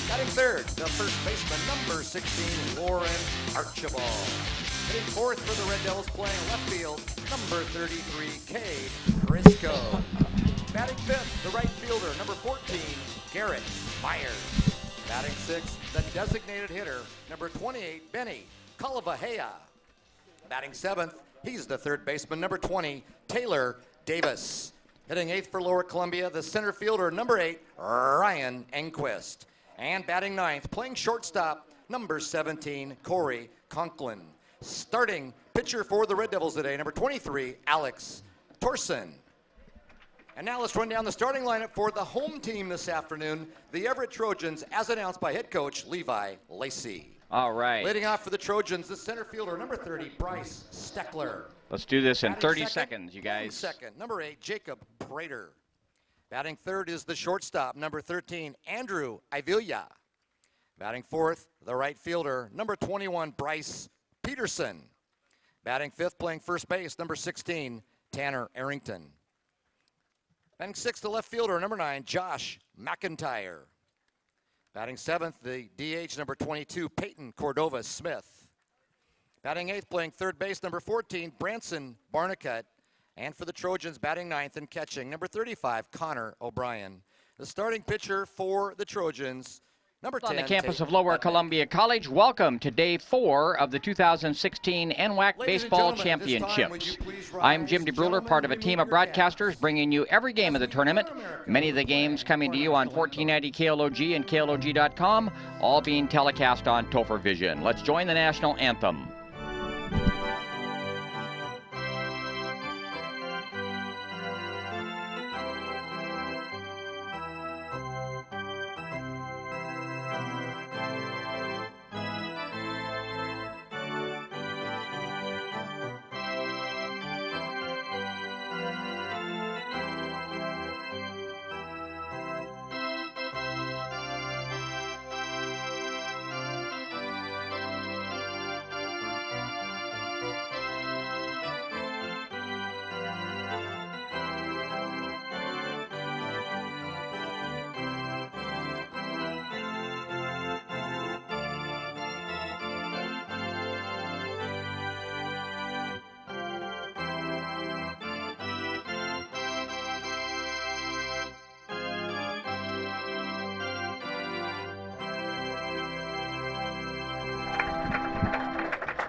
Batting third, the first baseman, number 16, Lauren Archibald. Hitting fourth for the Red Devils, playing left field, number 33, Kay Briscoe. Batting fifth, the right fielder, number 14, Garrett Myers. Batting sixth, the designated hitter, number 28, Benny Calavahea. Batting seventh, he's the third baseman, number 20, Taylor Davis. Hitting eighth for Lower Columbia, the center fielder, number 8, Ryan Enquist. And batting ninth, playing shortstop, number 17, Corey Conklin. Starting pitcher for the Red Devils today, number 23, Alex Torson. And now let's run down the starting lineup for the home team this afternoon, the Everett Trojans, as announced by head coach Levi Lacey. All right. Leading off for the Trojans, the center fielder, number 30, Bryce Steckler. Let's do this in Batting 30 second, seconds, you guys. Second, number 8, Jacob Prater. Batting third is the shortstop, number 13, Andrew Ivilia. Batting fourth, the right fielder, number 21, Bryce Peterson. Batting fifth, playing first base, number 16, Tanner Arrington. Batting sixth, the left fielder, number 9, Josh McIntyre. Batting seventh, the DH, number 22, Peyton Cordova Smith. Batting eighth, playing third base, number 14, Branson Barnicut. And for the Trojans, batting ninth and catching, number 35, Connor O'Brien. The starting pitcher for the Trojans, number 10. On the campus of Lower Columbia College, welcome to Day 4 of the 2016 NWAC Baseball Championships. I'm Jim DeBruler, part of a team of broadcasters bringing you every game of the tournament. Many of the games coming to you on 1490 KLOG and KLOG.com, all being telecast on Topher Vision. Let's join the national anthem.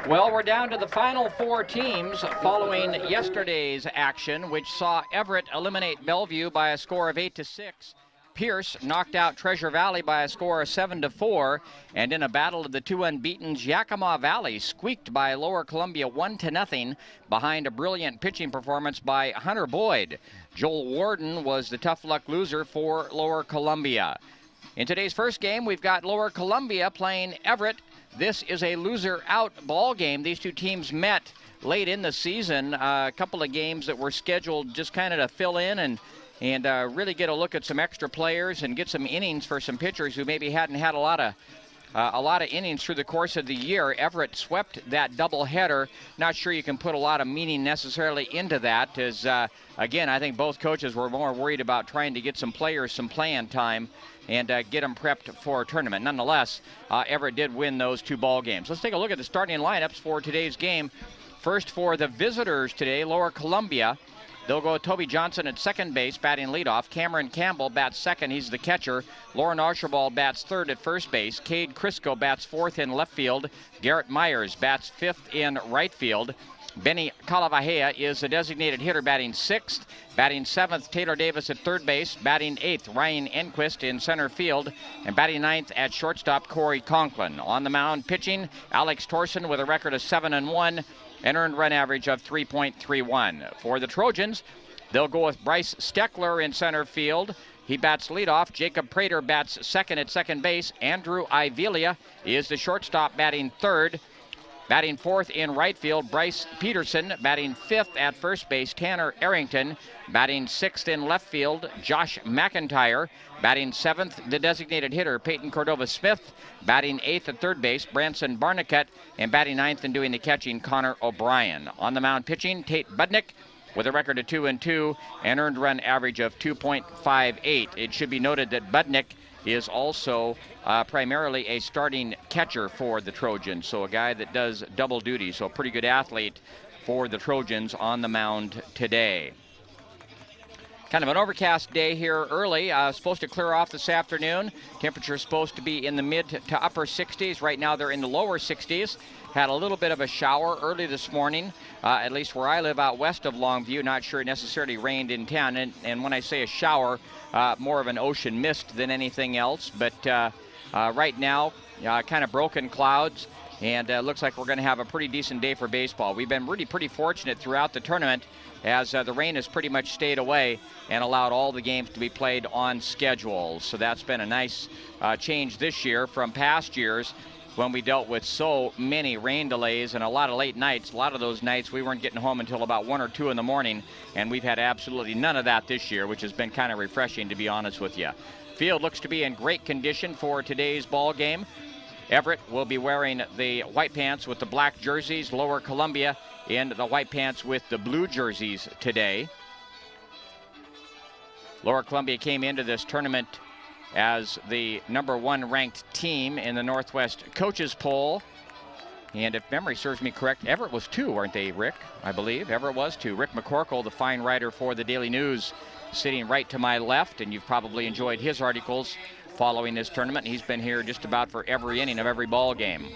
Well, we're down to the final 4 teams following yesterday's action, which saw Everett eliminate Bellevue by a score of 8-6. Pierce knocked out Treasure Valley by a score of 7-4, and in a battle of the 2 unbeatens, Yakima Valley squeaked by Lower Columbia 1-0 behind a brilliant pitching performance by Hunter Boyd. Joel Warden was the tough luck loser for Lower Columbia. In today's first game, we've got Lower Columbia playing Everett. This is a loser-out ball game. These two teams met late in the season. A couple of games that were scheduled just kind of to fill in and really get a look at some extra players and get some innings for some pitchers who maybe hadn't had a lot of innings through the course of the year. Everett swept that doubleheader. Not sure you can put a lot of meaning necessarily into that, as again, I think both coaches were more worried about trying to get some players some playing time and get them prepped for a tournament. Nonetheless, Everett did win those 2 ball games. Let's take a look at the starting lineups for today's game. First, for the visitors today, Lower Columbia. They'll go with Toby Johnson at second base, batting leadoff. Cameron Campbell bats second. He's the catcher. Lauren Archibald bats third at first base. Cade Crisco bats fourth in left field. Garrett Myers bats fifth in right field. Benny Calavahea is the designated hitter, batting sixth. Batting seventh, Taylor Davis at third base. Batting eighth, Ryan Enquist in center field. And batting ninth at shortstop, Corey Conklin. On the mound, pitching, Alex Torson with a record of 7-1. An earned run average of 3.31. For the Trojans, they'll go with Bryce Steckler in center field. He bats leadoff. Jacob Prater bats second at second base. Andrew Ivilia is the shortstop, batting third. Batting fourth in right field, Bryce Peterson. Batting fifth at first base, Tanner Arrington. Batting sixth in left field, Josh McIntyre. Batting seventh, the designated hitter, Peyton Cordova-Smith. Batting eighth at third base, Branson Barnicut. And batting ninth and doing the catching, Connor O'Brien. On the mound pitching, Tate Budnick with a record of 2-2 and earned run average of 2.58. It should be noted that Budnick is also primarily a starting catcher for the Trojans, so a guy that does double duty, so a pretty good athlete for the Trojans on the mound today. Kind of an overcast day here early. Supposed to clear off this afternoon. Temperature supposed to be in the mid to upper 60s. Right now they're in the lower 60s. Had a little bit of a shower early this morning, at least where I live out west of Longview. Not sure it necessarily rained in town. And when I say a shower, more of an ocean mist than anything else. But right now, kind of broken clouds. And looks like we're going to have a pretty decent day for baseball. We've been really pretty fortunate throughout the tournament as the rain has pretty much stayed away and allowed all the games to be played on schedule. So that's been a nice change this year from past years when we dealt with so many rain delays and a lot of late nights. A lot of those nights we weren't getting home until about 1 or 2 in the morning, and we've had absolutely none of that this year, which has been kind of refreshing, to be honest with you. Field looks to be in great condition for today's ball game. Everett will be wearing the white pants with the black jerseys. Lower Columbia in the white pants with the blue jerseys today. Lower Columbia came into this tournament as the #1 ranked team in the Northwest Coaches Poll. And if memory serves me correct, Everett was 2, weren't they, Rick? I believe Everett was 2. Rick McCorkle, the fine writer for the Daily News, sitting right to my left, and you've probably enjoyed his articles following this tournament. He's been here just about for every inning of every ball game.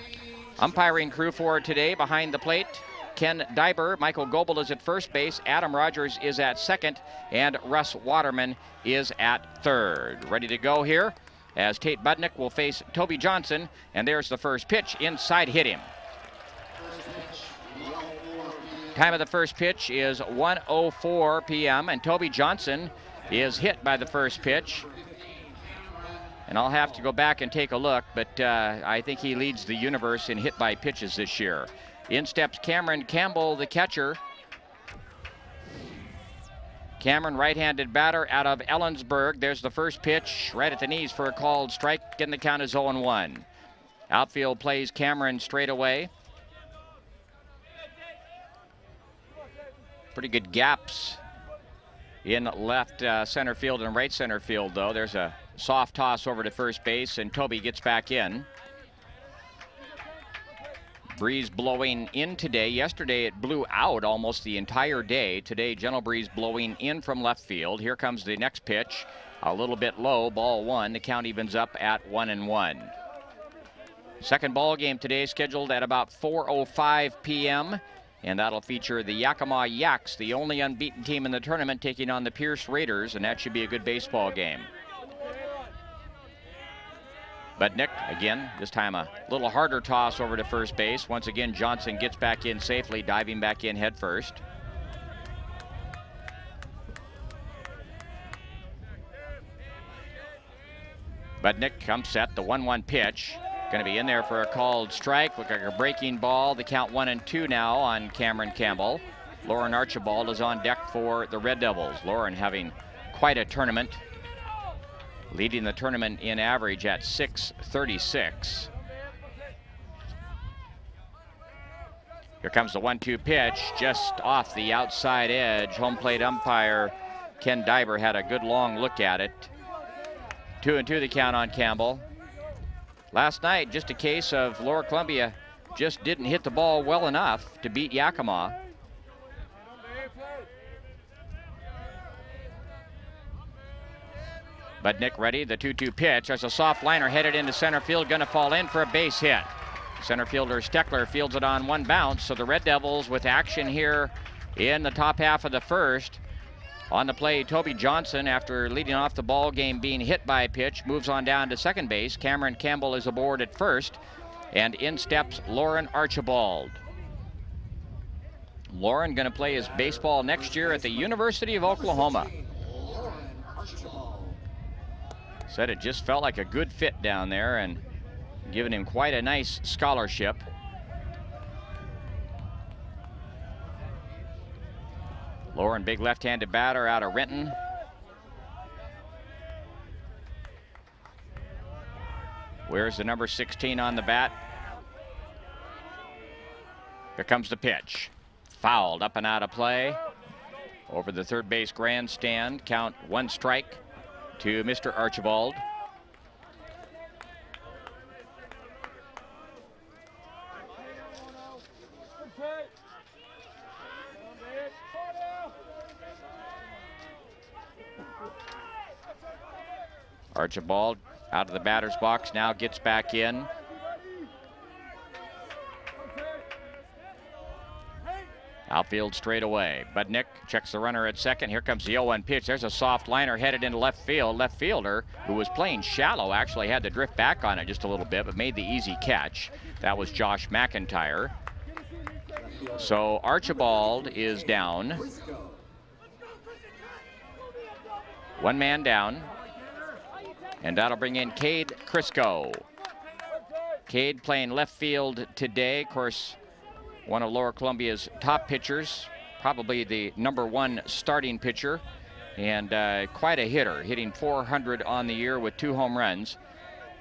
Umpiring crew for today behind the plate, Ken Diber. Michael Goebel is at first base. Adam Rogers is at second. And Russ Waterman is at third. Ready to go here as Tate Budnick will face Toby Johnson. And there's the first pitch. Inside, hit him. Time of the first pitch is 1:04 p.m. And Toby Johnson is hit by the first pitch. And I'll have to go back and take a look, but I think he leads the universe in hit by pitches this year. In steps Cameron Campbell, the catcher. Cameron, right-handed batter out of Ellensburg. There's the first pitch, right at the knees for a called strike, and the count is 0-1. Outfield plays Cameron straight away. Pretty good gaps in left center field and right center field, though. There's a soft toss over to first base, and Toby gets back in. Breeze blowing in today. Yesterday it blew out almost the entire day. Today, gentle breeze blowing in from left field. Here comes the next pitch. A little bit low, ball 1. The count evens up at 1-1. Second ball game today scheduled at about 4:05 p.m. And that'll feature the Yakima Yaks, the only unbeaten team in the tournament, taking on the Pierce Raiders, and that should be a good baseball game. Budnick, again, this time a little harder toss over to first base. Once again, Johnson gets back in safely, diving back in head first. Budnick comes set, the 1-1 pitch. Going to be in there for a called strike. Look like a breaking ball. The count 1-2 now on Cameron Campbell. Lauren Archibald is on deck for the Red Devils. Lauren having quite a tournament, leading the tournament in average at .636. Here comes the 1-2 pitch, just off the outside edge. Home plate umpire Ken Diber had a good long look at it. 2-2 the count on Campbell. Last night, just a case of Lower Columbia just didn't hit the ball well enough to beat Yakima. Budnick ready, the 2-2 pitch. There's a soft liner headed into center field, gonna fall in for a base hit. Center fielder Steckler fields it on one bounce, so the Red Devils with action here in the top half of the first. On the play, Toby Johnson, after leading off the ball game being hit by a pitch, moves on down to second base. Cameron Campbell is aboard at first, and in steps Lauren Archibald. Lauren gonna play his baseball next year at the University of Oklahoma. Said it just felt like a good fit down there and giving him quite a nice scholarship. Lauren, big left-handed batter out of Renton. Where's the number 16 on the bat? Here comes the pitch. Fouled, up and out of play. Over the third base grandstand. Count 1 strike to Mr. Archibald. Archibald out of the batter's box, now gets back in. Outfield straight away. Budnick checks the runner at second. Here comes the 0-1 pitch. There's a soft liner headed into left field. Left fielder, who was playing shallow, actually had to drift back on it just a little bit, but made the easy catch. That was Josh McIntyre. So Archibald is down. 1 man down. And that'll bring in Cade Crisco. Cade playing left field today. Of course, one of Lower Columbia's top pitchers, probably the #1 starting pitcher, and quite a hitter, hitting .400 on the year with 2 home runs,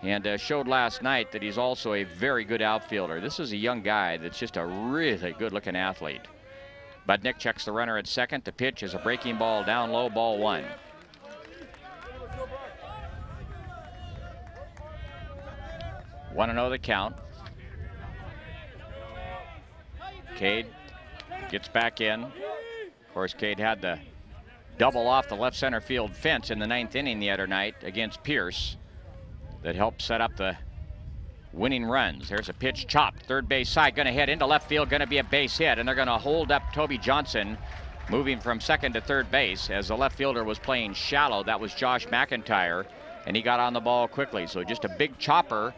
and showed last night that he's also a very good outfielder. This is a young guy that's just a really good-looking athlete. Budnick checks the runner at second. The pitch is a breaking ball down low, ball 1. Want to know the count. Cade gets back in. Of course, Cade had the double off the left center field fence in the 9th inning the other night against Pierce that helped set up the winning runs. There's a pitch chopped, third base side, going to head into left field, going to be a base hit, and they're going to hold up Toby Johnson, moving from second to third base. As the left fielder was playing shallow, that was Josh McIntyre, and he got on the ball quickly. So just a big chopper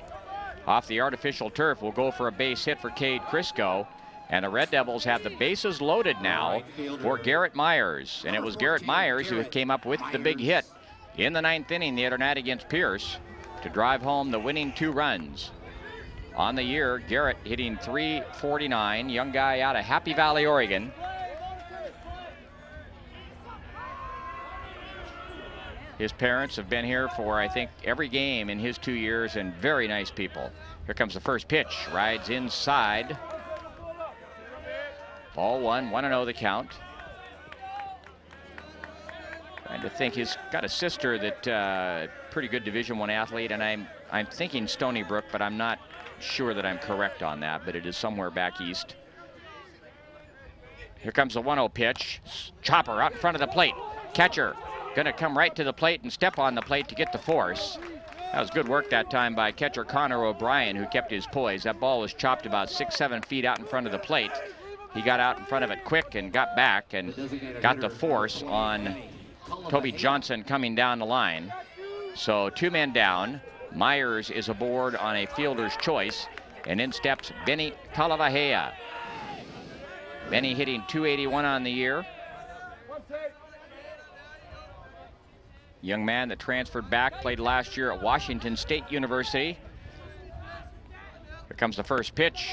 off the artificial turf will go for a base hit for Cade Crisco. And the Red Devils have the bases loaded now for Garrett Myers. And it was Garrett Myers who came up with the big hit in the 9th inning the other night against Pierce to drive home the winning 2 runs. On the year, Garrett hitting .349, young guy out of Happy Valley, Oregon. His parents have been here for, I think, every game in his 2 years, and very nice people. Here comes the first pitch, rides inside. Ball 1, 1-0 the count. Trying to think, he's got a sister that pretty good Division I athlete, and I'm thinking Stony Brook, but I'm not sure that I'm correct on that, but it is somewhere back east. Here comes the 1-0 pitch. Chopper out in front of the plate. Catcher going to come right to the plate and step on the plate to get the force. That was good work that time by catcher Connor O'Brien, who kept his poise. That ball was chopped about 6-7 feet out in front of the plate. He got out in front of it quick and got back and got the force on Toby Johnson coming down the line. So 2 men down. Myers is aboard on a fielder's choice, and in steps Benny Talavahea. Benny hitting .281 on the year. Young man that transferred back, played last year at Washington State University. Here comes the first pitch.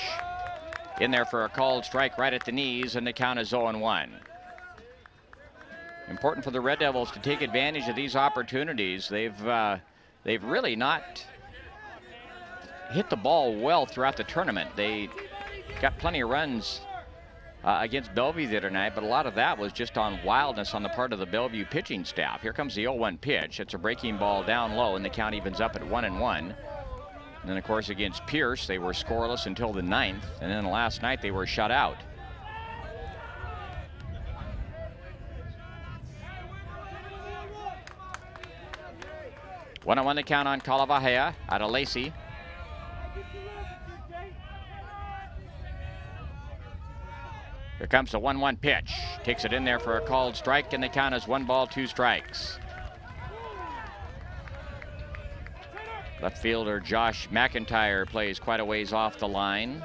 In there for a called strike right at the knees, and the count is 0-1. Important for the Red Devils to take advantage of these opportunities. They've really not hit the ball well throughout the tournament. They got plenty of runs against Bellevue the other night, but a lot of that was just on wildness on the part of the Bellevue pitching staff. Here comes the 0-1 pitch. It's a breaking ball down low, and the count evens up at 1-1. And then, of course, against Pierce, they were scoreless until the 9th, and then last night they were shut out. One on one the count on Talavahea out of Lacey. Here comes the 1-1 pitch. Takes it in there for a called strike, and the count is 1 ball, 2 strikes. Left fielder Josh McIntyre plays quite a ways off the line.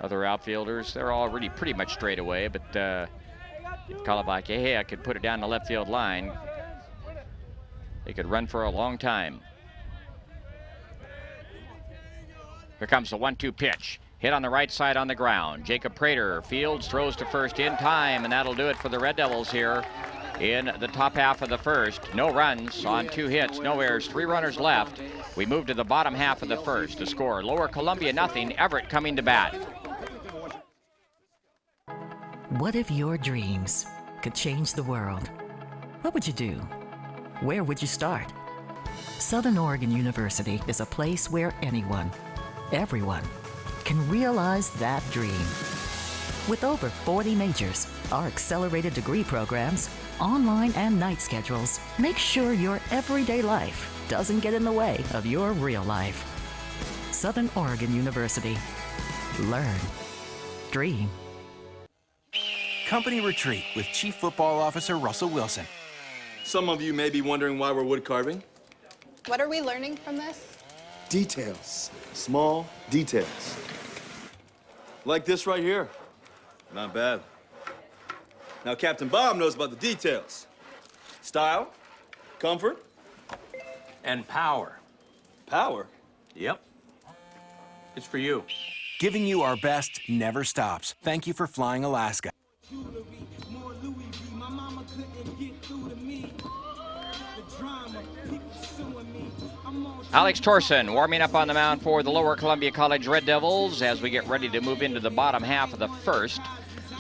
Other outfielders, they're already pretty much straight away, but if Talavahea could put it down the left field line, they could run for a long time. Here comes the 1-2 pitch. Hit on the right side on the ground. Jacob Prater fields, throws to first in time, and that'll do it for the Red Devils here in the top half of the first. No runs on 2 hits, no errors, 3 runners left. We move to the bottom half of the first. The score, Lower Columbia nothing, Everett coming to bat. What if your dreams could change the world? What would you do? Where would you start? Southern Oregon University is a place where anyone, everyone, can realize that dream. With over 40 majors, our accelerated degree programs, online and night schedules make sure your everyday life doesn't get in the way of your real life. Southern Oregon University. Learn. Dream. Company retreat with Chief Football Officer Russell Wilson. Some of you may be wondering why we're wood carving. What are we learning from this? Details. Small details. Like this right here. Not bad. Now, Captain Bob knows about the details. Style, comfort, and power. power. Yep. It's for you. Giving you our best never stops. Thank you for flying Alaska. Alex Torsen warming up on the mound for the Lower Columbia College Red Devils as we get ready to move into the bottom half of the first.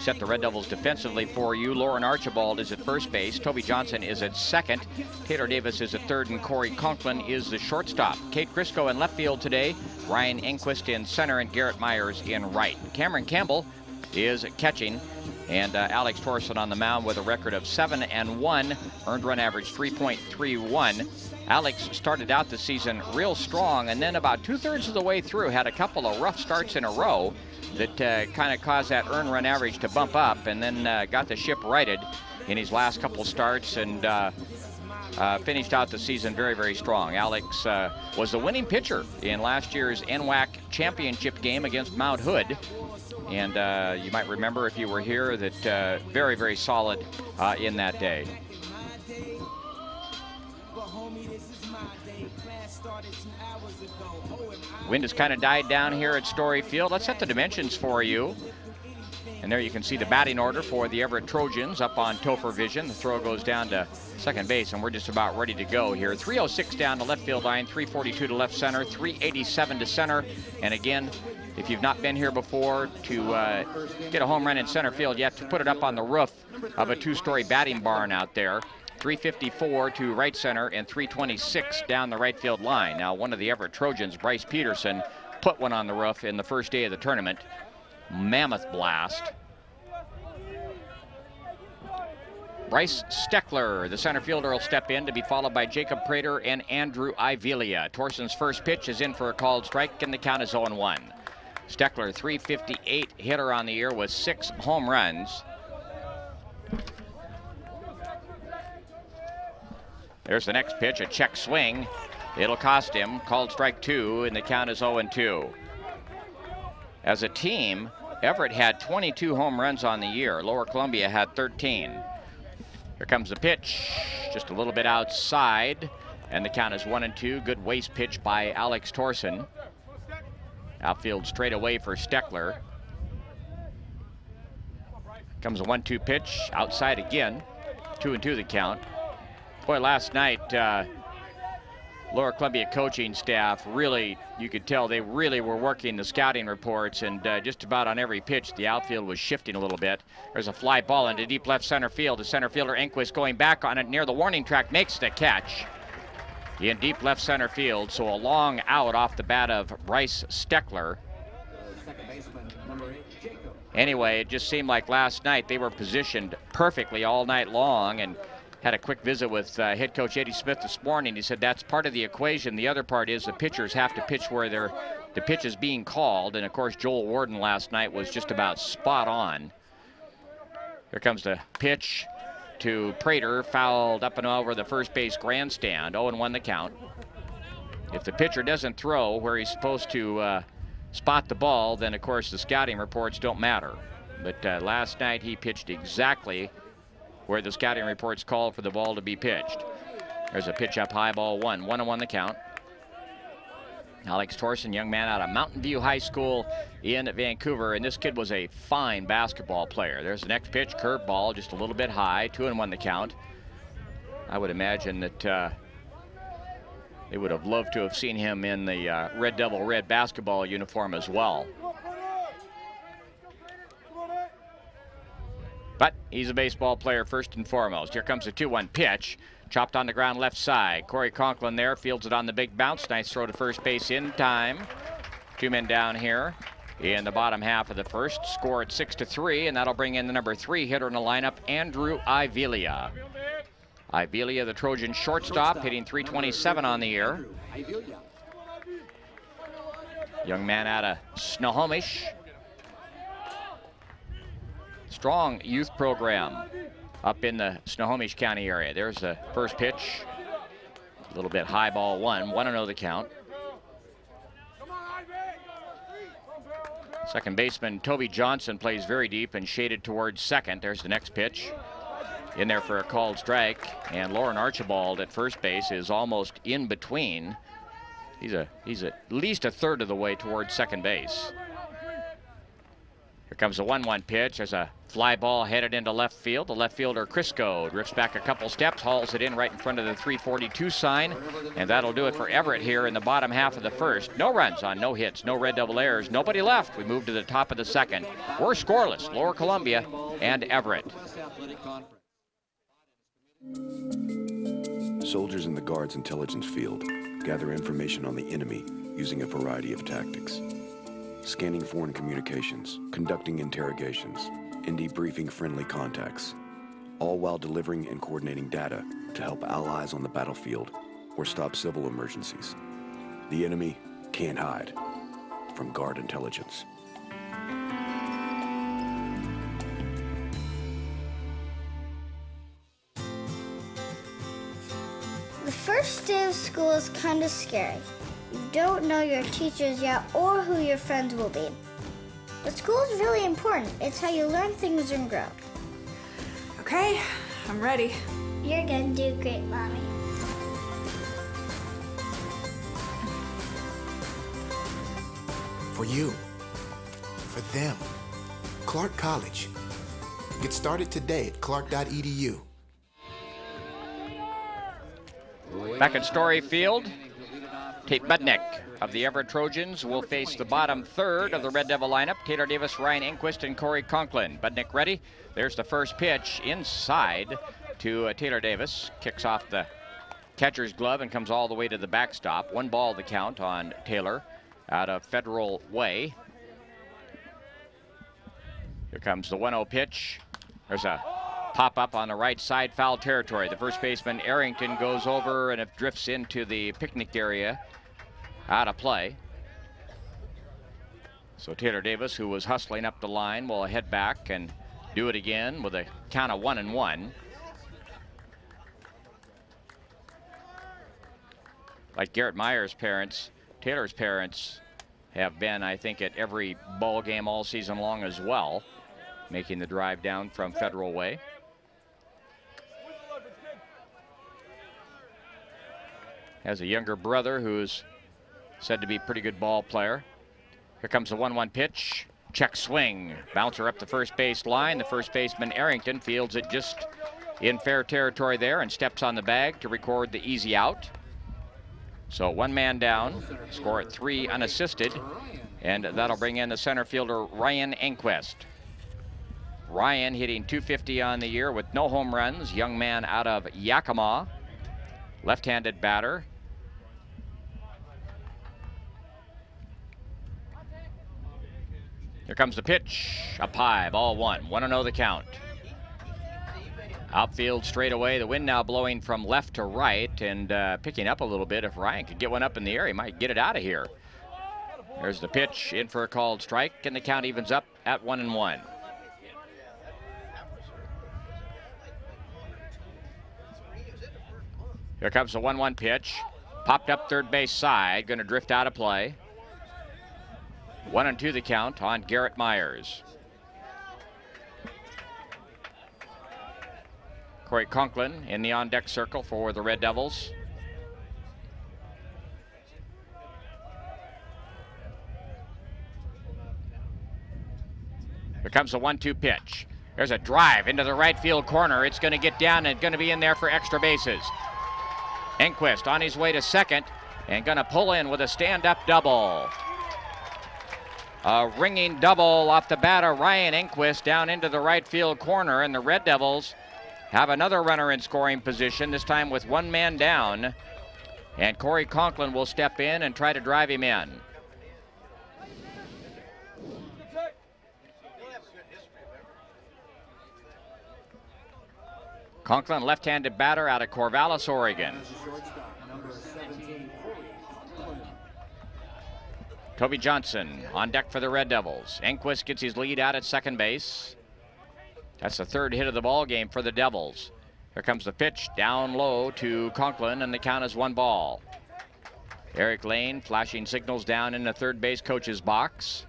Set the Red Devils defensively for you. Lauren Archibald is at first base. Toby Johnson is at second. Taylor Davis is at third, and Corey Conklin is the shortstop. Kate Crisco in left field today. Ryan Enquist in center, and Garrett Myers in right. Cameron Campbell is catching, and Alex Torsen on the mound with a record of 7-1, earned run average 3.31. Alex started out the season real strong, and then about 2/3 of the way through had a couple of rough starts in a row that kind of caused that earned run average to bump up, and then got the ship righted in his last couple starts, and finished out the season very, very strong. Alex was the winning pitcher in last year's NWAC championship game against Mount Hood. And you might remember, if you were here, that very, very solid in that day. Wind has kind of died down here at Story Field. Let's set the dimensions for you. And there you can see the batting order for the Everett Trojans up on Topher Vision. The throw goes down to second base, and we're just about ready to go here. 306 down the left field line, 342 to left center, 387 to center. And again, if you've not been here before, to get a home run in center field, you have to put it up on the roof of a two-story batting barn out there. 354 to right center and 326 down the right field line. Now, one of the Everett Trojans, Bryce Peterson, put one on the roof in the first day of the tournament. Mammoth blast. Bryce Steckler, the center fielder, will step in to be followed by Jacob Prater and Andrew Ivelia. Torsen's first pitch is in for a called strike, and the count is 0-1. Steckler, 358 hitter on the year with 6 home runs. There's the next pitch, a check swing. It'll cost him. Called strike 2, and the count is 0-2. As a team, Everett had 22 home runs on the year. Lower Columbia had 13. Here comes the pitch, just a little bit outside, and the count is 1-2. Good waste pitch by Alex Torsen. Outfield straight away for Steckler. Comes a 1-2 pitch, outside again. 2-2 the count. Boy, last night, Lower Columbia coaching staff really, you could tell they really were working the scouting reports, and just about on every pitch, the outfield was shifting a little bit. There's a fly ball into deep left center field. The center fielder, Enquist, going back on it near the warning track, makes the catch in deep left center field. So a long out off the bat of Bryce Steckler. Anyway, it just seemed like last night they were positioned perfectly all night long, and had a quick visit with head coach Eddie Smith this morning. He said that's part of the equation. The other part is the pitchers have to pitch where the pitch is being called. And of course, Joel Warden last night was just about spot on. Here comes the pitch to Prater, fouled up and over the first base grandstand. 0-1 the count. If the pitcher doesn't throw where he's supposed to spot the ball, then of course the scouting reports don't matter. But last night he pitched exactly where the scouting reports called for the ball to be pitched. There's a pitch up high, ball 1. 1-1 the count. Alex Torson, young man out of Mountain View High School in Vancouver, and this kid was a fine basketball player. There's the next pitch, curveball, just a little bit high, 2-1 the count. I would imagine that they would have loved to have seen him in the Red Devil red basketball uniform as well. But he's a baseball player first and foremost. Here comes a 2-1 pitch. Chopped on the ground left side. Corey Conklin there fields it on the big bounce. Nice throw to first base in time. 2 men down here in the bottom half of the first. Score at 6-3, and that'll bring in the number 3 hitter in the lineup, Andrew Ivelia. Ivelia, the Trojan shortstop, hitting .327 on the year. Young man out of Snohomish. Strong youth program up in the Snohomish County area. There's the first pitch. A little bit high ball 1-0 the count. Second baseman Toby Johnson plays very deep and shaded towards second. There's the next pitch. In there for a called strike. And Lauren Archibald at first base is almost in between. He's at least a third of the way towards second base. Here comes a 1-1 pitch. There's a fly ball headed into left field. The left fielder Crisco drifts back a couple steps, hauls it in right in front of the 342 sign, and that'll do it for Everett here in the bottom half of the first. No runs on no hits, no Red Devil errors, nobody left. We move to the top of the second. We're scoreless, Lower Columbia and Everett. Soldiers in the Guard's intelligence field gather information on the enemy using a variety of tactics. Scanning foreign communications, conducting interrogations, and debriefing friendly contacts, all while delivering and coordinating data to help allies on the battlefield or stop civil emergencies. The enemy can't hide from Guard intelligence. The first day of school is kind of scary. You don't know your teachers yet or who your friends will be. But school is really important. It's how you learn things and grow. Okay, I'm ready. You're gonna do great, Mommy. For you, for them, Clark College. Get started today at clark.edu. Back at Story Field, Tate Budnick of the Everett Trojans will face the bottom third of the Red Devil lineup. Taylor Davis, Ryan Enquist, and Corey Conklin. Budnick ready. There's the first pitch inside to Taylor Davis. Kicks off the catcher's glove and comes all the way to the backstop. 1 ball the count on Taylor out of Federal Way. Here comes the 1-0 pitch. There's a pop-up on the right side, foul territory. The first baseman, Arrington, goes over and it drifts into the picnic area. Out of play. So Taylor Davis, who was hustling up the line, will head back and do it again with a count of 1-1. Like Garrett Meyer's parents, Taylor's parents have been, I think, at every ball game all season long as well, making the drive down from Federal Way. Has a younger brother who's said to be a pretty good ball player. Here comes the 1-1 pitch. Check swing. Bouncer up the first base line. The first baseman, Arrington, fields it just in fair territory there and steps on the bag to record the easy out. So 1 man down. Score at 3 unassisted. And that'll bring in the center fielder, Ryan Enquist. Ryan hitting .250 on the year with no home runs. Young man out of Yakima. Left-handed batter. Here comes the pitch, up high, ball 1, 1-0 the count. Outfield straight away, the wind now blowing from left to right and picking up a little bit. If Ryan could get one up in the air, he might get it out of here. There's the pitch, in for a called strike, and the count evens up at 1-1. Here comes the 1-1 pitch, popped up third base side, going to drift out of play. 1-2 the count on Garrett Myers. Corey Conklin in the on-deck circle for the Red Devils. comes the 1-2 pitch. There's a drive into the right field corner. It's going to get down and going to be in there for extra bases. Enquist on his way to second and going to pull in with a stand-up double. A ringing double off the bat of Ryan Enquist down into the right field corner, and the Red Devils have another runner in scoring position, this time with one man down. And Corey Conklin will step in and try to drive him in. Conklin, left-handed batter out of Corvallis, Oregon. Toby Johnson on deck for the Red Devils. Enquist gets his lead out at second base. That's the third hit of the ball game for the Devils. Here comes the pitch down low to Conklin, and the count is 1-ball. Eric Lane flashing signals down in the third base coach's box.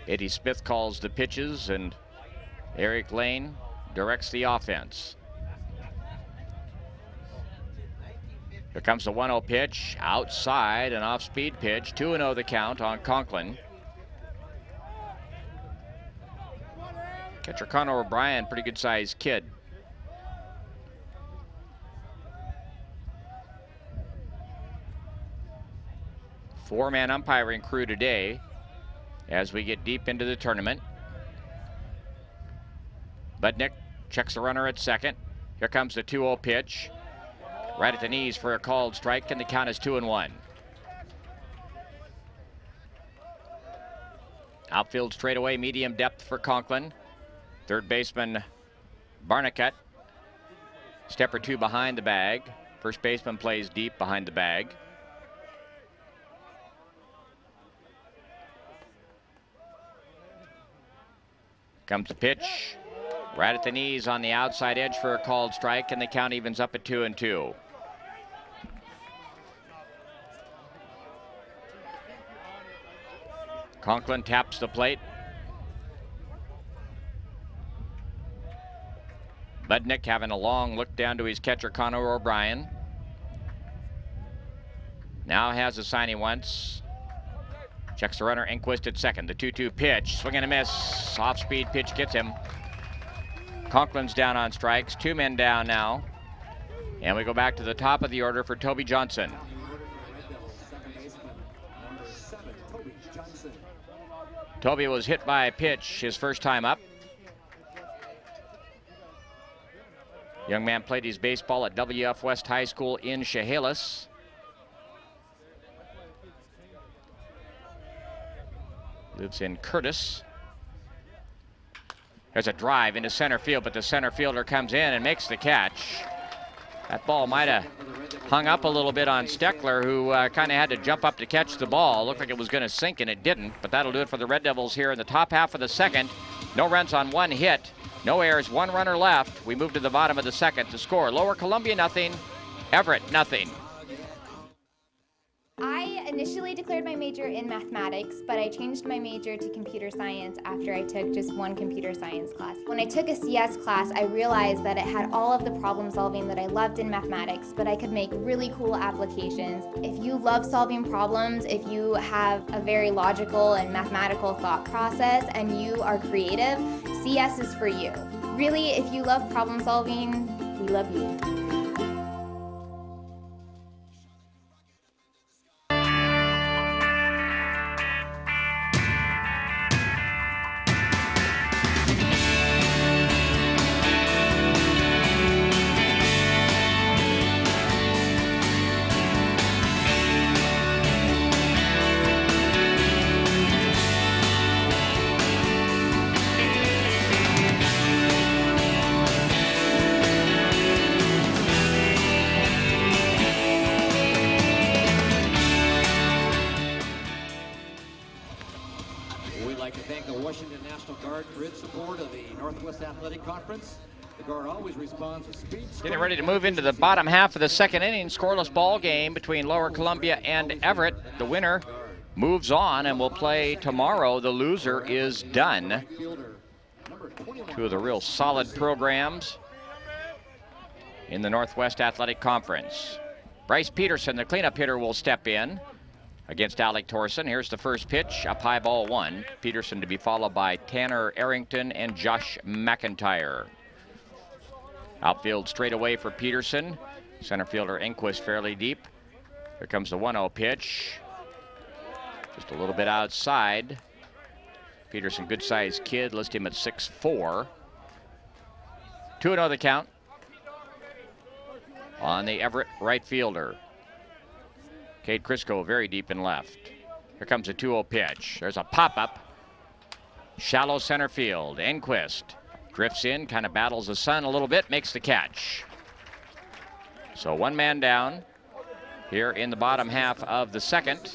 Eddie Smith calls the pitches, and Eric Lane directs the offense. Here comes the 1-0 pitch, outside, an off-speed pitch. 2-0 the count on Conklin. Catcher Connor O'Brien, pretty good-sized kid. Four-man umpiring crew today as we get deep into the tournament. Budnick checks the runner at second. Here comes the 2-0 pitch. Right at the knees for a called strike, and the count is 2-1. Outfield straightaway, medium depth for Conklin. Third baseman Barnicut, step or two behind the bag. First baseman plays deep behind the bag. Comes the pitch, right at the knees on the outside edge for a called strike, and the count evens up at 2-2. Conklin taps the plate. Budnick having a long look down to his catcher, Connor O'Brien. Now has a sign he wants. Checks the runner, Enquist at second. The 2-2 pitch, swing and a miss. Off-speed pitch gets him. Conklin's down on strikes, two men down now. And we go back to the top of the order for Toby Johnson. Toby was hit by a pitch his first time up. Young man played his baseball at WF West High School in Chehalis. Lives in Curtis. There's a drive into center field, but the center fielder comes in and makes the catch. That ball might have hung up a little bit on Steckler, who kind of had to jump up to catch the ball. Looked like it was going to sink, and it didn't, but that'll do it for the Red Devils here in the top half of the second. No runs on one hit, no errors, one runner left. We move to the bottom of the second to score. Lower Columbia, nothing. Everett, nothing. I initially declared my major in mathematics, but I changed my major to computer science after I took just one computer science class. When I took a CS class, I realized that it had all of the problem solving that I loved in mathematics, but I could make really cool applications. If you love solving problems, if you have a very logical and mathematical thought process, and you are creative, CS is for you. Really, if you love problem solving, we love you. Getting ready to move into the bottom half of the second inning. Scoreless ball game between Lower Columbia and Everett. The winner moves on and will play tomorrow. The loser is done. Two of the real solid programs in the Northwest Athletic Conference. Bryce Peterson, the cleanup hitter, will step in. against Alec Thorson. Here's the first pitch, up high, ball one. Peterson to be followed by Tanner Arrington and Josh McIntyre. Outfield straight away for Peterson. Center fielder Enquist fairly deep. Here comes the 1-0 pitch. Just a little bit outside. Peterson, good-sized kid. List him at 6'4". 2-0 the count on the Everett right fielder. Cade Crisco very deep in left. Here comes a 2-0 pitch. There's a pop-up. Shallow center field. Enquist drifts in, kind of battles the sun a little bit, makes the catch. So one man down here in the bottom half of the second.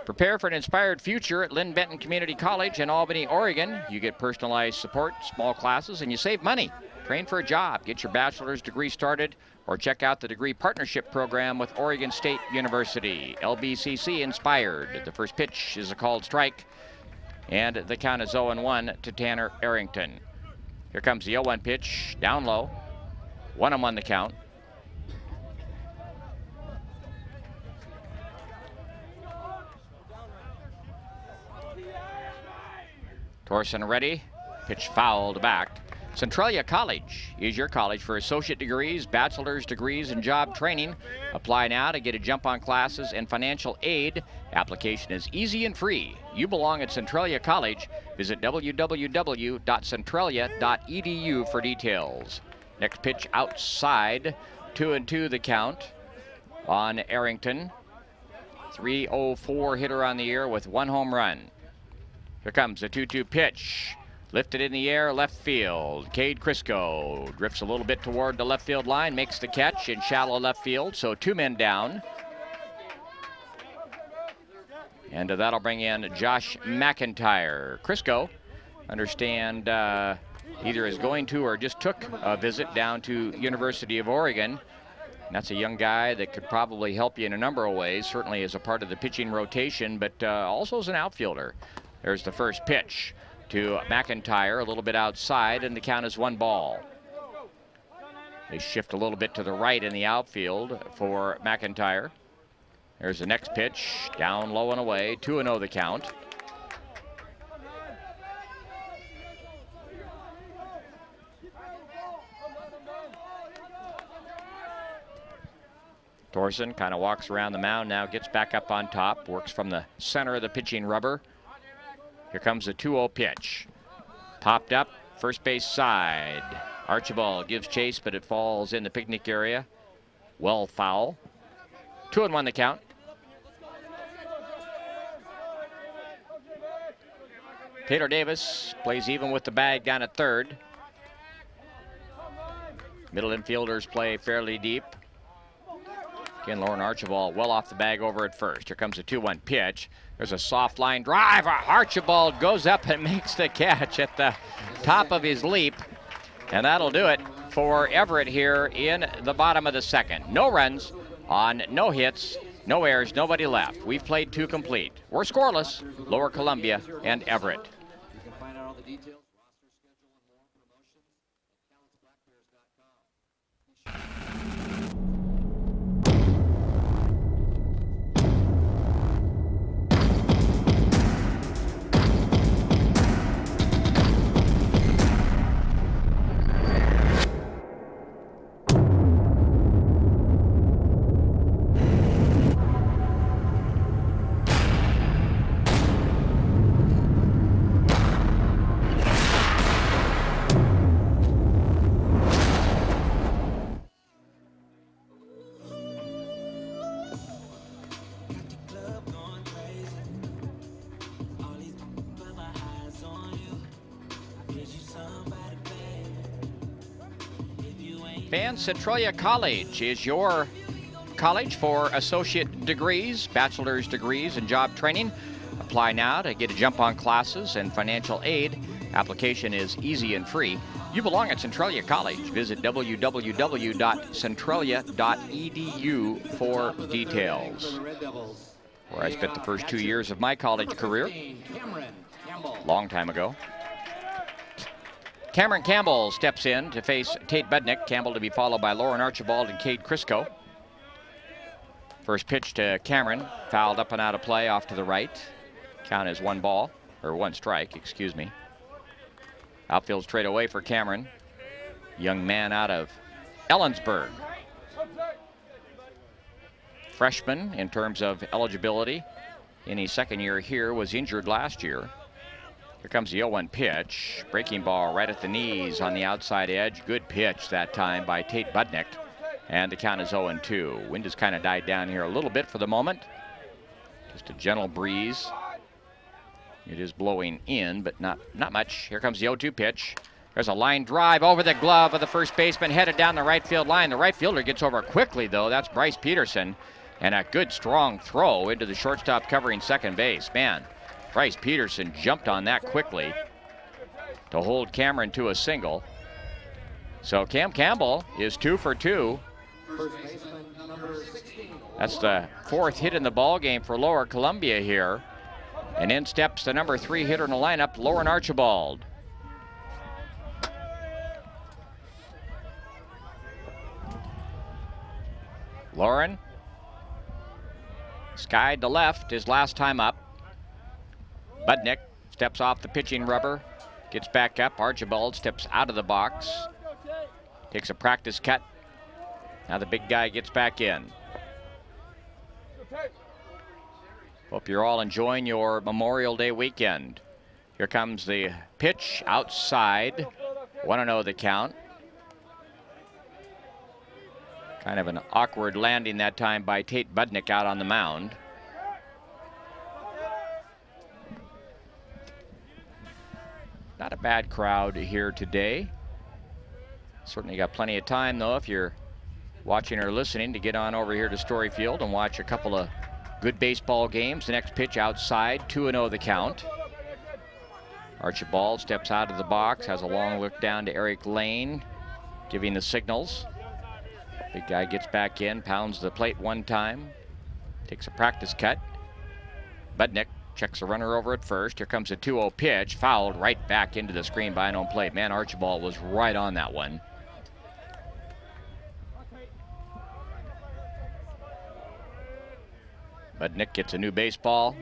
Prepare for an inspired future at Lynn Benton Community College in Albany, Oregon. You get personalized support, small classes, and you save money. Train for a job, get your bachelor's degree started, or check out the degree partnership program with Oregon State University. LBCC inspired. The first pitch is a called strike, and the count is 0-1 to Tanner Arrington. Here comes the 0-1 pitch, down low. 1-1 the count. Thorson ready. Pitch fouled back. Centralia College is your college for associate degrees, bachelor's degrees, and job training. Apply now to get a jump on classes and financial aid. Application is easy and free. You belong at Centralia College. Visit www.centralia.edu for details. Next pitch outside. 2-2 the count on Arrington. 304 hitter on the year with 1 home run. Here comes the 2-2 pitch. Lifted in the air, left field. Cade Crisco drifts a little bit toward the left field line, makes the catch in shallow left field, so 2 men down. And that'll bring in Josh McIntyre. Crisco, understand, either is going to or just took a visit down to University of Oregon. And that's a young guy that could probably help you in a number of ways, certainly as a part of the pitching rotation, but also as an outfielder. There's the first pitch to McIntyre, a little bit outside, and the count is 1 ball. They shift a little bit to the right in the outfield for McIntyre. There's the next pitch, down low and away, 2-0 the count. Thorson kind of walks around the mound now, gets back up on top, works from the center of the pitching rubber. Here comes the 2-0 pitch. Popped up, first base side. Archibald gives chase, but it falls in the picnic area. Well foul. 2-1 the count. Taylor Davis plays even with the bag down at third. Middle infielders play fairly deep. Again, Lauren Archibald well off the bag over at first. Here comes a 2-1 pitch. There's a soft line drive. Archibald goes up and makes the catch at the top of his leap. And that'll do it for Everett here in the bottom of the second. No runs on no hits, no errors, nobody left. We've played 2 complete. We're scoreless, Lower Columbia and Everett. You can find out all the details, roster schedule, and more promotions at talentsblackbears.com. Fans, Centralia College is your college for associate degrees, bachelor's degrees, and job training. Apply now to get a jump on classes and financial aid. Application is easy and free. You belong at Centralia College. Visit www.centralia.edu for details. Where I spent the first 2 years of my college career. Long time ago. Cameron Campbell steps in to face Tate Budnick. Campbell to be followed by Lauren Archibald and Cade Crisco. First pitch to Cameron, fouled up and out of play off to the right. Count is 1 strike, excuse me. Outfield straight away for Cameron. Young man out of Ellensburg. Freshman in terms of eligibility. In his second year here, was injured last year. Here comes the 0-1 pitch. Breaking ball right at the knees on the outside edge. Good pitch that time by Tate Budnick. And the count is 0-2. Wind has kind of died down here a little bit for the moment. Just a gentle breeze. It is blowing in, but not much. Here comes the 0-2 pitch. There's a line drive over the glove of the first baseman, headed down the right field line. The right fielder gets over quickly, though. That's Bryce Peterson. And a good, strong throw into the shortstop covering second base. Man, Bryce Peterson jumped on that quickly to hold Cameron to a single. So Cam Campbell is 2 for 2. That's the 4th hit in the ball game for Lower Columbia here. And in steps the number 3 hitter in the lineup, Lauren Archibald. Lauren skied to left his last time up. Budnick steps off the pitching rubber, gets back up. Archibald steps out of the box, takes a practice cut. Now the big guy gets back in. Hope you're all enjoying your Memorial Day weekend. Here comes the pitch outside. 1-0 the count. Kind of an awkward landing that time by Tate Budnick out on the mound. Not a bad crowd here today. Certainly got plenty of time, though, if you're watching or listening, to get on over here to Story Field and watch a couple of good baseball games. The next pitch outside, 2-0 the count. Archibald steps out of the box, has a long look down to Eric Lane, giving the signals. Big guy gets back in, pounds the plate one time, takes a practice cut. Budnick checks the runner over at first. Here comes a 2-0 pitch, fouled right back into the screen by an home plate. Man, Archibald was right on that one. Budnick gets a new baseball.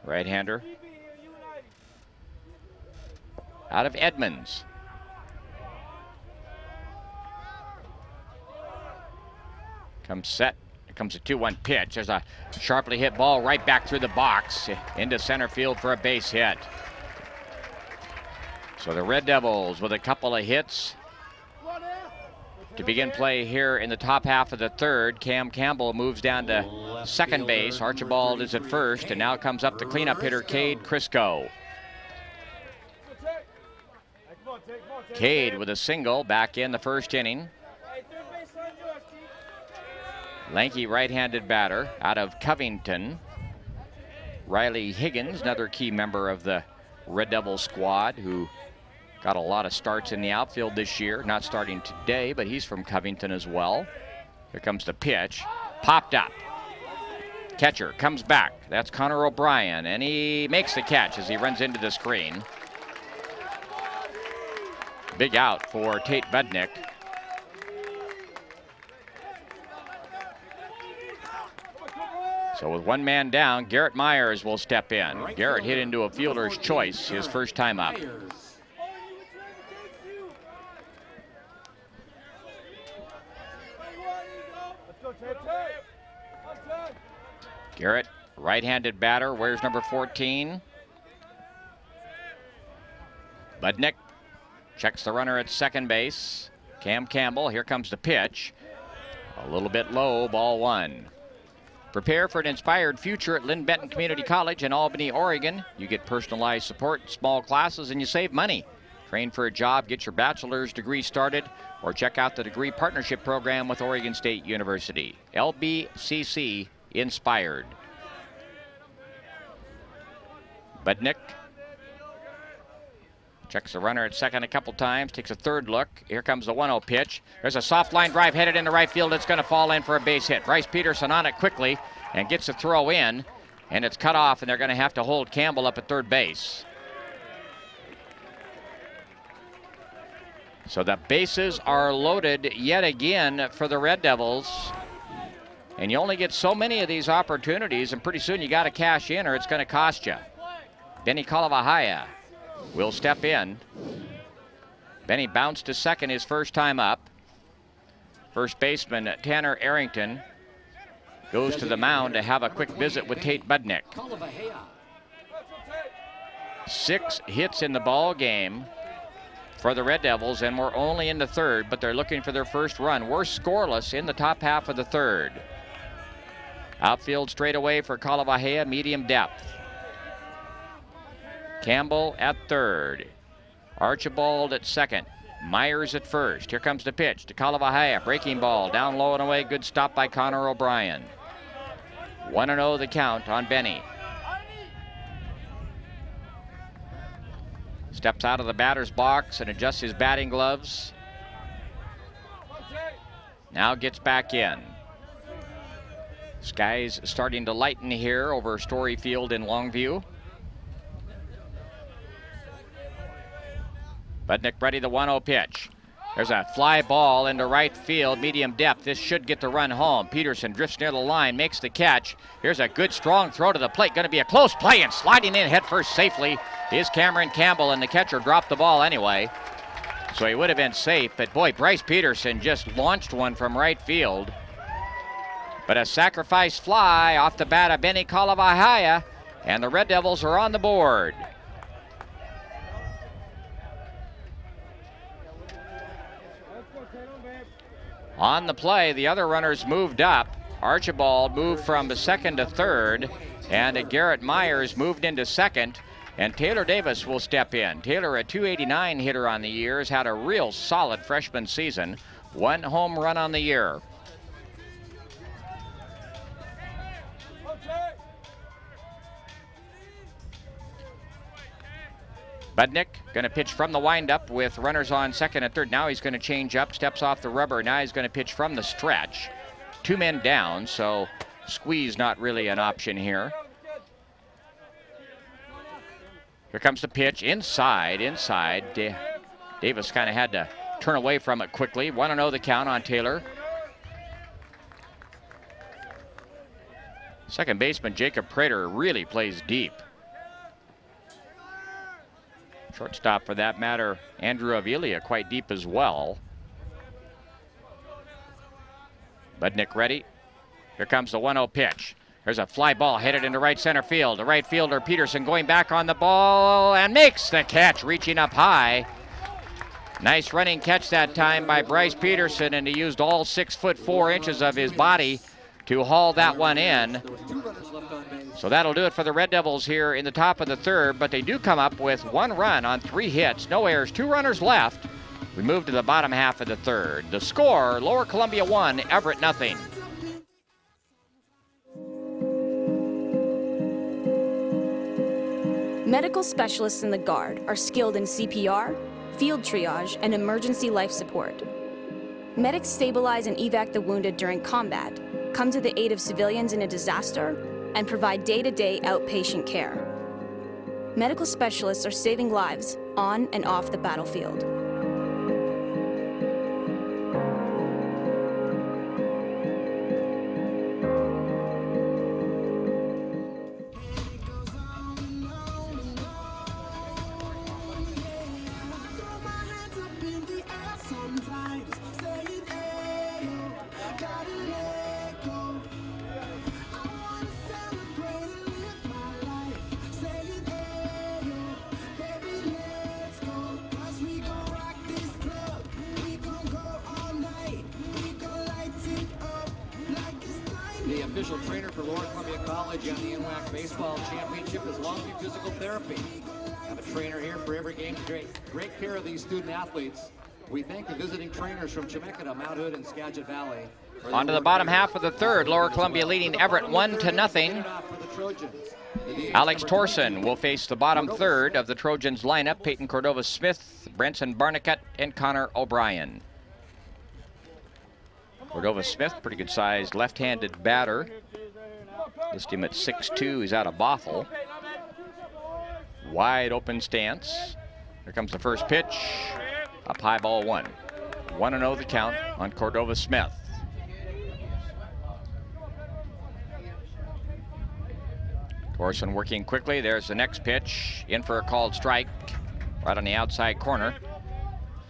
Right-hander. Out of Edmonds. Comes set. Here comes a 2-1 pitch. There's a sharply hit ball right back through the box into center field for a base hit. So the Red Devils with a couple of hits to begin play here in the top half of the third. Cam Campbell moves down to second base. Archibald is at first, and now comes up the cleanup hitter, Cade Crisco. Cade with a single back in the first inning. Lanky right-handed batter out of Covington. Riley Higgins, another key member of the Red Devil squad, who got a lot of starts in the outfield this year. Not starting today, but he's from Covington as well. Here comes the pitch. Popped up. Catcher comes back. That's Connor O'Brien, and he makes the catch as he runs into the screen. Big out for Tate Budnick. So with one man down, Garrett Myers will step in. Garrett hit into a fielder's choice his first time up. Garrett, right-handed batter, wears number 14. Budnick checks the runner at second base. Cam Campbell, here comes the pitch. A little bit low, ball one. Prepare for an inspired future at Lynn Benton Community College in Albany, Oregon. You get personalized support, small classes, and you save money. Train for a job, get your bachelor's degree started, or check out the degree partnership program with Oregon State University. LBCC Inspired. Budnick checks the runner at second a couple times, takes a third look. Here comes the 1-0 pitch. There's a soft line drive headed into right field. It's going to fall in for a base hit. Bryce Peterson on it quickly and gets a throw in, and it's cut off, and they're going to have to hold Campbell up at third base. So the bases are loaded yet again for the Red Devils. And you only get so many of these opportunities, and pretty soon you got to cash in or it's going to cost you. Benny Kalavahaya will step in. Benny bounced to second his first time up. First baseman Tanner Arrington goes to the mound to have a quick visit with Tate Budnick. 6 hits in the ball game for the Red Devils, and we're only in the third, but they're looking for their first run. We're scoreless in the top half of the third. Outfield straight away for Kalavahaya, medium depth. Campbell at third. Archibald at second. Myers at first. Here comes the pitch to Kalavahaya. Breaking ball down low and away. Good stop by Connor O'Brien. 1-0 the count on Benny. Steps out of the batter's box and adjusts his batting gloves. Now gets back in. Skies starting to lighten here over Story Field in Longview. Budnick ready, the 1-0 pitch. There's a fly ball into right field, medium depth. This should get the run home. Peterson drifts near the line, makes the catch. Here's a good strong throw to the plate. Going to be a close play, and sliding in headfirst safely is Cameron Campbell, and the catcher dropped the ball anyway. So he would have been safe, but boy, Bryce Peterson just launched one from right field. But a sacrifice fly off the bat of Benny Kalavahaya, and the Red Devils are on the board. On the play, the other runners moved up. Archibald moved from second to third, and Garrett Myers moved into second, and Taylor Davis will step in. Taylor, a .289 hitter on the year, has had a real solid freshman season. 1 home run on the year. Budnick going to pitch from the windup with runners on second and third. Now he's going to change up, steps off the rubber. Now he's going to pitch from the stretch. 2 men down, so squeeze not really an option here. Here comes the pitch, inside. Davis kind of had to turn away from it quickly. 1-0 the count on Taylor. Second baseman Jacob Prater really plays deep. Shortstop, for that matter, Andrew Avila, quite deep as well. Budnick ready. Here comes the 1-0 pitch. There's a fly ball headed into right center field. The right fielder, Peterson, going back on the ball and makes the catch, reaching up high. Nice running catch that time by Bryce Peterson, and he used all 6'4" of his body to haul that one in. So that'll do it for the Red Devils here in the top of the third, but they do come up with 1 run on 3 hits, no errors, 2 runners left. We move to the bottom half of the third. The score, Lower Columbia 1, Everett 0. Medical specialists in the Guard are skilled in CPR, field triage, and emergency life support. Medics stabilize and evac the wounded during combat, come to the aid of civilians in a disaster, and provide day-to-day outpatient care. Medical specialists are saving lives on and off the battlefield. The official trainer for Lower Columbia College and the NWAC Baseball Championship is Longview Physical Therapy. Have a trainer here for every game. Great care of these student athletes. We thank the visiting trainers from Chemeketa, Mount Hood, and Skagit Valley. On to the bottom half of the third. Lower Columbia leading Everett 1-0. Alex Torson will face the bottom third of the Trojans lineup. Peyton Cordova-Smith, Brenson Barnicat, and Connor O'Brien. Cordova-Smith, pretty good sized left-handed batter. List him at 6'2", he's out of Bothell. Wide open stance. Here comes the first pitch. Up high, ball one. 1-0 the count on Cordova Smith. Torson working quickly. There's the next pitch. In for a called strike. Right on the outside corner.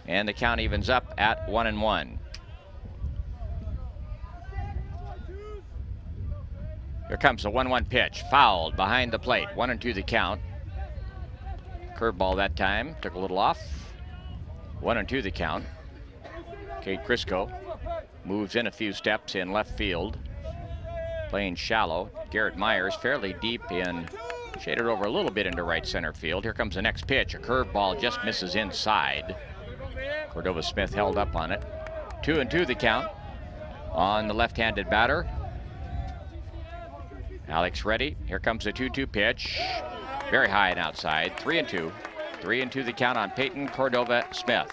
And the count evens up at 1-1. Here comes the 1-1 pitch. Fouled behind the plate. 1-2 the count. Curveball that time. Took a little off. 1-2 the count. Kate Crisco moves in a few steps in left field. Playing shallow. Garrett Myers fairly deep in. Shaded over a little bit into right center field. Here comes the next pitch. A curveball just misses inside. Cordova Smith held up on it. 2-2 the count on the left-handed batter. Alex ready. Here comes the 2-2 pitch. Very high and outside. 3-2. 3-2 the count on Peyton Cordova Smith.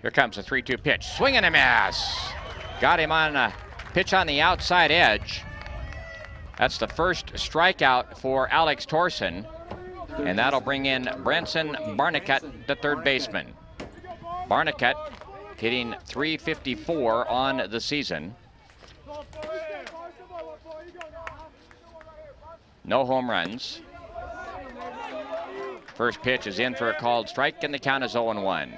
Here comes the 3-2 pitch. Swing and a miss. Got him on a pitch on the outside edge. That's the first strikeout for Alex Torson. And that'll bring in Branson Barnicut, the third baseman. Barnicut hitting .354 on the season. No home runs. First pitch is in for a called strike, and the count is 0-1.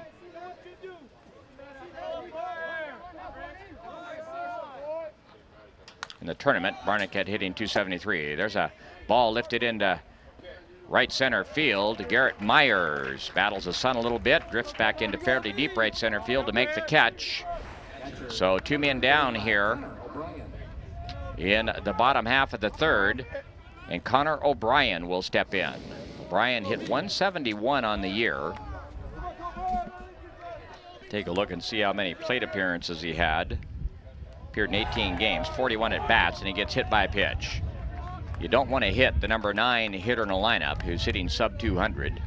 In the tournament, Barnicut hitting .273. There's a ball lifted into right center field. Garrett Myers battles the sun a little bit, drifts back into fairly deep right center field to make the catch. So 2 men down here in the bottom half of the third, and Connor O'Brien will step in. O'Brien hit .171 on the year. Take a look and see how many plate appearances he had. Appeared in 18 games, 41 at bats, and he gets hit by a pitch. You don't want to hit the number 9 hitter in the lineup who's hitting sub 200.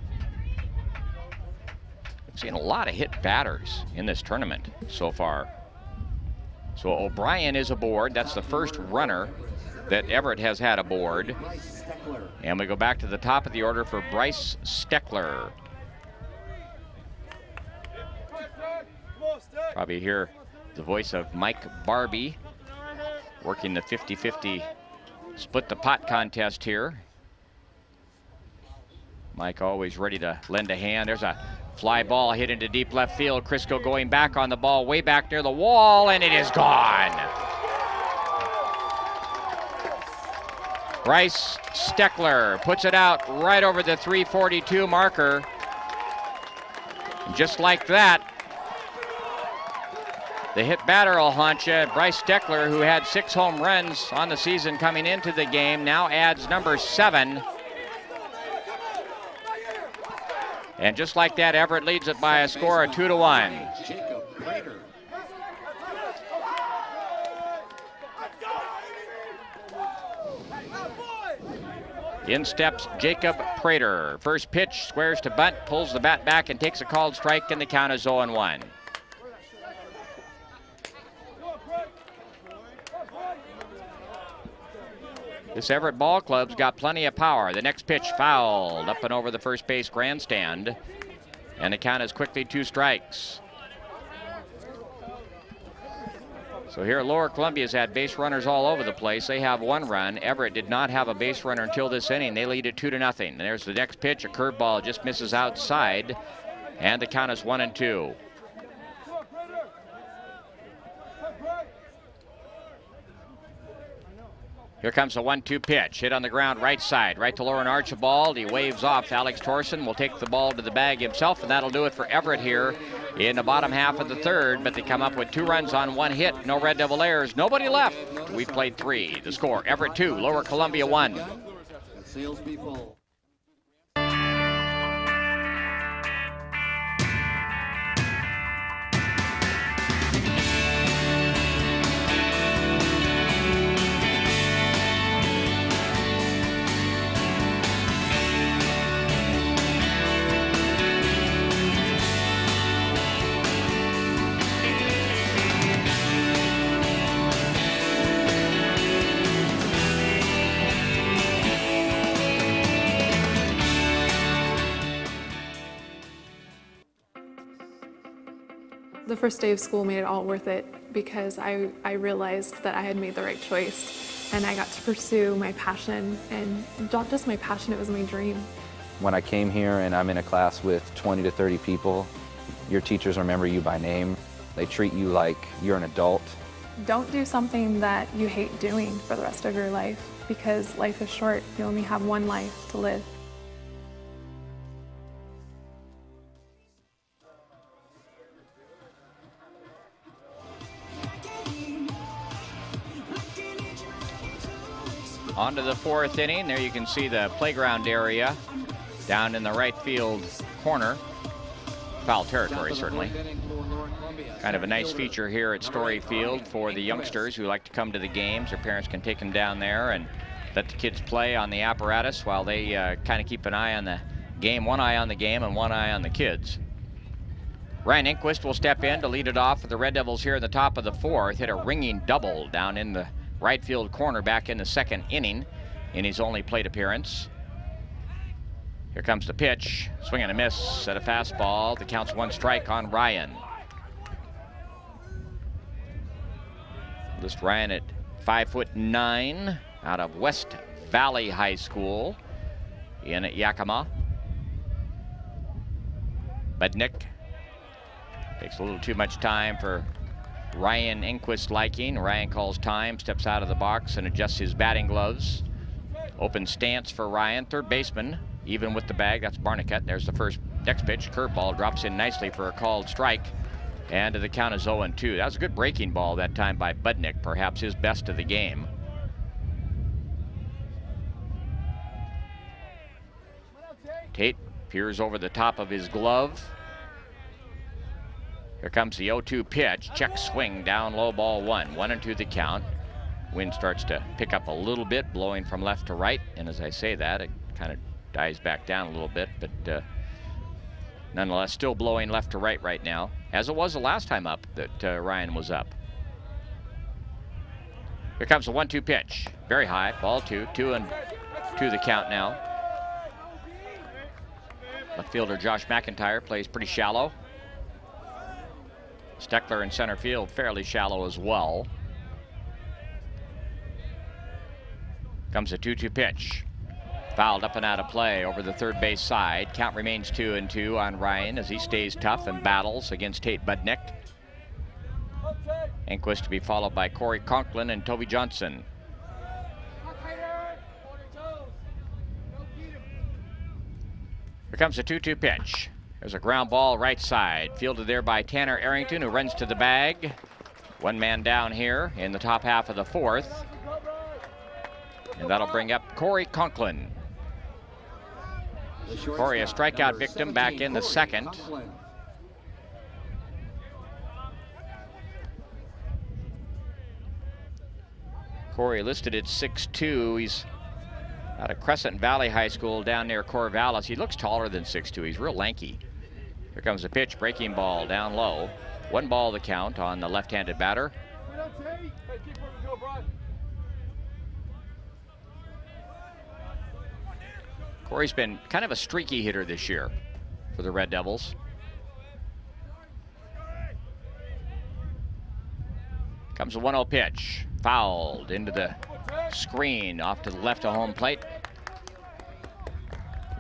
I've seen a lot of hit batters in this tournament so far. So O'Brien is aboard. That's the first runner that Everett has had aboard. And we go back to the top of the order for Bryce Steckler. Probably hear the voice of Mike Barbie working the 50-50 split the pot contest here. Mike always ready to lend a hand. There's a fly ball hit into deep left field. Crisco going back on the ball, way back near the wall, and it is gone. Bryce Steckler puts it out right over the 342 marker. And just like that, the hit batter will haunt you. Bryce Steckler, who had 6 home runs on the season coming into the game, now adds number 7. And just like that, Everett leads it by a score of 2-1. In steps Jacob Prater. First pitch, squares to bunt, pulls the bat back and takes a called strike, and the count is 0-1. This Everett ball club's got plenty of power. The next pitch fouled up and over the first base grandstand, and the count is quickly 2 strikes. So here Lower Columbia's had base runners all over the place. They have 1 run. Everett did not have a base runner until this inning. They lead it 2-0. And there's the next pitch. A curveball just misses outside, and the count is 1-2. Here comes the 1-2 pitch. Hit on the ground right side. Right to Lauren Archibald. He waves off. Alex Torson will take the ball to the bag himself, and that'll do it for Everett here in the bottom half of the third. But they come up with 2 runs on 1 hit. No Red Devil errors. Nobody left. We've played 3. The score, Everett 2, Lower Columbia 1. Salespeople. The first day of school made it all worth it because I realized that I had made the right choice and I got to pursue my passion, and not just my passion, it was my dream. When I came here and I'm in a class with 20 to 30 people, your teachers remember you by name. They treat you like you're an adult. Don't do something that you hate doing for the rest of your life, because life is short. You only have one life to live. On to the fourth inning. There you can see the playground area down in the right field corner. Foul territory, certainly. Kind of a nice feature here at Story Field for the youngsters who like to come to the games. Their parents can take them down there and let the kids play on the apparatus while they kind of keep an eye on the game. One eye on the game and one eye on the kids. Ryan Enquist will step in to lead it off for the Red Devils here in the top of the fourth. Hit a ringing double down in the right field corner back in the second inning in his only plate appearance. Here comes the pitch. Swing and a miss at a fastball. The count's one strike on Ryan. List Ryan at 5'9", out of West Valley High School in Yakima. Budnick takes a little too much time for Ryan Enquist's liking. Ryan calls time, steps out of the box and adjusts his batting gloves. Open stance for Ryan, third baseman, even with the bag. That's Barnicut. There's the next pitch. Curveball drops in nicely for a called strike. And the count is 0-2. That was a good breaking ball that time by Budnick, perhaps his best of the game. Tate peers over the top of his glove. Here comes the 0-2 pitch. Check swing down low, ball one. 1-2 the count. Wind starts to pick up a little bit, blowing from left to right. And as I say that, it kind of dies back down a little bit, but nonetheless still blowing left to right now, as it was the last time up that Ryan was up. Here comes the 1-2 pitch. Very high, ball two. 2-2 the count now. Left fielder Josh McIntyre plays pretty shallow. Steckler in center field fairly shallow as well. Comes a 2-2 pitch. Fouled up and out of play over the third base side. Count remains 2-2 on Ryan as he stays tough and battles against Tate Budnick. Enquist to be followed by Corey Conklin and Toby Johnson. Here comes a 2-2 pitch. There's a ground ball right side, fielded there by Tanner Arrington, who runs to the bag. One man down here in the top half of the fourth. And that'll bring up Corey Conklin. Corey, a strikeout victim back in the second. Corey listed at 6'2". He's out of Crescent Valley High School down near Corvallis. He looks taller than 6'2". He's real lanky. Here comes the pitch, breaking ball down low. 1 ball the count on the left-handed batter. Corey's been kind of a streaky hitter this year for the Red Devils. Comes a 1-0 pitch. Fouled into the screen off to the left of home plate.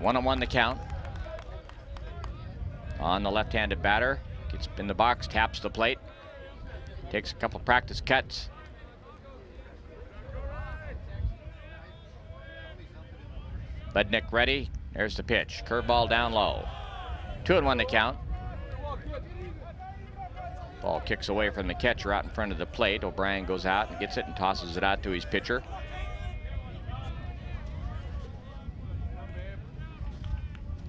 1-1 the count. On the left-handed batter. Gets in the box, taps the plate. Takes a couple practice cuts. Budnick ready. There's the pitch. Curveball down low. 2-1 the count. Ball kicks away from the catcher out in front of the plate. O'Brien goes out and gets it and tosses it out to his pitcher.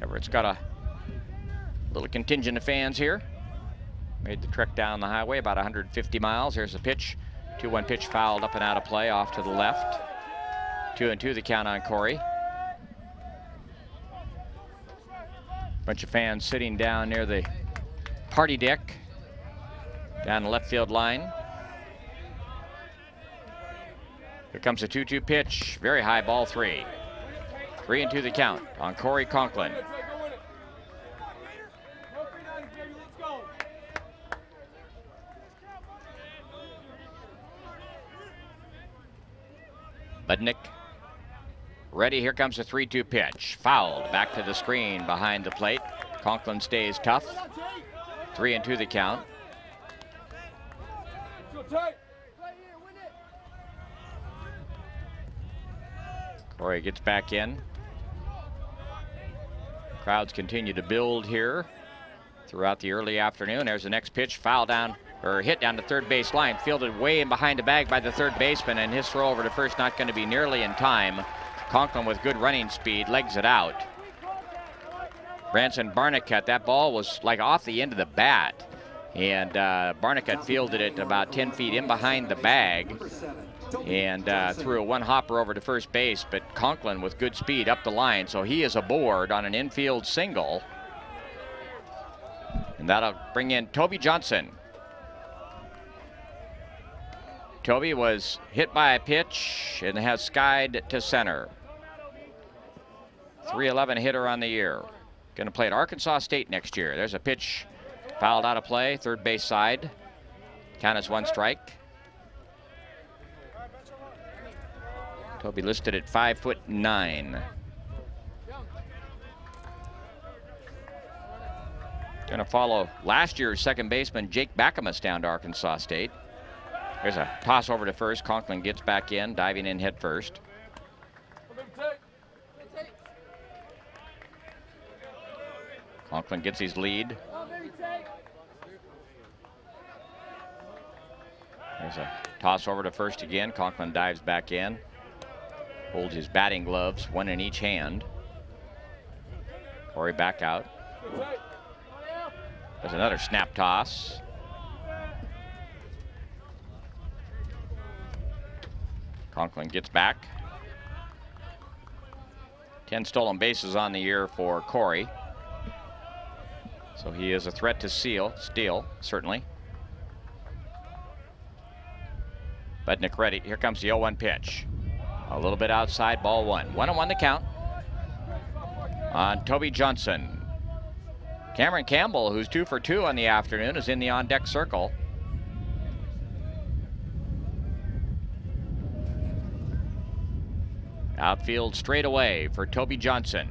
Everett's got a little contingent of fans here. Made the trek down the highway, about 150 miles. Here's the pitch. 2-1 pitch fouled up and out of play off to the left. 2-2 the count on Corey. Bunch of fans sitting down near the party deck down the left field line. Here comes a 2-2 pitch. Very high, ball 3. 3-2 the count on Corey Conklin. Budnick ready. Here comes the 3-2 pitch. Fouled. Back to the screen behind the plate. Conklin stays tough. 3-2 the count. Corey gets back in. Crowds continue to build here throughout the early afternoon. There's the next pitch. Foul down, or hit down the third base line. Fielded way in behind the bag by the third baseman, and his throw over to first not going to be nearly in time. Conklin with good running speed legs it out. Branson Barnicut, that ball was like off the end of the bat, and Barnicut fielded it about 10 feet in behind the bag and threw a one-hopper over to first base, but Conklin with good speed up the line, so he is aboard on an infield single. And that'll bring in Toby Johnson. Toby was hit by a pitch and has skied to center. 311 hitter on the year. Going to play at Arkansas State next year. There's a pitch fouled out of play, third base side. Count as 1 strike. Toby listed at 5'9". Going to follow last year's second baseman Jake Backamus down to Arkansas State. There's a toss over to first. Conklin gets back in, diving in head first. Conklin gets his lead. There's a toss over to first again. Conklin dives back in. Holds his batting gloves, one in each hand. Corey back out. There's another snap toss. Conklin gets back. 10 stolen bases on the year for Corey. So he is a threat to steal, certainly. Budnick ready. Here comes the 0-1 pitch. A little bit outside, ball 1. 1-1 the count on Toby Johnson. Cameron Campbell, who's 2 for 2 on the afternoon, is in the on-deck circle. Outfield straight away for Toby Johnson.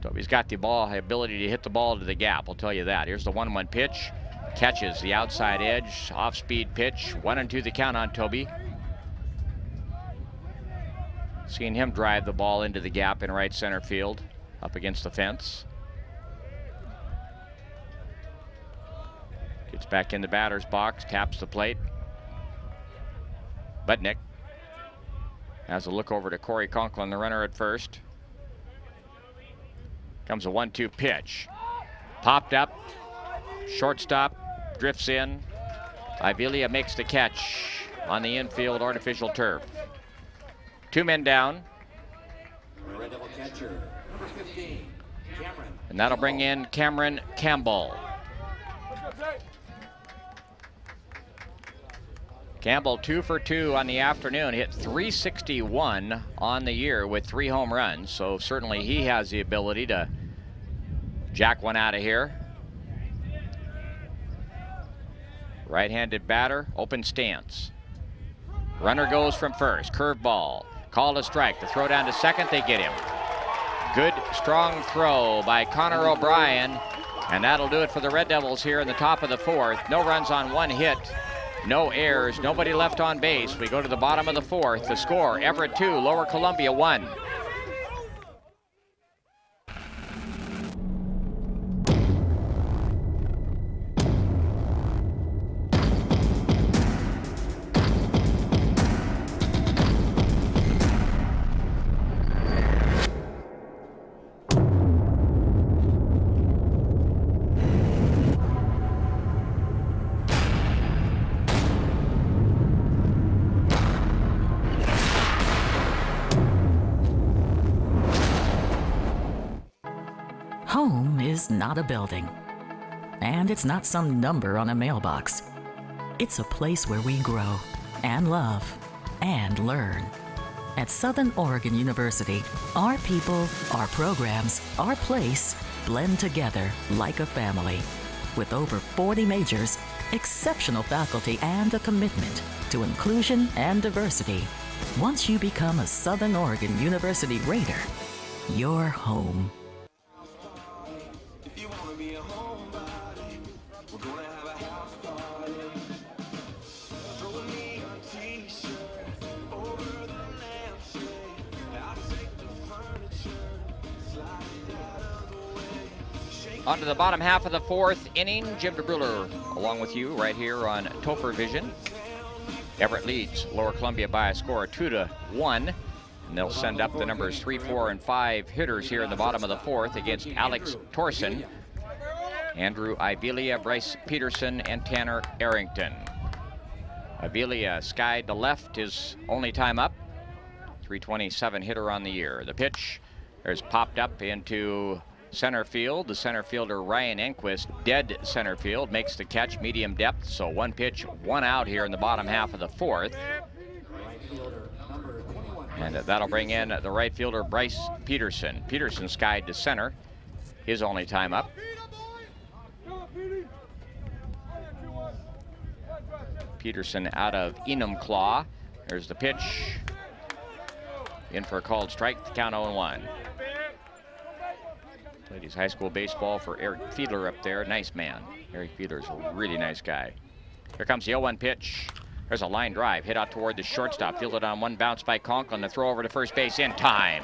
Toby's got the ability to hit the ball to the gap, I'll tell you that. Here's the 1-1 pitch. Catches the outside edge, off-speed pitch. 1-2 the count on Toby. Seeing him drive the ball into the gap in right center field, up against the fence. Gets back in the batter's box, taps the plate. Budnick has a look over to Corey Conklin, the runner at first. Comes a 1-2 pitch. Popped up, shortstop, drifts in. Ivelia makes the catch on the infield artificial turf. 2 men down. Red Devil catcher, number 15, Cameron. And that'll bring in Cameron Campbell. Campbell 2 for 2 on the afternoon, hit .361 on the year with 3 home runs. So certainly he has the ability to jack one out of here. Right-handed batter, open stance. Runner goes from first, curveball. Called a strike. The throw down to second, they get him. Good, strong throw by Connor O'Brien, and that'll do it for the Red Devils here in the top of the 4th. No runs on 1 hit, no errors, nobody left on base. We go to the bottom of the 4th. The score, Everett 2, Lower Columbia 1. Home is not a building, and it's not some number on a mailbox. It's a place where we grow and love and learn. At Southern Oregon University, our people, our programs, our place blend together like a family. With over 40 majors, exceptional faculty, and a commitment to inclusion and diversity, Once you become a Southern Oregon University Raider, you're home. On to the bottom half of the fourth inning. Jim DeBruler along with you right here on Topher Vision. Everett leads Lower Columbia by a score of 2-1. And they'll send up the numbers 3, 4, and 5 hitters here in the bottom of the fourth against Alex Torson, Andrew Ivelia, Bryce Peterson, and Tanner Arrington. Ivelia skied to left, his only time up. 327 hitter on the year. The pitch is popped up into center field. The center fielder Ryan Enquist, dead center field, makes the catch, medium depth. So one pitch, one out here in the bottom half of the fourth. And that'll bring in the right fielder Bryce Peterson. Peterson skied to center, his only time up. Peterson out of Enumclaw. There's the pitch. In for a called strike, the count 0-1. Played his high school baseball for Eric Fiedler up there. Nice man. Eric Fiedler's a really nice guy. Here comes the 0-1 pitch. There's a line drive hit out toward the shortstop. Fielded on one bounce by Conklin. The throw over to first base in time.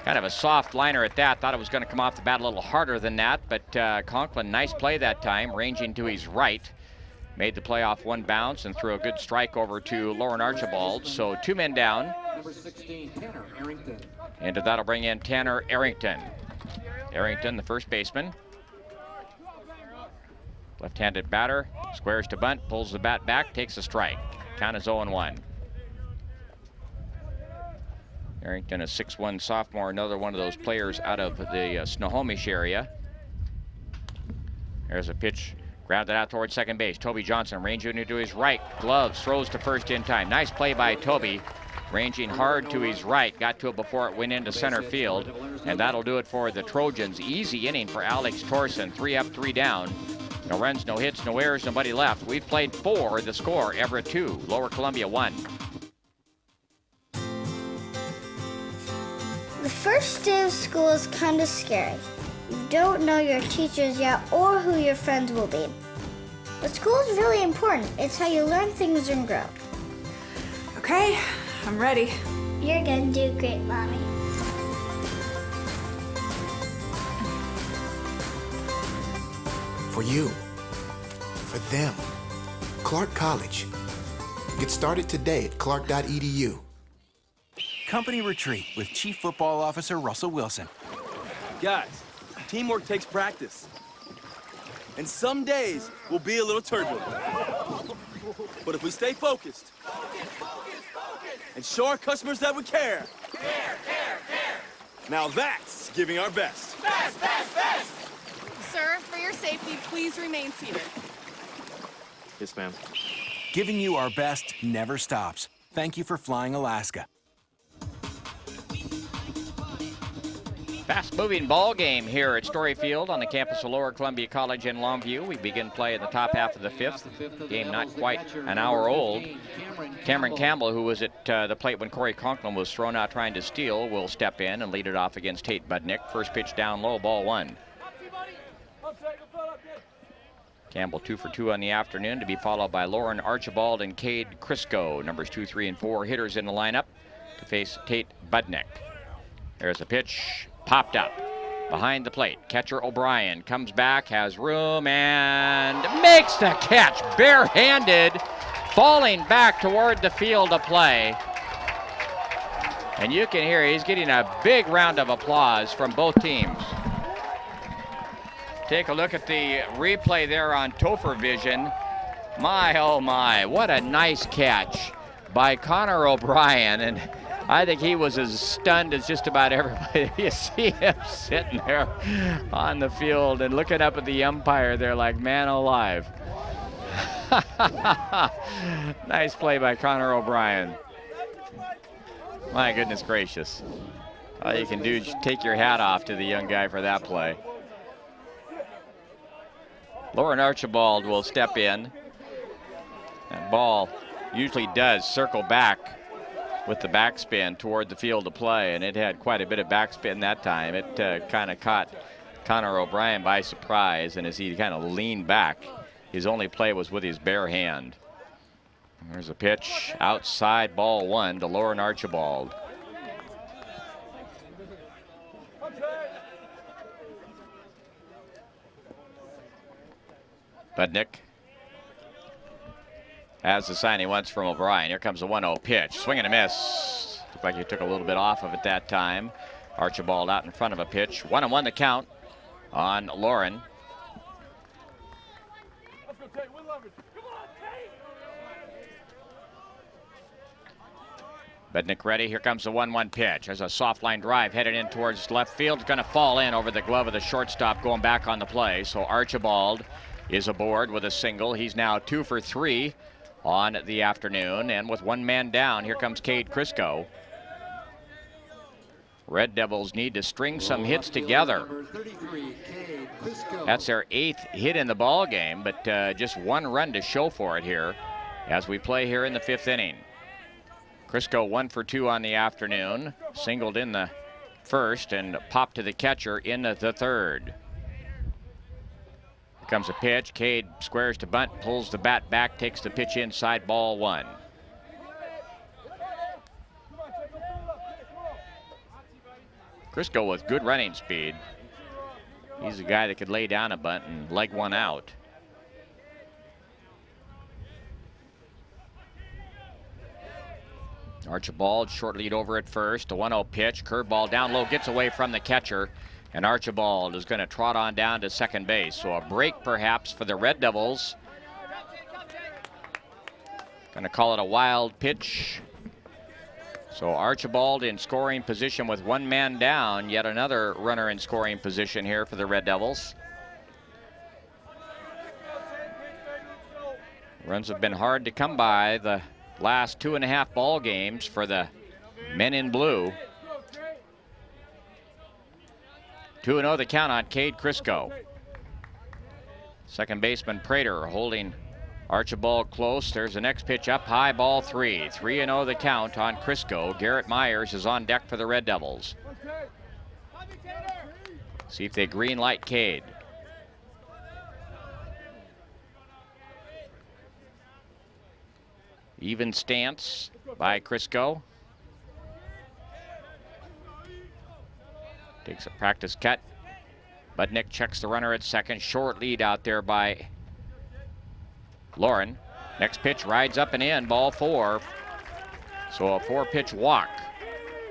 Kind of a soft liner at that. Thought it was going to come off the bat a little harder than that, but Conklin, nice play that time, ranging to his right. Made the play off one bounce and threw a good strike over to Lauren Archibald. So 2 men down. Number 16, Tanner Arrington. And that'll bring in Tanner Arrington. Arrington, the first baseman. Left-handed batter, squares to bunt, pulls the bat back, takes a strike. Count is 0-1. Arrington, a 6'1" sophomore, another one of those players out of the Snohomish area. There's a pitch, grabbed it out towards second base. Toby Johnson ranging into his right, gloves, throws to first in time. Nice play by Toby, ranging hard to his right, got to it before it went into center field, and that'll do it for the Trojans. Easy inning for Alex Torson, 3 up, 3 down. No runs, no hits, no errors, nobody left. We've played 4, the score, Everett 2, Lower Columbia 1. The first day of school is kind of scary. You don't know your teachers yet or who your friends will be. But school is really important. It's how you learn things and grow. Okay, I'm ready. You're gonna do great, Mommy. For you, for them, Clark College. Get started today at clark.edu. Company retreat with Chief Football Officer Russell Wilson. Guys, teamwork takes practice. And some days will be a little turbulent. But if we stay focused and show our customers that we care. Care. Now that's giving our best. Best. Sir, for your safety, please remain seated. Yes, ma'am. Giving you our best never stops. Thank you for flying Alaska. Fast-moving ball game here at Story Field on the campus of Lower Columbia College in Longview. We begin play in the top half of the fifth. Game not quite an hour old. Cameron Campbell, who was at the plate when Corey Conklin was thrown out trying to steal, will step in and lead it off against Tate Budnick. First pitch down low, ball 1. Campbell 2 for 2 on the afternoon, to be followed by Lauren Archibald and Cade Crisco, numbers 2, 3, and 4 hitters in the lineup to face Tate Budnick. There's a pitch, popped up behind the plate. Catcher O'Brien comes back, has room, and makes the catch barehanded, falling back toward the field of play. And you can hear he's getting a big round of applause from both teams. Take a look at the replay there on Topher Vision. My, oh my, what a nice catch by Connor O'Brien. And I think he was as stunned as just about everybody. You see him sitting there on the field and looking up at the umpire there like, man alive. Nice play by Connor O'Brien. My goodness gracious. All you can do is take your hat off to the young guy for that play. Lauren Archibald will step in. That ball usually does circle back with the backspin toward the field of play, and it had quite a bit of backspin that time. It kind of caught Connor O'Brien by surprise, and as he kind of leaned back, his only play was with his bare hand. There's a pitch outside, ball 1 to Lauren Archibald. Budnick has the sign he wants from O'Brien. Here comes a 1-0 pitch. Swing and a miss. Looked like he took a little bit off of it that time. Archibald out in front of a pitch. 1-1 the count on Lauren. Budnick ready. Here comes the 1-1 pitch. There's a soft line drive headed in towards left field. It's going to fall in over the glove of the shortstop going back on the play. So Archibald is aboard with a single. He's now 2 for 3 on the afternoon. And with 1 man down, here comes Cade Crisco. Red Devils need to string some hits together. That's their 8th hit in the ball game, but just 1 run to show for it here as we play here in the 5th inning. Crisco 1 for 2 on the afternoon, singled in the first and popped to the catcher in the 3rd. Here comes a pitch. Cade squares to bunt, pulls the bat back, takes the pitch inside, ball 1. Crisco with good running speed. He's a guy that could lay down a bunt and leg one out. Archibald, short lead over at first. A 1-0 pitch, curveball down low, gets away from the catcher, and Archibald is going to trot on down to second base. So a break perhaps for the Red Devils. Going to call it a wild pitch. So Archibald in scoring position with 1 man down. Yet another runner in scoring position here for the Red Devils. Runs have been hard to come by the last 2.5 ball games for the men in blue. 2-0 the count on Cade Crisco. Second baseman Prater holding Archibald close. There's the next pitch up high, ball 3. 3-0 the count on Crisco. Garrett Myers is on deck for the Red Devils. See if they green light Cade. Even stance by Crisco. Takes a practice cut. Budnick checks the runner at second. Short lead out there by Lauren. Next pitch rides up and in, ball 4. So a 4-pitch walk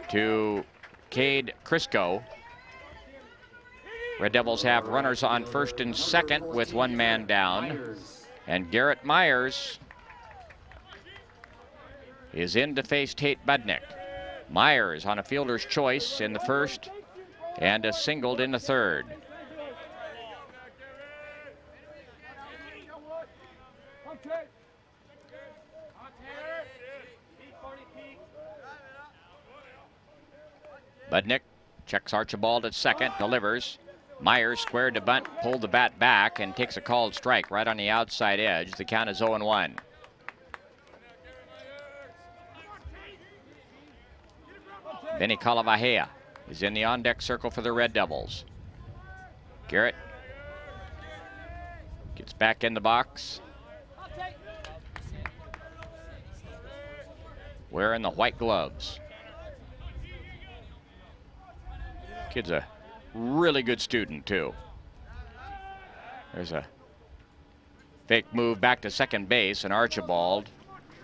to Cade Crisco. Red Devils have runners on first and second with 1 man down. And Garrett Myers is in to face Tate Budnick. Myers on a fielder's choice in the first and a singled in the 3rd. Budnick checks Archibald at second, delivers. Myers squared to bunt, pulled the bat back, and takes a called strike right on the outside edge. The count is 0-1. Benny Calavajea is in the on-deck circle for the Red Devils. Garrett gets back in the box. Wearing the white gloves. Kid's a really good student, too. There's a fake move back to second base, and Archibald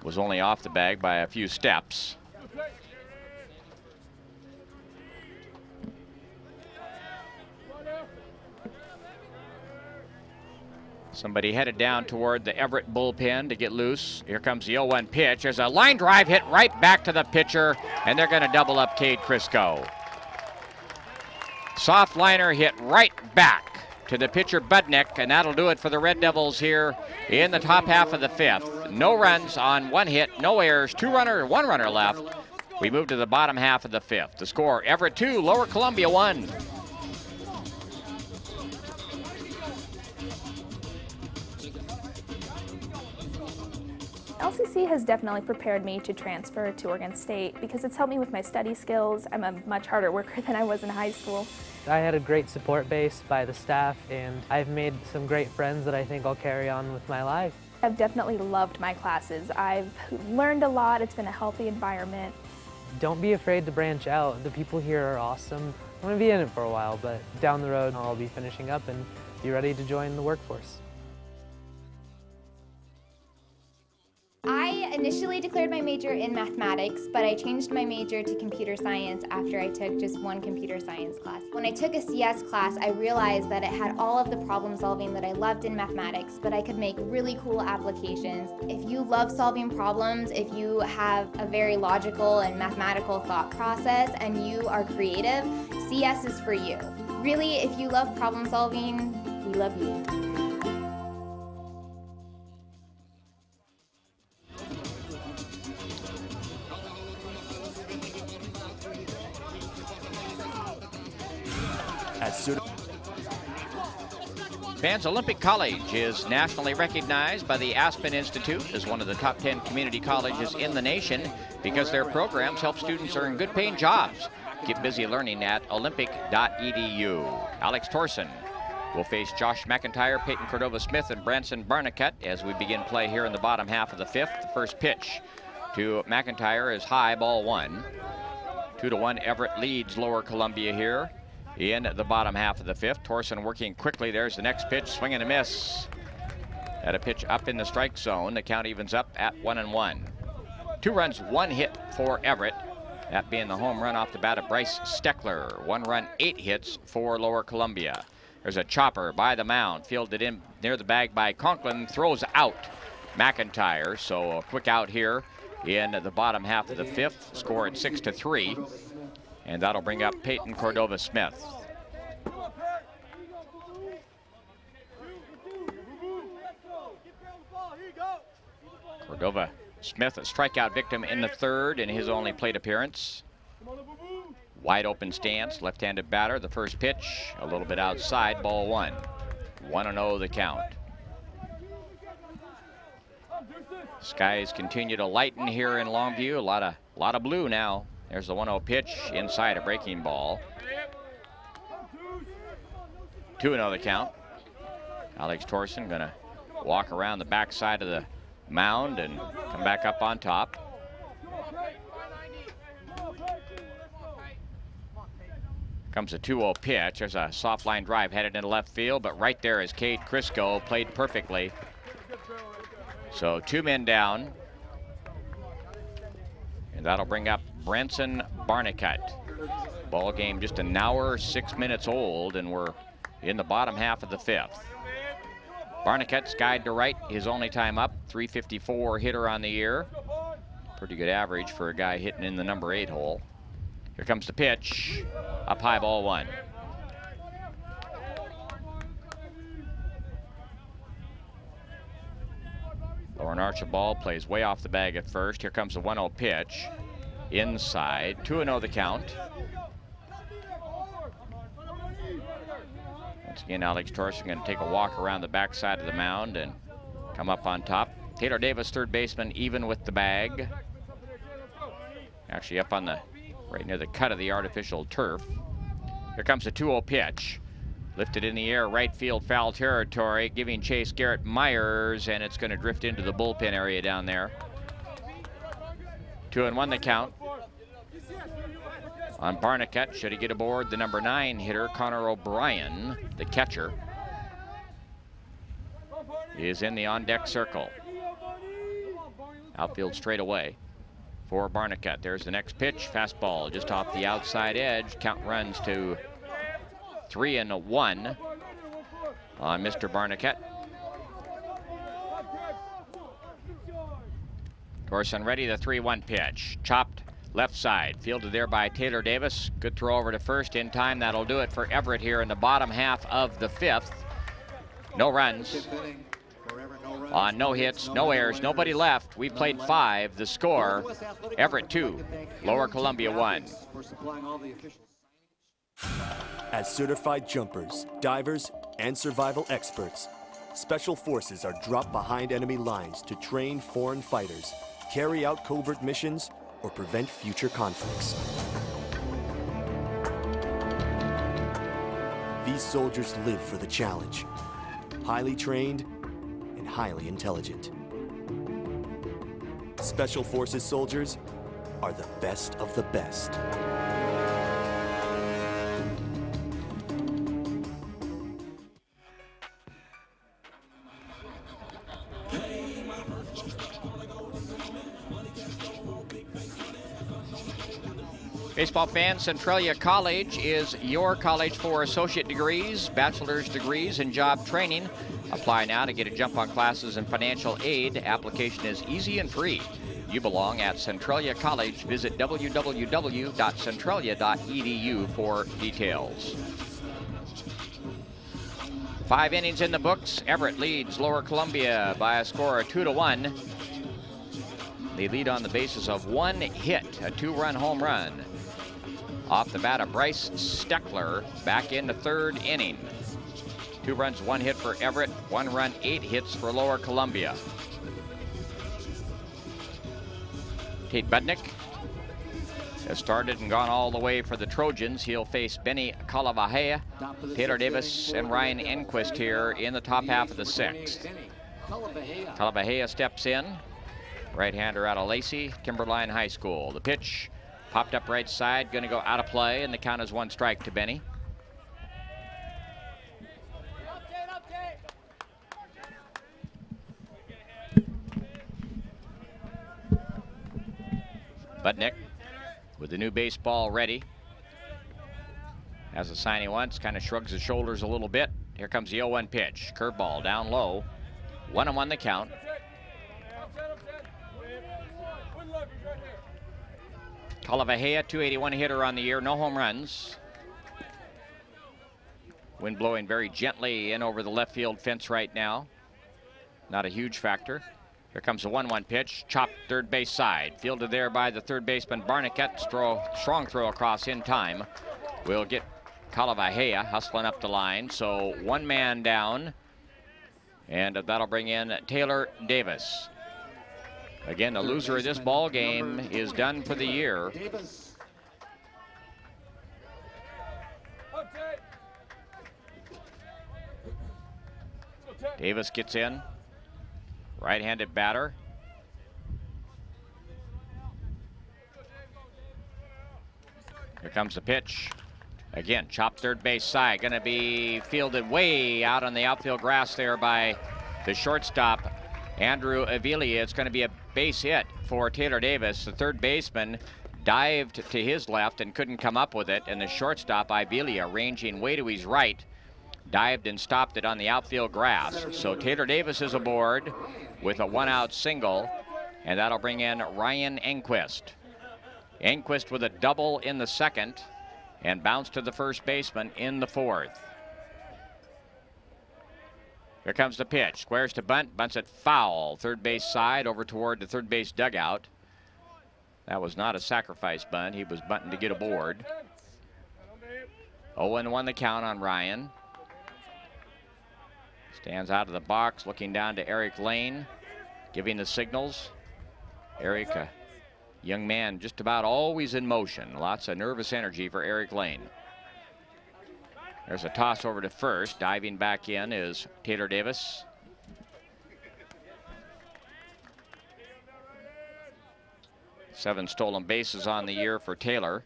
was only off the bag by a few steps. Somebody headed down toward the Everett bullpen to get loose. Here comes the 0-1 pitch. There's a line drive hit right back to the pitcher, and they're going to double up Cade Crisco. Soft liner hit right back to the pitcher Budnick, and that'll do it for the Red Devils here in the top half of the 5th. No runs on 1 hit, no errors, 1 runner left. We move to the bottom half of the 5th. The score, Everett 2, Lower Columbia 1. LCC has definitely prepared me to transfer to Oregon State because it's helped me with my study skills. I'm a much harder worker than I was in high school. I had a great support base by the staff, and I've made some great friends that I think I'll carry on with my life. I've definitely loved my classes. I've learned a lot. It's been a healthy environment. Don't be afraid to branch out. The people here are awesome. I'm going to be in it for a while, but down the road I'll be finishing up and be ready to join the workforce. I initially declared my major in mathematics, but I changed my major to computer science after I took just one computer science class. When I took a CS class, I realized that it had all of the problem solving that I loved in mathematics, but I could make really cool applications. If you love solving problems, if you have a very logical and mathematical thought process, and you are creative, CS is for you. Really, if you love problem solving, we love you. Vans Olympic College is nationally recognized by the Aspen Institute as one of the top 10 community colleges in the nation because their programs help students earn good paying jobs. Get busy learning at olympic.edu. Alex Torson will face Josh McIntyre, Peyton Cordova-Smith, and Branson Barnicut as we begin play here in the bottom half of the fifth. The first pitch to McIntyre is high, ball one. 2-1 Everett leads Lower Columbia here in the bottom half of the fifth. Torson working quickly. There's the next pitch, swing and a miss. At a pitch up in the strike zone. The count evens up at 1-1. 2 runs, 1 hit for Everett. That being the home run off the bat of Bryce Steckler. 1 run, 8 hits for Lower Columbia. There's a chopper by the mound, fielded in near the bag by Conklin, throws out McIntyre. So a quick out here in the bottom half of the fifth. Score at 6-3. And that'll bring up Peyton Cordova-Smith. Cordova-Smith, a strikeout victim in the third in his only plate appearance. Wide open stance, left-handed batter. The first pitch, a little bit outside, ball one. 1-0 the count. Skies continue to lighten here in Longview. A lot of blue now. There's the 1-0 pitch inside, a breaking ball. 2-0 the count. Alex Torson gonna walk around the backside of the mound and come back up on top. Comes a 2-0 pitch. There's a soft line drive headed into left field, but right there is Cade Crisco, played perfectly. So 2 men down. And that'll bring up Branson Barnicut. Ball game just an hour, 6 minutes old, and we're in the bottom half of the fifth. Barnicut's guide to right, his only time up, 354 hitter on the year. Pretty good average for a guy hitting in the number 8 hole. Here comes the pitch, up high, ball one. Lauren Archibald plays way off the bag at first. Here comes the 1-0 pitch. Inside, 2-0 the count. Once again, Alex Torson going to take a walk around the backside of the mound and come up on top. Taylor Davis, third baseman, even with the bag. Actually up on the, right near the cut of the artificial turf. Here comes the 2-0 pitch. Lifted in the air, right field, foul territory, giving chase Garrett Myers, and it's going to drift into the bullpen area down there. 2-1 the count. On Barnicut, should he get aboard the number 9 hitter, Connor O'Brien, the catcher, is in the on-deck circle. Outfield straight away for Barnicut. There's the next pitch, fastball just off the outside edge. Count runs to 3-1 on Mr. Barnicut. Torson ready, the 3-1 pitch. Chopped left side, fielded there by Taylor Davis. Good throw over to first in time. That'll do it for Everett here in the bottom half of the fifth. No runs on no hits, no errors, nobody left. We played 5. The score, Everett 2, Lower Columbia 1. As certified jumpers, divers, and survival experts, Special forces are dropped behind enemy lines to train foreign fighters, carry out covert missions, or prevent future conflicts. These soldiers live for the challenge, highly trained and highly intelligent. Special Forces soldiers are the best of the best. Baseball fans, Centralia College is your college for associate degrees, bachelor's degrees, and job training. Apply now to get a jump on classes and financial aid. Application is easy and free. You belong at Centralia College. Visit www.centralia.edu for details. 5 innings in the books. Everett leads Lower Columbia by a score of 2-1. They lead on the basis of 1 hit, a 2-run home run. Off the bat of Bryce Steckler back in the 3rd inning. 2 runs, 1 hit for Everett, 1 run, 8 hits for Lower Columbia. Tate Budnick has started and gone all the way for the Trojans. He'll face Benny Calavahea, Taylor Davis, and Ryan Enquist here in the top half of the 6th. Calavahea steps in. Right-hander out of Lacey, Timberline High School. The pitch popped up right side, going to go out of play, and the count is 1 strike to Benny. Budnick with the new baseball ready. Has a sign he wants, kind of shrugs his shoulders a little bit. Here comes the 0-1 pitch. Curveball down low. 1-1 the count. Calavahea, 281 hitter on the year, no home runs. Wind blowing very gently in over the left field fence right now. Not a huge factor. Here comes the 1-1 pitch, chopped third base side. Fielded there by the third baseman Barniket. Strong throw across in time. We'll get Calavahea hustling up the line. So 1 man down. And that'll bring in Taylor Davis. Again, the loser of this ball game is done for the year. Davis gets in. Right-handed batter. Here comes the pitch. Again, chopped third base side. Going to be fielded way out on the outfield grass there by the shortstop, Andrew Avila. It's going to be a base hit for Taylor Davis. The third baseman dived to his left and couldn't come up with it, and the shortstop, Avila, ranging way to his right, dived and stopped it on the outfield grass. So Taylor Davis is aboard with a 1-out single, and that'll bring in Ryan Enquist. Enquist with a double in the 2nd and bounced to the first baseman in the 4th. Here comes the pitch. Squares to bunt. Bunts it foul. Third base side over toward the third base dugout. That was not a sacrifice bunt. He was bunting to get aboard. 0-1 the count on Ryan. Stands out of the box looking down to Eric Lane, giving the signals. Eric, a young man just about always in motion. Lots of nervous energy for Eric Lane. There's a toss over to first. Diving back in is Taylor Davis. Seven stolen bases on the year for Taylor.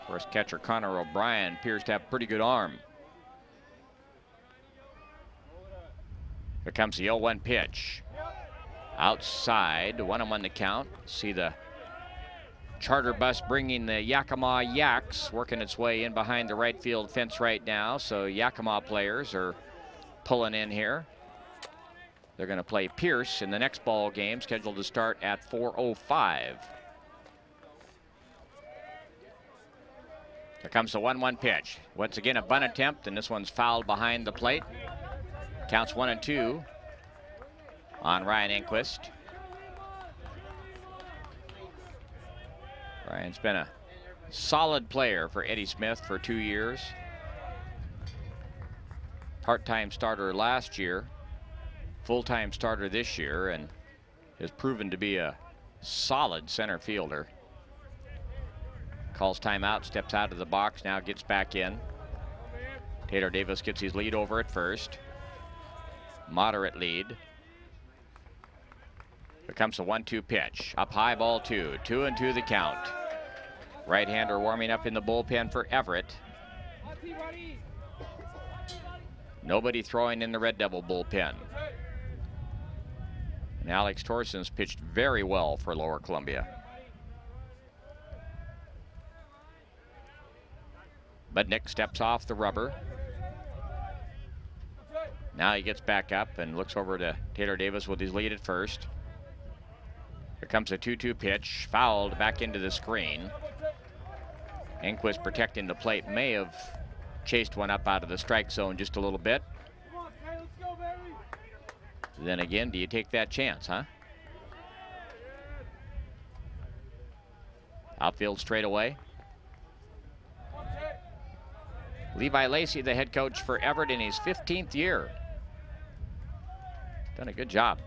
Of course, catcher Connor O'Brien appears to have a pretty good arm. Here comes the 0-1 pitch. Outside, 1-1 the count. See the charter bus bringing the Yakima Yaks working its way in behind the right field fence right now. So Yakima players are pulling in here. They're going to play Pierce in the next ball game, scheduled to start at 4:05. Here comes the 1-1 pitch. Once again, a bunt attempt, and this one's fouled behind the plate. Counts 1-2 on Ryan Enquist. Ryan's been a solid player for Eddie Smith for 2 years. Part-time starter last year. full-time starter this year and has proven to be a solid center fielder. Calls timeout, steps out of the box, now gets back in. Taylor Davis gets his lead over at first. Moderate lead. Here comes the 1-2 pitch. Up high, ball 2. 2-2 the count. Right-hander warming up in the bullpen for Everett. Nobody throwing in the Red Devil bullpen. And Alex Torson's pitched very well for Lower Columbia. Budnick steps off the rubber. Now he gets back up and looks over to Taylor Davis with his lead at first. Here comes a 2-2 pitch, fouled back into the screen. Enquist protecting the plate, may have chased one up out of the strike zone just a little bit. Then again, do you take that chance, huh? Outfield straight away. Levi Lacey, the head coach for Everett in his 15th year. Done a good job.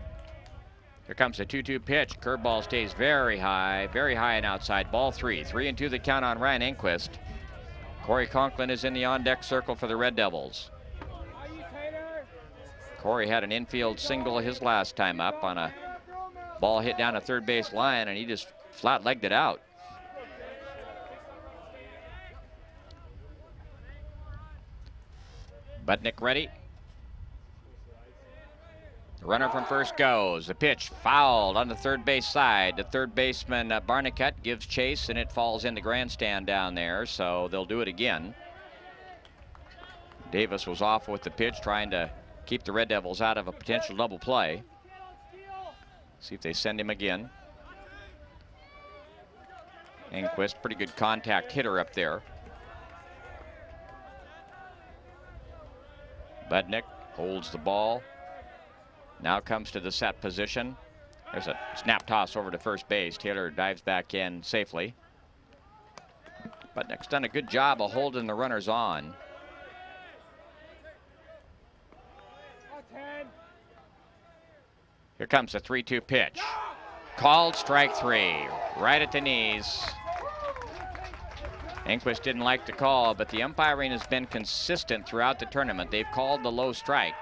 Here comes the 2-2 pitch. Curveball stays very high and outside. Ball 3. 3-2 the count on Ryan Enquist. Corey Conklin is in the on-deck circle for the Red Devils. Corey had an infield single his last time up on a ball hit down a third base line, and he just flat-legged it out. Budnick ready. The runner from first goes. The pitch fouled on the third base side. The third baseman Barnicut gives chase, and it falls in the grandstand down there, so they'll do it again. Davis was off with the pitch, trying to keep the Red Devils out of a potential double play. See if they send him again. Enquist, pretty good contact hitter up there. Budnick holds the ball. Now comes to the set position. There's a snap toss over to first base. Taylor dives back in safely. Budnick's done a good job of holding the runners on. Here comes the 3-2 pitch. Called strike 3, right at the knees. Enquist didn't like the call, but the umpiring has been consistent throughout the tournament. They've called the low strike.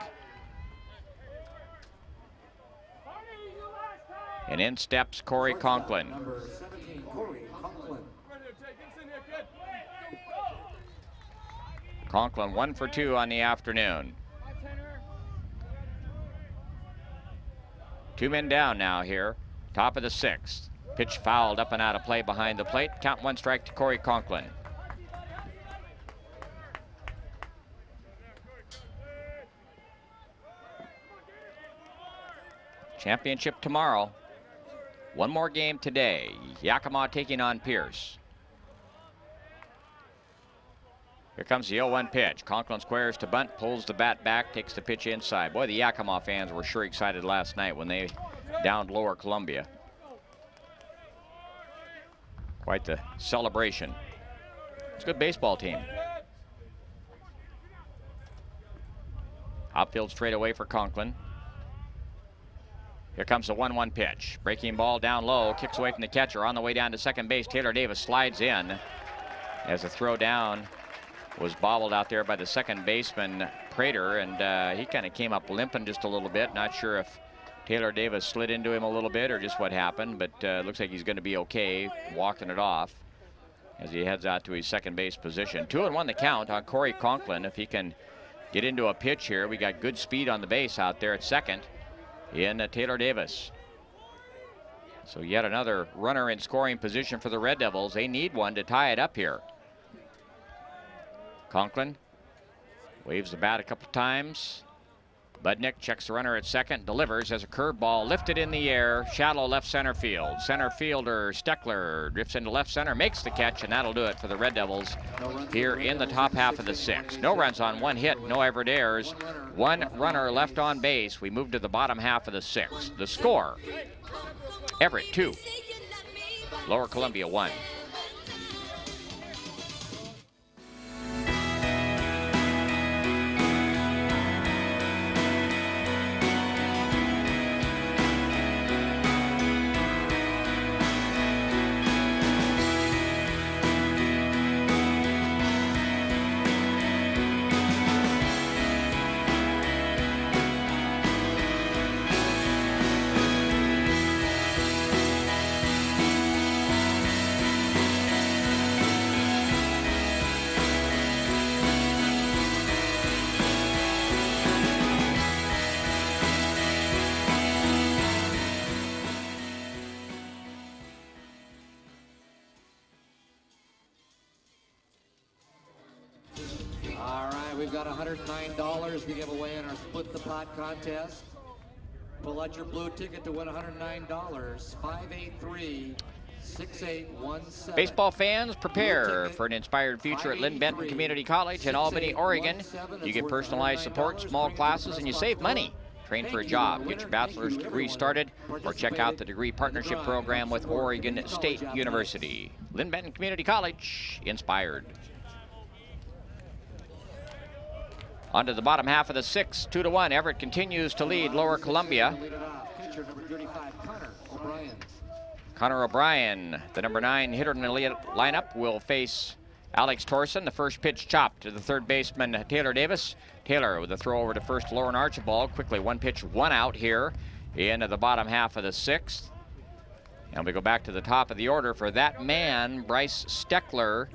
And in steps Corey Conklin. Conklin 1 for 2 on the afternoon. 2 men down now here. Top of the 6th. Pitch fouled up and out of play behind the plate. Count 1 strike to Corey Conklin. Championship tomorrow. One more game today. Yakima taking on Pierce. Here comes the 0-1 pitch. Conklin squares to bunt, pulls the bat back, takes the pitch inside. Boy, the Yakima fans were sure excited last night when they downed Lower Columbia. Quite the celebration. It's a good baseball team. Outfield straight away for Conklin. Here comes the 1-1 pitch. Breaking ball down low, kicks away from the catcher. On the way down to second base, Taylor Davis slides in as the throw down was bobbled out there by the second baseman, Prater, and he kind of came up limping just a little bit. Not sure if Taylor Davis slid into him a little bit or just what happened, but looks like he's going to be okay, walking it off as he heads out to his second base position. 2-1 the count on Corey Conklin. If he can get into a pitch here, we got good speed on the base out there at second in Taylor Davis. So yet another runner in scoring position for the Red Devils. They need one to tie it up here. Conklin waves the bat a couple times. Budnick checks the runner at second, delivers as a curveball lifted in the air, shallow left center field. Center fielder Steckler drifts into left center, makes the catch, and that'll do it for the Red Devils here in the top half of the 6th. No runs on 1 hit, no Everett errors. 1 runner left on base. We move to the bottom half of the 6th. The score, Everett 2, Lower Columbia 1. got $109 to give away in our Split the Pot contest. Pull out your blue ticket to win $109. 583-6817. Baseball fans, prepare for an inspired future at Lynn Benton Community College in Albany, Oregon. You get personalized support, small classes, and you save money. Train for a job, get your bachelor's degree started, or check out the degree partnership program with Oregon State University. Lynn Benton Community College, inspired. On to the bottom half of the sixth, 2-1. Everett continues to lead Lower Columbia. Connor O'Brien, the number 9 hitter in the lineup, will face Alex Torson. The first pitch chopped to the third baseman, Taylor Davis. Taylor with a throw over to first, Lauren Archibald. Quickly, one pitch, one out here into the bottom half of the sixth. And we go back to the top of the order for that man, Bryce Steckler.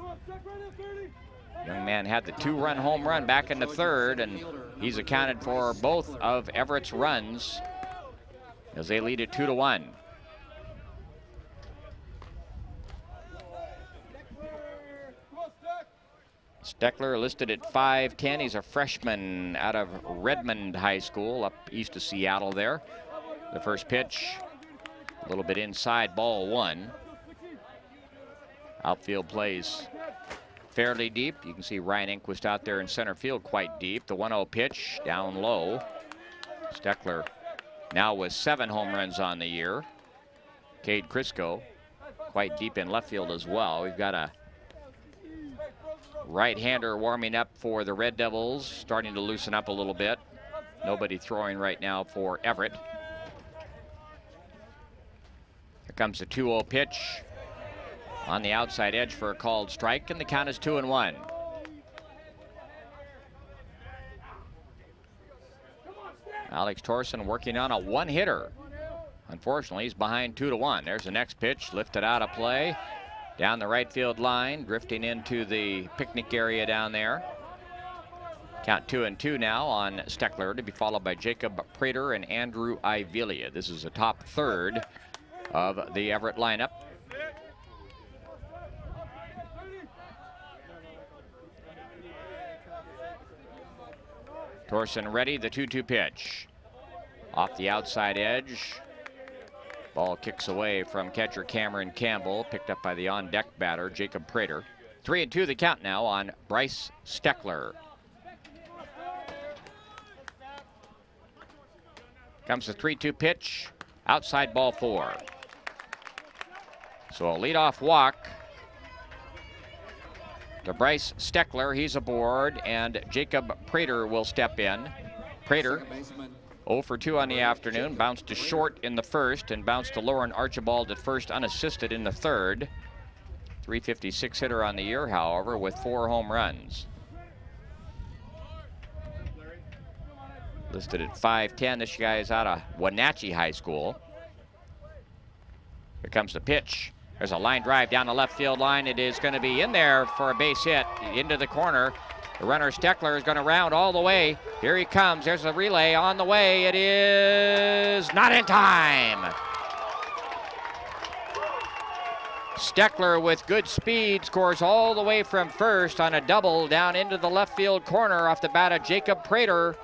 Young man had the 2-run home run back in the third, and he's accounted for both of Everett's runs as they lead it 2-1. Steckler listed at 5'10". He's a freshman out of Redmond High School up east of Seattle there. The first pitch, a little bit inside, ball 1. Outfield plays fairly deep. You can see Ryan Inquist out there in center field quite deep. The 1-0 pitch down low. Steckler now with 7 home runs on the year. Cade Crisco quite deep in left field as well. We've got a right-hander warming up for the Red Devils, starting to loosen up a little bit. Nobody throwing right now for Everett. Here comes the 2-0 pitch on the outside edge for a called strike, and the count is 2-1. Alex Torson working on a one-hitter. Unfortunately, he's behind 2-1. There's the next pitch, lifted out of play. Down the right field line, drifting into the picnic area down there. Count 2-2 now on Steckler, to be followed by Jacob Prater and Andrew Ivilia. This is the top third of the Everett lineup. Torson ready, the 2-2 pitch. Off the outside edge. Ball kicks away from catcher Cameron Campbell, picked up by the on-deck batter, Jacob Prater. 3-2 the count now on Bryce Steckler. Comes the 3-2 pitch, outside ball 4. So a leadoff walk to Bryce Steckler. He's aboard, and Jacob Prater will step in. Prater 0 for 2 on the afternoon, bounced to short in the first and bounced to Lauren Archibald at first unassisted in the third. .356 hitter on the year, however, with 4 home runs. Listed at 5'10". This guy is out of Wenatchee High School. Here comes the pitch. There's a line drive down the left field line. It is going to be in there for a base hit into the corner. The runner Steckler is going to round all the way. Here he comes. There's a relay on the way. It is not in time. Steckler with good speed scores all the way from first on a double down into the left field corner off the bat of Jacob Prater.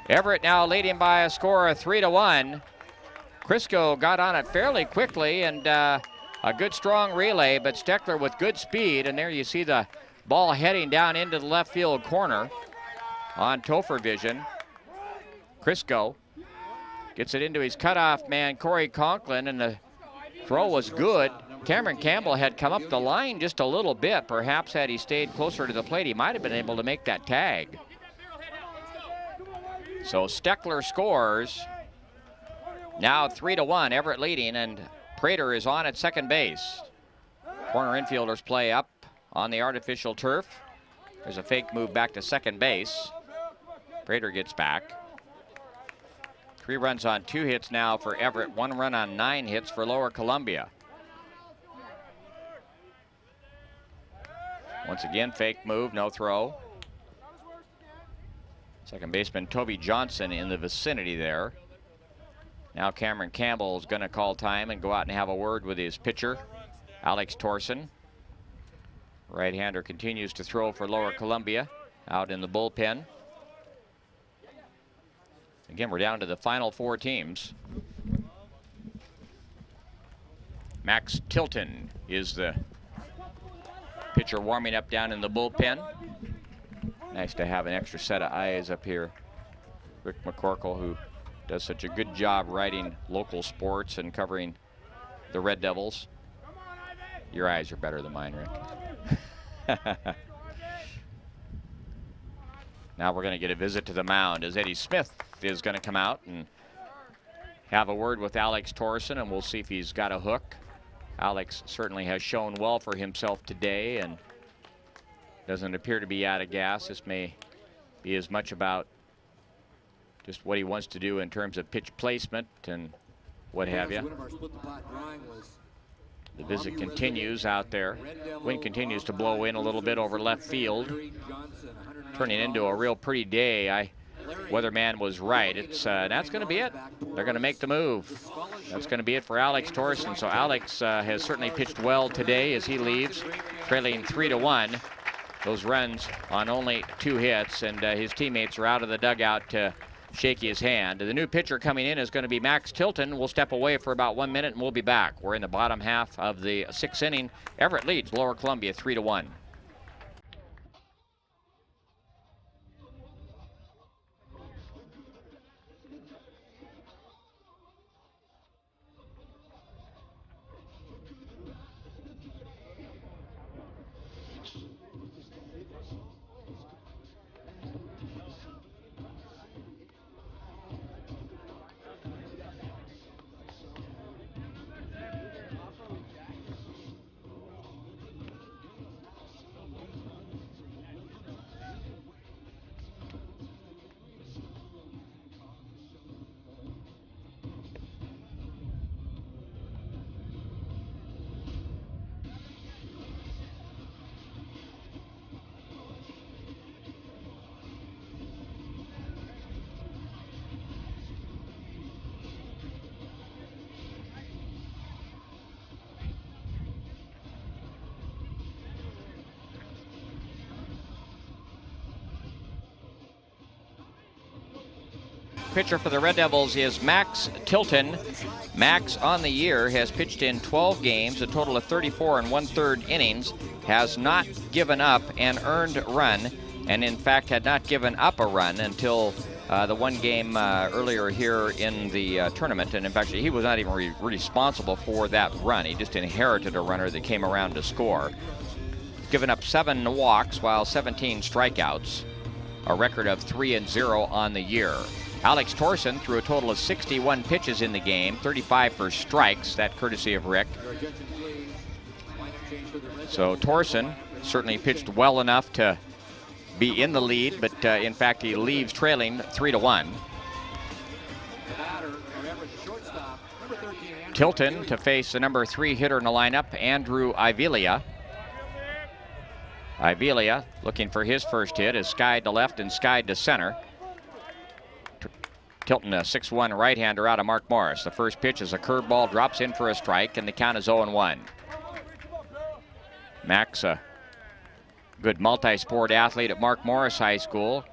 Everett now leading by a score of 3-1. Crisco got on it fairly quickly and a good strong relay, but Steckler with good speed, and there you see the ball heading down into the left field corner on Topher vision. Crisco gets it into his cutoff man, Corey Conklin, and the throw was good. Cameron Campbell had come up the line just a little bit. Perhaps had he stayed closer to the plate, he might have been able to make that tag. So Steckler scores. Now 3-1, Everett leading, and Prater is on at second base. Corner infielders play up on the artificial turf. There's a fake move back to second base. Prater gets back. 3 runs on 2 hits now for Everett, 1 run on 9 hits for Lower Columbia. Once again, fake move, no throw. Second baseman Toby Johnson in the vicinity there. Now Cameron Campbell is going to call time and go out and have a word with his pitcher, Alex Torson. Right-hander continues to throw for Lower Columbia. out in the bullpen. Again, we're down to the final 4 teams. Max Tilton is the pitcher warming up down in the bullpen. Nice to have an extra set of eyes up here. Rick McCorkle, who does such a good job writing local sports and covering the Red Devils. Your eyes are better than mine, Rick. Now we're going to get a visit to the mound as Eddie Smith is going to come out and have a word with Alex Torsen, and we'll see if he's got a hook. Alex certainly has shown well for himself today and doesn't appear to be out of gas. This may be as much about just what he wants to do in terms of pitch placement and what have you. The visit continues out there. Wind continues to blow in a little bit over left field, turning into a real pretty day. Weatherman was right. That's going to be it. They're going to make the move. That's going to be it for Alex Torsen. So Alex has certainly pitched well today as he leaves, trailing 3-1. Those runs on only 2 hits, and his teammates are out of the dugout to shake his hand. The new pitcher coming in is going to be Max Tilton. We'll step away for about 1 minute and we'll be back. We're in the bottom half of the 6th inning. Everett leads Lower Columbia 3-1. Pitcher for the Red Devils is Max Tilton. Max on the year has pitched in 12 games, a total of 34 1/3 innings, has not given up an earned run, and in fact had not given up a run until the one game earlier here in the tournament. And in fact, he was not even responsible for that run. He just inherited a runner that came around to score. Given up 7 walks while 17 strikeouts, a record of 3-0 on the year. Alex Torsen threw a total of 61 pitches in the game, 35 for strikes, that courtesy of Rick. So Torsen certainly pitched well enough to be in the lead, but in fact he leaves trailing 3-1. Tilton to face the number 3 hitter in the lineup, Andrew Ivelia. Ivelia looking for his first hit, is skied to left and skied to center. Tilton, a 6'1" right-hander out of Mark Morris. The first pitch is a curveball, drops in for a strike, and the count is 0-1. Max, a good multi-sport athlete at Mark Morris High School.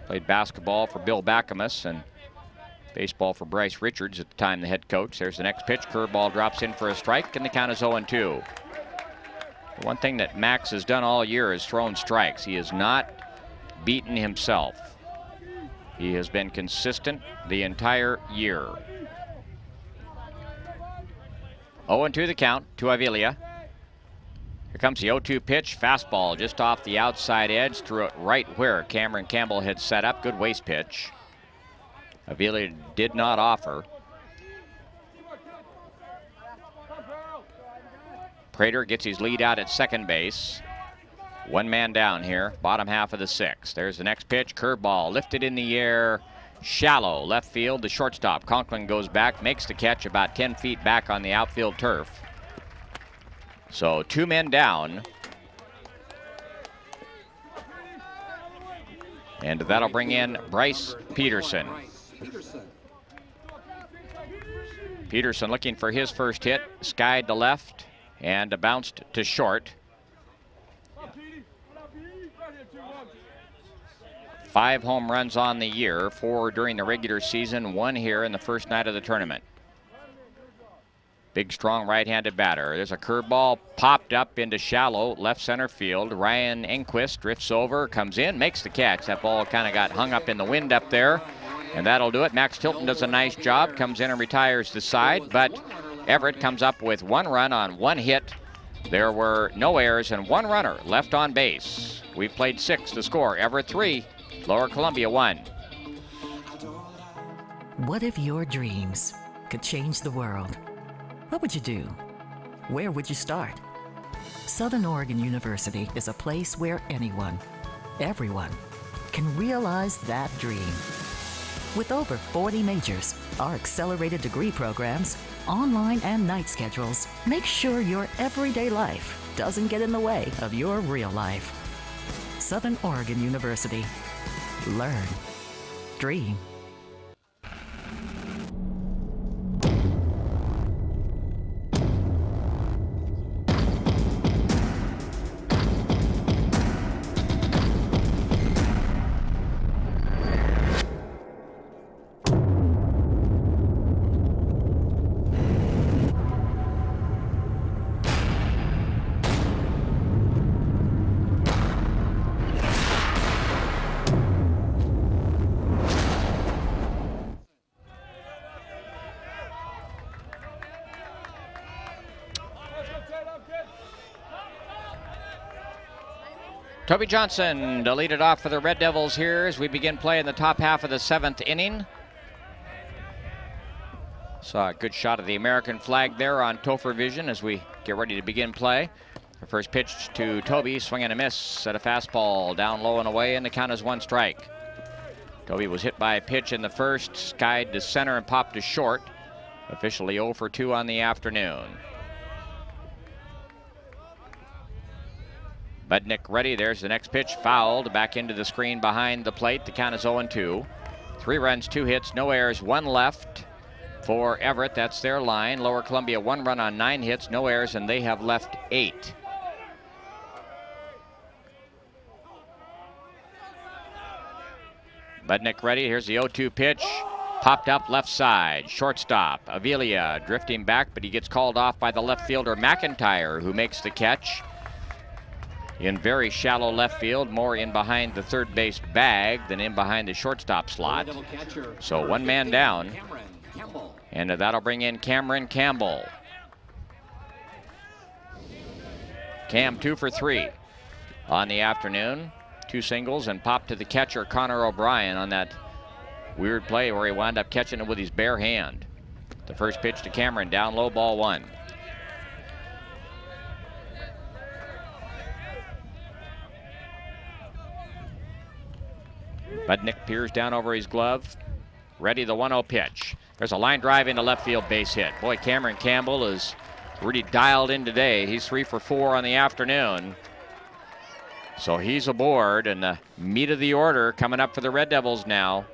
Played basketball for Bill Backamus and baseball for Bryce Richards at the time the head coach. There's the next pitch, curveball drops in for a strike, and the count is 0-2. One thing that Max has done all year is thrown strikes. He has not beaten himself. He has been consistent the entire year. 0-2 the count to Ivelia. Here comes the 0-2 pitch, fastball just off the outside edge, threw it right where Cameron Campbell had set up. Good waste pitch. Ivelia did not offer. Prater gets his lead out at second base. One man down here, bottom half of the 6th. There's the next pitch, curveball, lifted in the air, shallow, left field, the shortstop. Conklin goes back, makes the catch about 10 feet back on the outfield turf. So 2 men down. And that'll bring in Bryce Peterson. Peterson looking for his first hit, skied to left and bounced to short. 5 home runs on the year, 4 during the regular season, 1 here in the first night of the tournament. Big, strong right-handed batter. There's a curveball popped up into shallow left center field. Ryan Enquist drifts over, comes in, makes the catch. That ball kind of got hung up in the wind up there, and that'll do it. Max Tilton does a nice job, comes in and retires the side, but Everett comes up with 1 run on 1 hit. There were no errors and 1 runner left on base. We've played 6 to score. Everett 3, Lower Columbia 1. What if your dreams could change the world? What would you do? Where would you start? Southern Oregon University is a place where anyone, everyone, can realize that dream. With over 40 majors, our accelerated degree programs, online and night schedules make sure your everyday life doesn't get in the way of your real life. Southern Oregon University. Learn. Dream. Toby Johnson to lead it off for the Red Devils here as we begin play in the top half of the 7th inning. Saw a good shot of the American flag there on Topher Vision as we get ready to begin play. The first pitch to Toby, swing and a miss at a fastball down low and away, and the count is 1 strike. Toby was hit by a pitch in the first, skied to center and popped to short. Officially 0 for 2 on the afternoon. Budnick ready. There's the next pitch, fouled back into the screen behind the plate. The count is 0-2. 3 runs, 2 hits, no errors, 1 left for Everett. That's their line. Lower Columbia 1 run on 9 hits, no errors, and they have left 8. Budnick ready. Here's the 0-2 pitch. Popped up left side. Shortstop Avila drifting back, but he gets called off by the left fielder McIntyre, who makes the catch in very shallow left field, more in behind the third base bag than in behind the shortstop slot. So 1 man down, and that'll bring in Cameron Campbell. Cam 2 for 3 on the afternoon. 2 singles and popped to the catcher Connor O'Brien on that weird play where he wound up catching it with his bare hand. The first pitch to Cameron, down low, ball 1. Budnick peers down over his glove. Ready, the 1-0 pitch. There's a line drive into left field, base hit. Boy, Cameron Campbell is really dialed in today. He's 3 for 4 on the afternoon. So he's aboard, and the meat of the order coming up for the Red Devils now.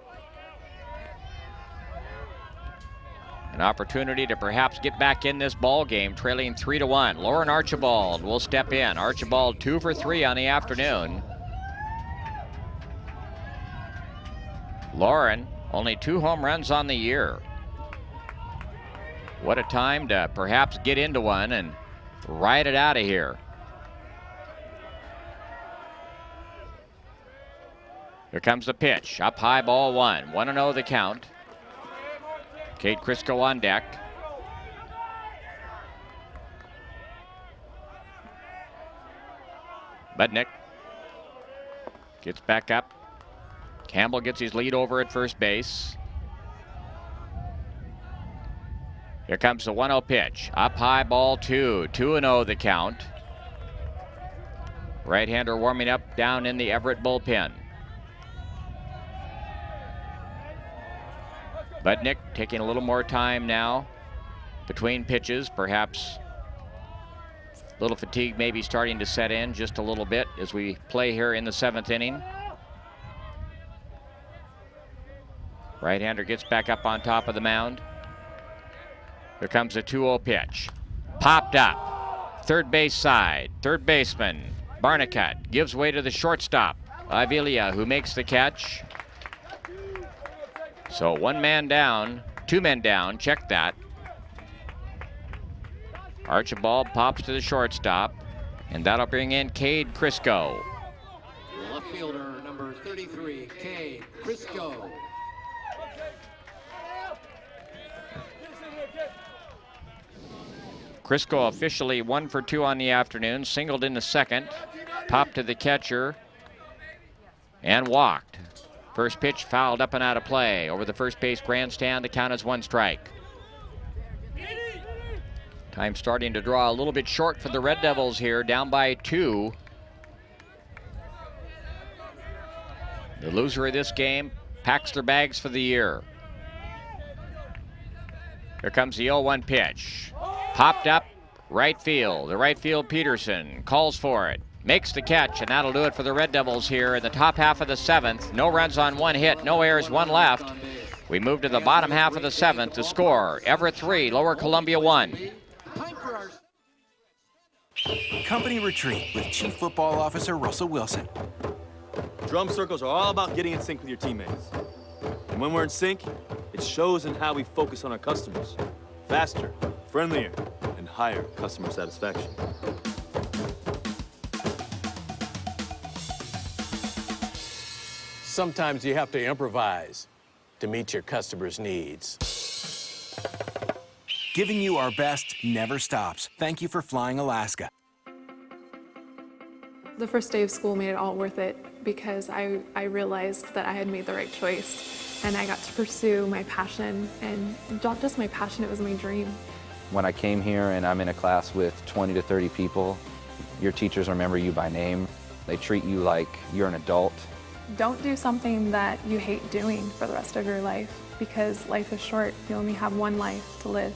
An opportunity to perhaps get back in this ball game, trailing 3-1. Lauren Archibald will step in. Archibald 2 for 3 on the afternoon. Lauren, only 2 home runs on the year. What a time to perhaps get into one and ride it out of here. Here comes the pitch. Up high, ball 1. 1-0 the count. Kate Crisco on deck. Budnick gets back up. Campbell gets his lead over at first base. Here comes the 1-0 pitch. Up high, ball 2. 2-0 the count. Right-hander warming up down in the Everett bullpen. Budnick taking a little more time now between pitches. Perhaps a little fatigue maybe starting to set in just a little bit as we play here in the 7th inning. Right-hander gets back up on top of the mound. Here comes a 2-0 pitch. Popped up. Third base side. Third baseman Barnicut gives way to the shortstop. Avilia, who makes the catch. So 1 man down, 2 men down, check that. Archibald pops to the shortstop, and that'll bring in Cade Crisco. The left fielder, number 33, Cade Crisco. Crisco officially 1 for 2 on the afternoon, singled in the second, popped to the catcher, and walked. First pitch fouled up and out of play. Over the first base grandstand, the count is 1 strike. Time starting to draw a little bit short for the Red Devils here, down by 2. The loser of this game packs their bags for the year. Here comes the 0-1 pitch. Popped up, right field. The right field Peterson calls for it. Makes the catch, and that'll do it for the Red Devils here in the top half of the 7th. No runs on 1 hit, no errors, 1 left. We move to the bottom half of the 7th to score. Everett 3, Lower Columbia 1. Company retreat with Chief Football Officer Russell Wilson. Drum circles are all about getting in sync with your teammates. And when we're in sync, it shows in how we focus on our customers. Faster, friendlier, and higher customer satisfaction. Sometimes you have to improvise to meet your customers' needs. Giving you our best never stops. Thank you for flying Alaska. The first day of school made it all worth it because I realized that I had made the right choice and I got to pursue my passion, and not just my passion, it was my dream. When I came here and I'm in a class with 20 to 30 people, your teachers remember you by name. They treat you like you're an adult. Don't do something that you hate doing for the rest of your life, because life is short. You only have 1 life to live.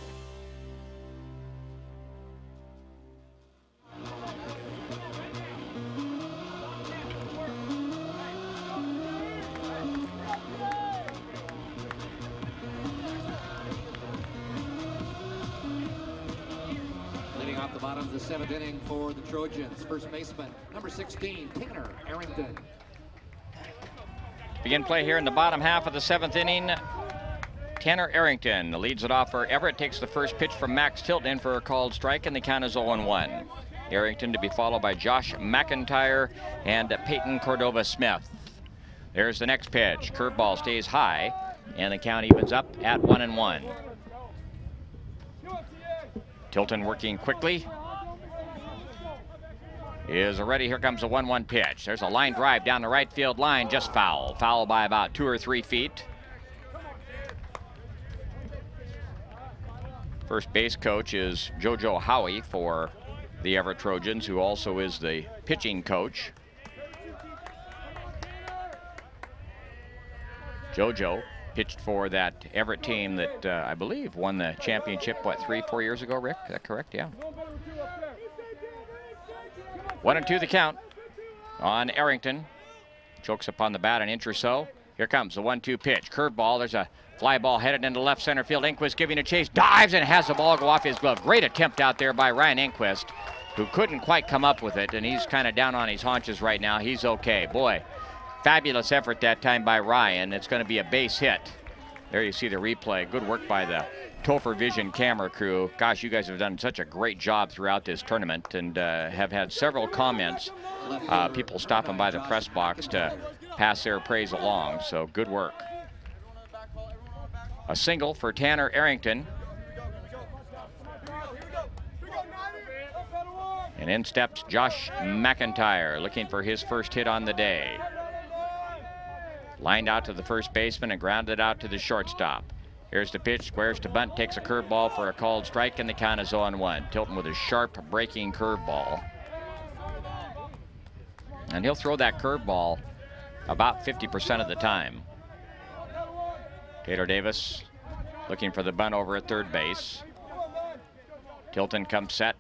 Leading off the bottom of the 7th inning for the Trojans, first baseman, number 16, Tanner Arrington. Begin play here in the bottom half of the 7th inning. Tanner Arrington leads it off for Everett, takes the first pitch from Max Tilton for a called strike, and the count is 0-1. Arrington to be followed by Josh McIntyre and Peyton Cordova-Smith. There's the next pitch. Curveball stays high, and the count evens up at 1-1. Tilton working quickly. Is ready. Here comes a 1-1 pitch. There's a line drive down the right field line, just foul. Foul by about 2 or 3 feet. First base coach is JoJo Howie for the Everett Trojans, who also is the pitching coach. JoJo pitched for that Everett team that I believe won the championship, what, 3-4 years ago, Rick? Is that correct? Yeah. 1-2 the count on Arrington. Chokes upon the bat an inch or so. Here comes the 1-2 pitch. Curveball. There's a fly ball headed into left center field. Enquist giving a chase. Dives and has the ball go off his glove. Great attempt out there by Ryan Enquist, who couldn't quite come up with it, and he's kind of down on his haunches right now. He's okay. Boy, fabulous effort that time by Ryan. It's going to be a base hit. There you see the replay. Good work by the Topher Vision camera crew. Gosh, you guys have done such a great job throughout this tournament, and have had several comments. People stopping by the press box to pass their praise along, so good work. A single for Tanner Arrington. And in steps Josh McIntyre, looking for his first hit on the day. Lined out to the first baseman and grounded out to the shortstop. Here's the pitch, squares to bunt, takes a curveball for a called strike, and the count is 0-1. Tilton with a sharp breaking curveball. And he'll throw that curveball about 50% of the time. Taylor Davis looking for the bunt over at third base. Tilton comes set.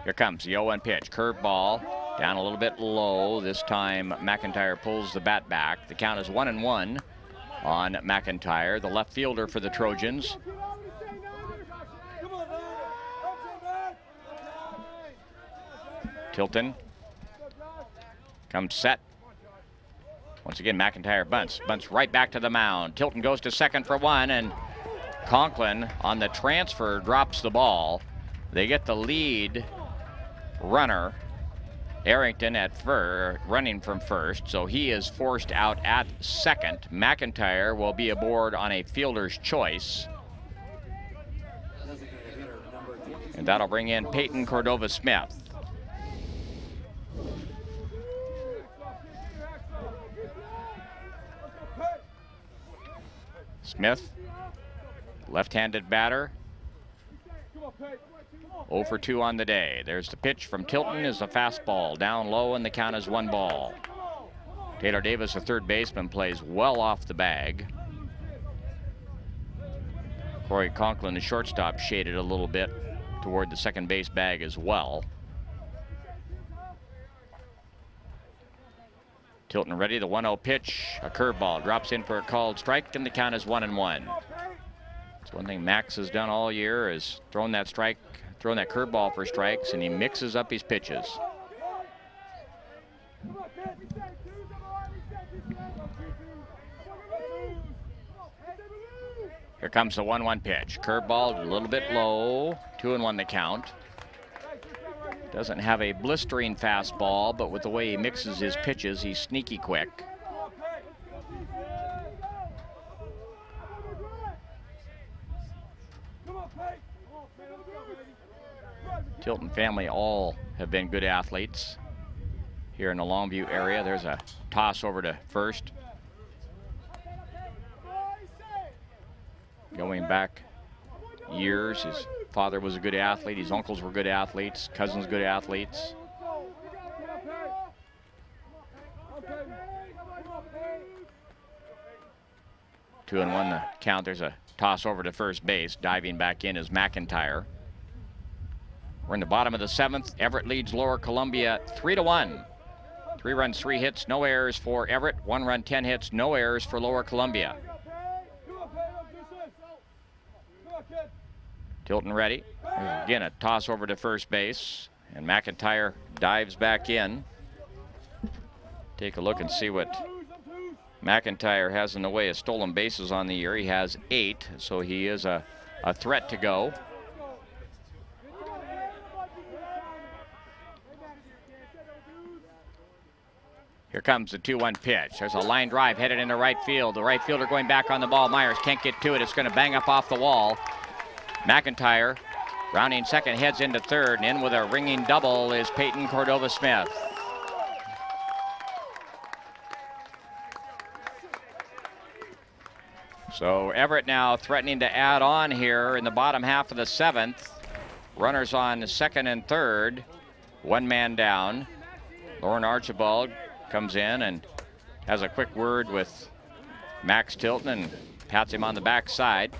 Here comes the 0-1 pitch. Curveball down a little bit low. This time McIntyre pulls the bat back. The count is 1-1 on McIntyre, the left fielder for the Trojans. Tilton comes set. Once again, McIntyre bunts right back to the mound. Tilton goes to second for one, and Conklin on the transfer drops the ball. They get the lead runner, Arrington, running from first, so he is forced out at second. McIntyre will be aboard on a fielder's choice. And that'll bring in Peyton Cordova-Smith. Smith, left-handed batter, 0 for 2 on the day. There's the pitch from Tilton, is a fastball down low, and the count is 1 ball. Taylor Davis, a third baseman, plays well off the bag. Corey Conklin, the shortstop, shaded a little bit toward the second base bag as well. Tilton ready, the 1-0 pitch, a curveball, drops in for a called strike, and the count is 1-1. It's one thing Max has done all year, is thrown that curveball for strikes, and he mixes up his pitches. Here comes the 1-1 pitch. Curveball a little bit low, 2-1 the count. Doesn't have a blistering fastball, but with the way he mixes his pitches, he's sneaky quick. Tilton family all have been good athletes here in the Longview area. There's a toss over to first. Going back years, his father was a good athlete, his uncles were good athletes, cousins good athletes. Two and one the count. There's a toss over to first base. Diving back in is McIntyre. We're in the bottom of the 7th. Everett leads Lower Columbia 3-1. 3 runs, 3 hits, no errors for Everett. 1 run, 10 hits, no errors for Lower Columbia. Tilton ready. Again, a toss over to first base, and McIntyre dives back in. Take a look and see what McIntyre has in the way of stolen bases on the year. He has 8, so he is a threat to go. Here comes the 2-1 pitch. There's a line drive headed into right field. The right fielder going back on the ball. Myers can't get to it. It's going to bang up off the wall. McIntyre, rounding second, heads into third, and in with a ringing double is Peyton Cordova-Smith. So Everett now threatening to add on here in the bottom half of the 7th. Runners on second and third. 1 man down. Lauren Archibald comes in and has a quick word with Max Tilton and pats him on the backside.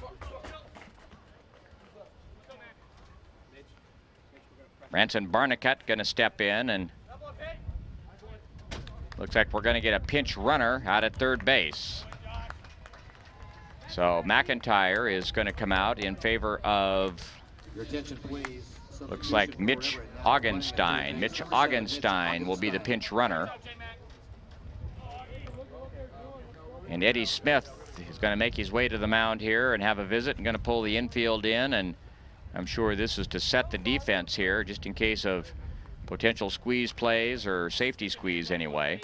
Ranson Barnicut going to step in, and looks like we're going to get a pinch runner out at third base. So McIntyre is going to come out in favor of, looks like Mitch Augenstein. Mitch Augenstein will be the pinch runner. And Eddie Smith is going to make his way to the mound here and have a visit and going to pull the infield in, and I'm sure this is to set the defense here just in case of potential squeeze plays or safety squeeze anyway.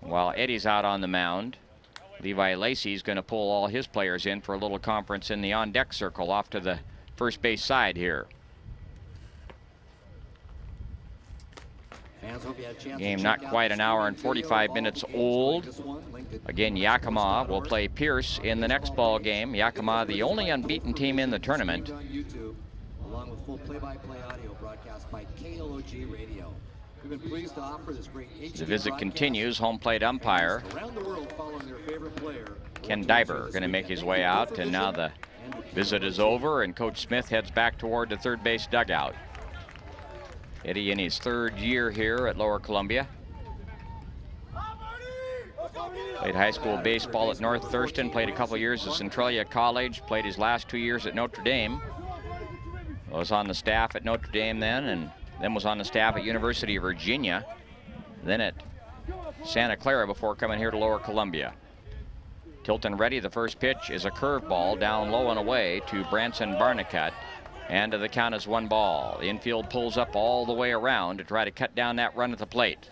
While Eddie's out on the mound, Levi Lacey's going to pull all his players in for a little conference in the on-deck circle off to the first base side here. Game not quite an hour and 45 minutes old. Again, Yakima will play Pierce in the next ball game. Yakima, the only unbeaten team in the tournament. Along with full play-by-play audio broadcast by KLOG Radio. We've been pleased to offer this great HD The visit continues. Home plate umpire around the world following their favorite player. Ken Diver going to make his way out, and now the visit is over, and Coach Smith heads back toward the third base dugout. Eddie in his 3rd year here at Lower Columbia. Played high school baseball at North Thurston, played a couple years at Centralia College, played his last 2 years at Notre Dame. Was on the staff at Notre Dame then, and then was on the staff at University of Virginia, then at Santa Clara before coming here to Lower Columbia. Tilton ready. The first pitch is a curveball down low and away to Branson Barnicut. And the count is 1 ball. The infield pulls up all the way around to try to cut down that run at the plate.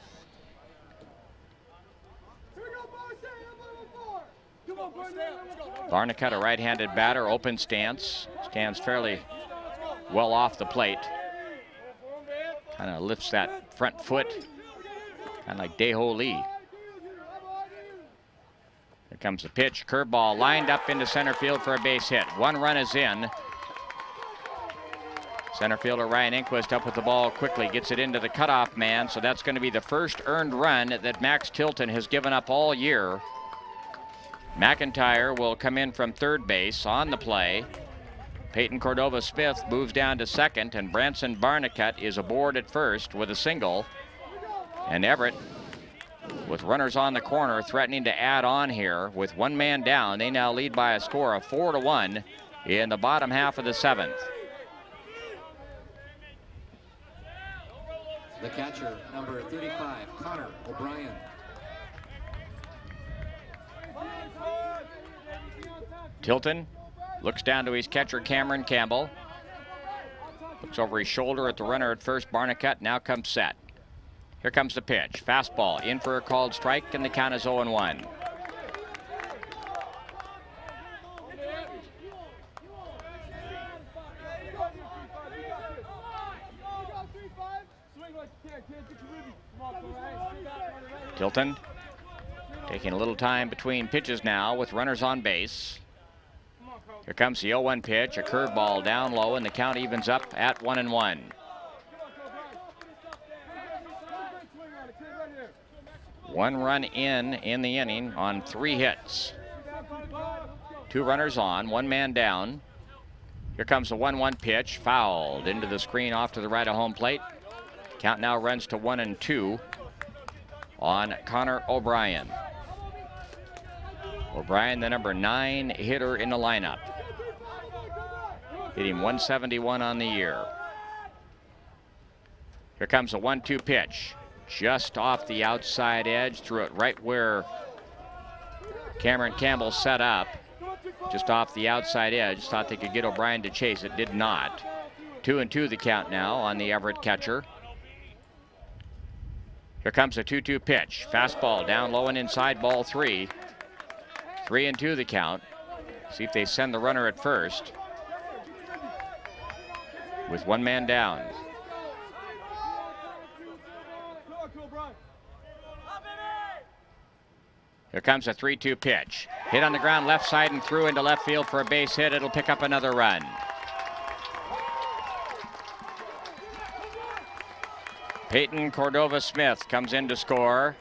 Barnicut, a right-handed batter, open stance. Stands fairly well off the plate. Kind of lifts that front foot, kind of like Dae-Ho Lee. Here comes the pitch, curveball lined up into center field for a base hit. 1 run is in. Center fielder Ryan Enquist up with the ball quickly, gets it into the cutoff man, so that's going to be the first earned run that Max Tilton has given up all year. McIntyre will come in from third base on the play. Peyton Cordova-Smith moves down to second, and Branson Barnicut is aboard at first with a single. And Everett, with runners on the corner, threatening to add on here. With 1 man down, they now lead by a score of 4-1 in the bottom half of the 7th. The catcher, number 35, Connor O'Brien. Tilton looks down to his catcher, Cameron Campbell. Looks over his shoulder at the runner at first, Barnicut. Now comes set. Here comes the pitch. Fastball in for a called strike, and the count is 0-1. Tilton taking a little time between pitches now with runners on base. Here comes the 0-1 pitch, a curveball down low, and the count evens up at 1-1. One run in the inning on 3 hits. 2 runners on, 1 man down. Here comes the 1-1 pitch, fouled into the screen off to the right of home plate. Count now runs to 1-2 on Connor O'Brien. O'Brien, the number 9 hitter in the lineup. Hitting 171 on the year. Here comes a 1-2 pitch. Just off the outside edge, threw it right where Cameron Campbell set up. Just off the outside edge. Thought they could get O'Brien to chase it. Did not. 2-2 the count now on the Everett catcher. Here comes a 2-2 pitch. Fastball down low and inside, ball 3. 3-2 the count. See if they send the runner at first. With 1 man down. Here comes a 3-2 pitch. Hit on the ground left side and through into left field for a base hit. It'll pick up another run. Peyton Cordova-Smith comes in to score.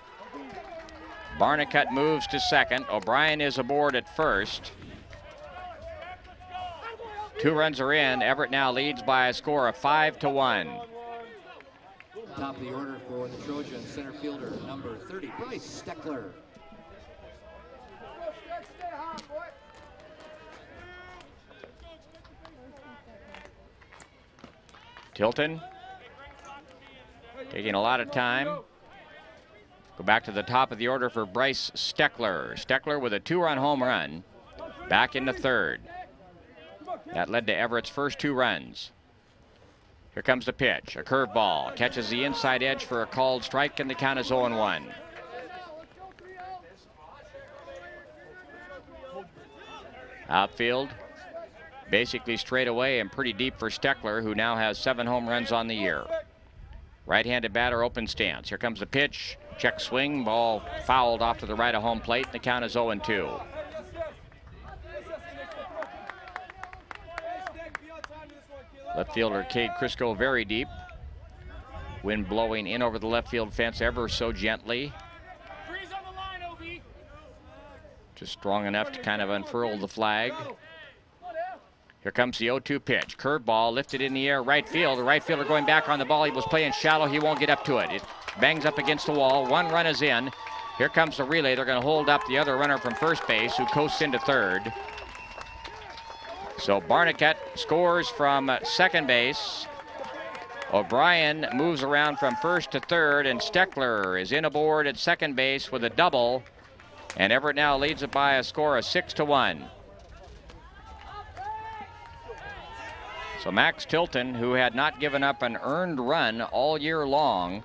Barnicut moves to second. O'Brien is aboard at first. 2 runs are in. Everett now leads by a score of 5-1. Top of the order for the Trojans, center fielder number 30, Bryce Steckler. Tilton taking a lot of time. Go back to the top of the order for Bryce Steckler. Steckler with a 2-run home run back into third. That led to Everett's first 2 runs. Here comes the pitch, a curveball, catches the inside edge for a called strike, and the count is 0-1. Outfield, basically straight away and pretty deep for Steckler, who now has 7 home runs on the year. Right-handed batter, open stance. Here comes the pitch, check swing, ball fouled off to the right of home plate, and the count is 0-2. Left fielder Cade Crisco very deep. Wind blowing in over the left field fence ever so gently. Just strong enough to kind of unfurl the flag. Here comes the 0-2 pitch. Curveball lifted in the air, right field. The right fielder going back on the ball. He was playing shallow. He won't get up to it. It bangs up against the wall. 1 run is in. Here comes the relay. They're going to hold up the other runner from first base, who coasts into third. So Barnicut scores from second base. O'Brien moves around from first to third, and Steckler is in aboard at second base with a double. And Everett now leads it by a score of 6-1. So Max Tilton, who had not given up an earned run all year long,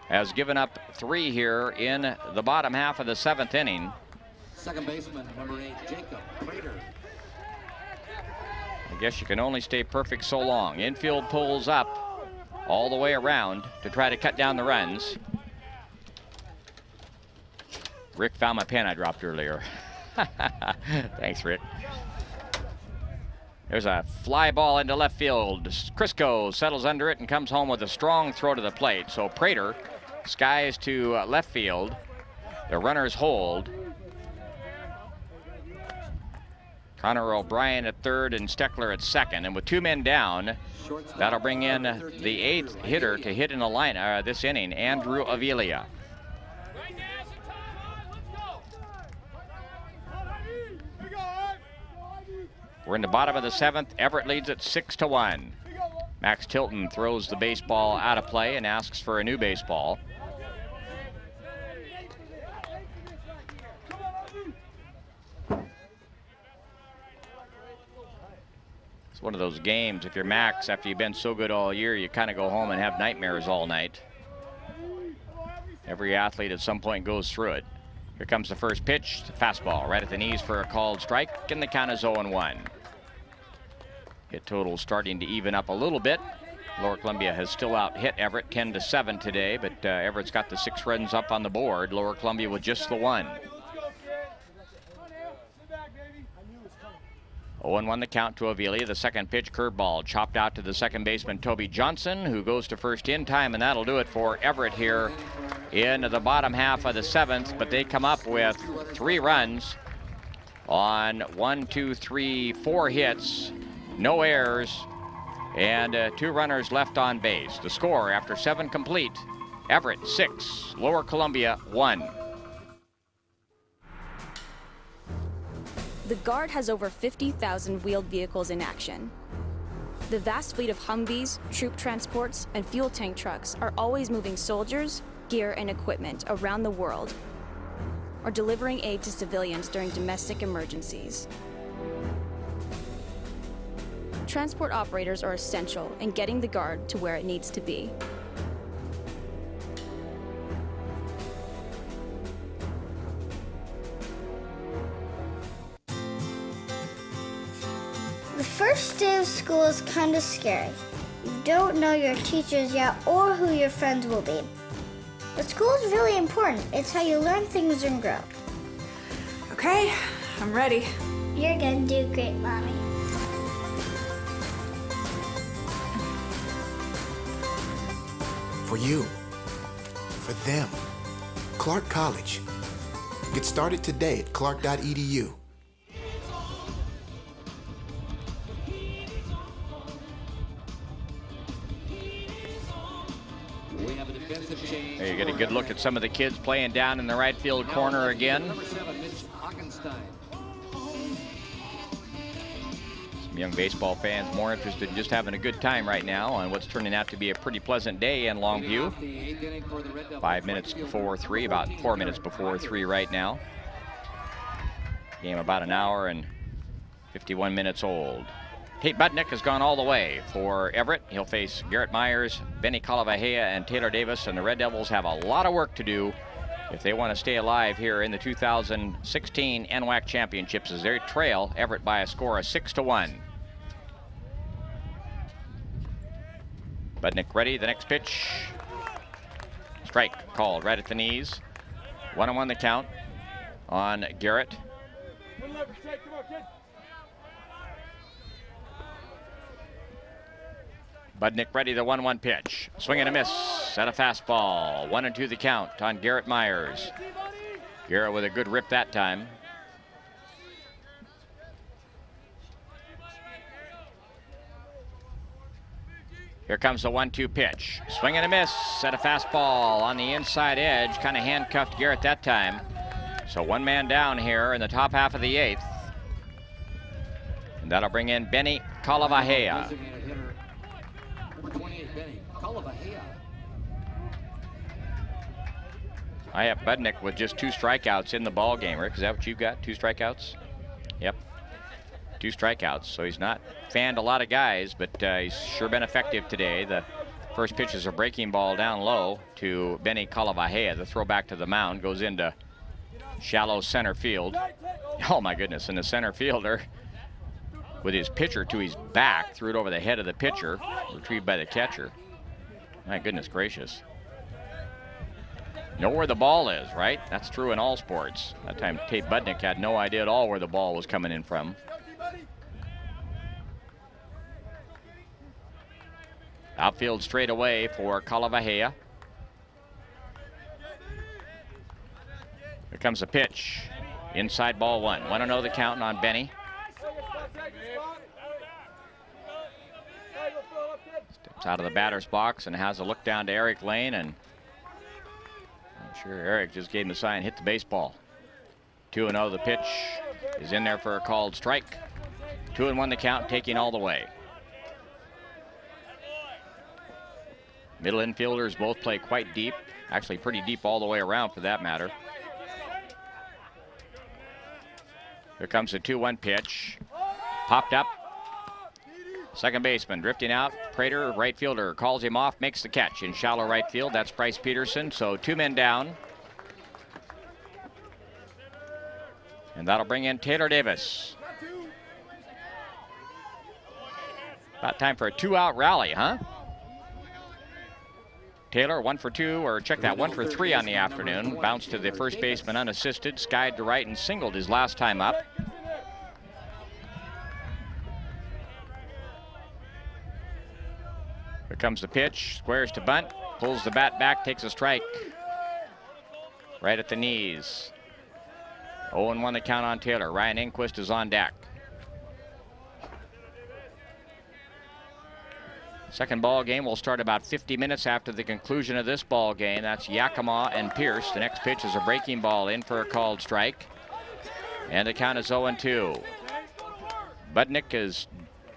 has given up 3 here in the bottom half of the 7th inning. Second baseman, number 8, Jacob Prater. I guess you can only stay perfect so long. Infield pulls up all the way around to try to cut down the runs. Rick found my pen I dropped earlier. Thanks, Rick. There's a fly ball into left field. Crisco settles under it and comes home with a strong throw to the plate. So Prater skies to left field. The runners hold. Connor O'Brien at third and Steckler at second. And with 2 men down, that'll bring in the 8th hitter to hit in the line this inning, Andrew Avila. We're in the bottom of the 7th. Everett leads it 6-1. Max Tilton throws the baseball out of play and asks for a new baseball. It's one of those games, if you're Max, after you've been so good all year, you kind of go home and have nightmares all night. Every athlete at some point goes through it. Here comes the first pitch, the fastball right at the knees for a called strike, and the count is 0-1. Hit total starting to even up a little bit. Lower Columbia has still out hit Everett 10-7 today, but Everett's got the 6 runs up on the board. Lower Columbia with just the 1. 0-1 the count to Avila. The second pitch, curveball, chopped out to the second baseman, Toby Johnson, who goes to first in time, and that'll do it for Everett here in the bottom half of the 7th. But they come up with 3 runs on 4 hits, no errors, and 2 runners left on base. The score after 7 complete, Everett 6, Lower Columbia 1. The Guard has over 50,000 wheeled vehicles in action. The vast fleet of Humvees, troop transports, and fuel tank trucks are always moving soldiers, gear, and equipment around the world, or delivering aid to civilians during domestic emergencies. Transport operators are essential in getting the Guard to where it needs to be. The first day of school is kind of scary. You don't know your teachers yet or who your friends will be. But school is really important. It's how you learn things and grow. Okay, I'm ready. You're gonna do great, Mommy. For you. For them. Clark College. Get started today at clark.edu. There you get a good look at some of the kids playing down in the right field corner again. Some young baseball fans more interested in just having a good time right now on what's turning out to be a pretty pleasant day in Longview. 5 minutes before 3, about 4 minutes before 3 right now. Game about an hour and 51 minutes old. Tate Budnick has gone all the way for Everett. He'll face Garrett Myers, Benny Calavajea, and Taylor Davis, and the Red Devils have a lot of work to do if they want to stay alive here in the 2016 NWAC Championships as they trail Everett by a score of 6-1. Budnick ready, the next pitch. Strike called right at the knees. 1-1 the count on Garrett. Budnick ready, the 1-1 pitch. Swing and a miss at a fastball. 1-2 the count on Garrett Myers. Garrett with a good rip that time. Here comes the 1-2 pitch. Swing and a miss at a fastball on the inside edge. Kind of handcuffed Garrett that time. So 1 man down here in the top half of the 8th. And that'll bring in Benny Calavajea. I have Budnick with just 2 strikeouts in the ball game. Rick, is that what you've got? 2 strikeouts? Yep. 2 strikeouts. So he's not fanned a lot of guys, but he's sure been effective today. The first pitch is a breaking ball down low to Benny Calavajea. The throw back to the mound goes into shallow center field. Oh my goodness, and the center fielder with his pitcher to his back threw it over the head of the pitcher, retrieved by the catcher. My goodness gracious. Know where the ball is, right? That's true in all sports. That time Tate Budnick had no idea at all where the ball was coming in from. Outfield straight away for Calavajea. Here comes the pitch. Inside ball 1. 1-0 the count on Benny. Steps out of the batter's box and has a look down to Eric Lane, and I'm sure Eric just gave him a sign, hit the baseball. 2-0 the pitch is in there for a called strike. 2-1 the count, taking all the way. Middle infielders both play quite deep, actually pretty deep all the way around for that matter. Here comes the 2-1 pitch. Popped up. Second baseman drifting out. Prater, right fielder, calls him off, makes the catch in shallow right field. That's Bryce Peterson. So 2 men down. And that'll bring in Taylor Davis. About time for a 2-out rally, huh? Taylor 1 for 2, or check that, 1 for 3 on the afternoon. Bounced to the first baseman unassisted, skied to right and singled his last time up. Here comes the pitch, squares to bunt, pulls the bat back, takes a strike. Right at the knees. 0-1 the count on Taylor. Ryan Enquist is on deck. Second ball game will start about 50 minutes after the conclusion of this ball game. That's Yakima and Pierce. The next pitch is a breaking ball in for a called strike. And the count is 0-2. Budnick has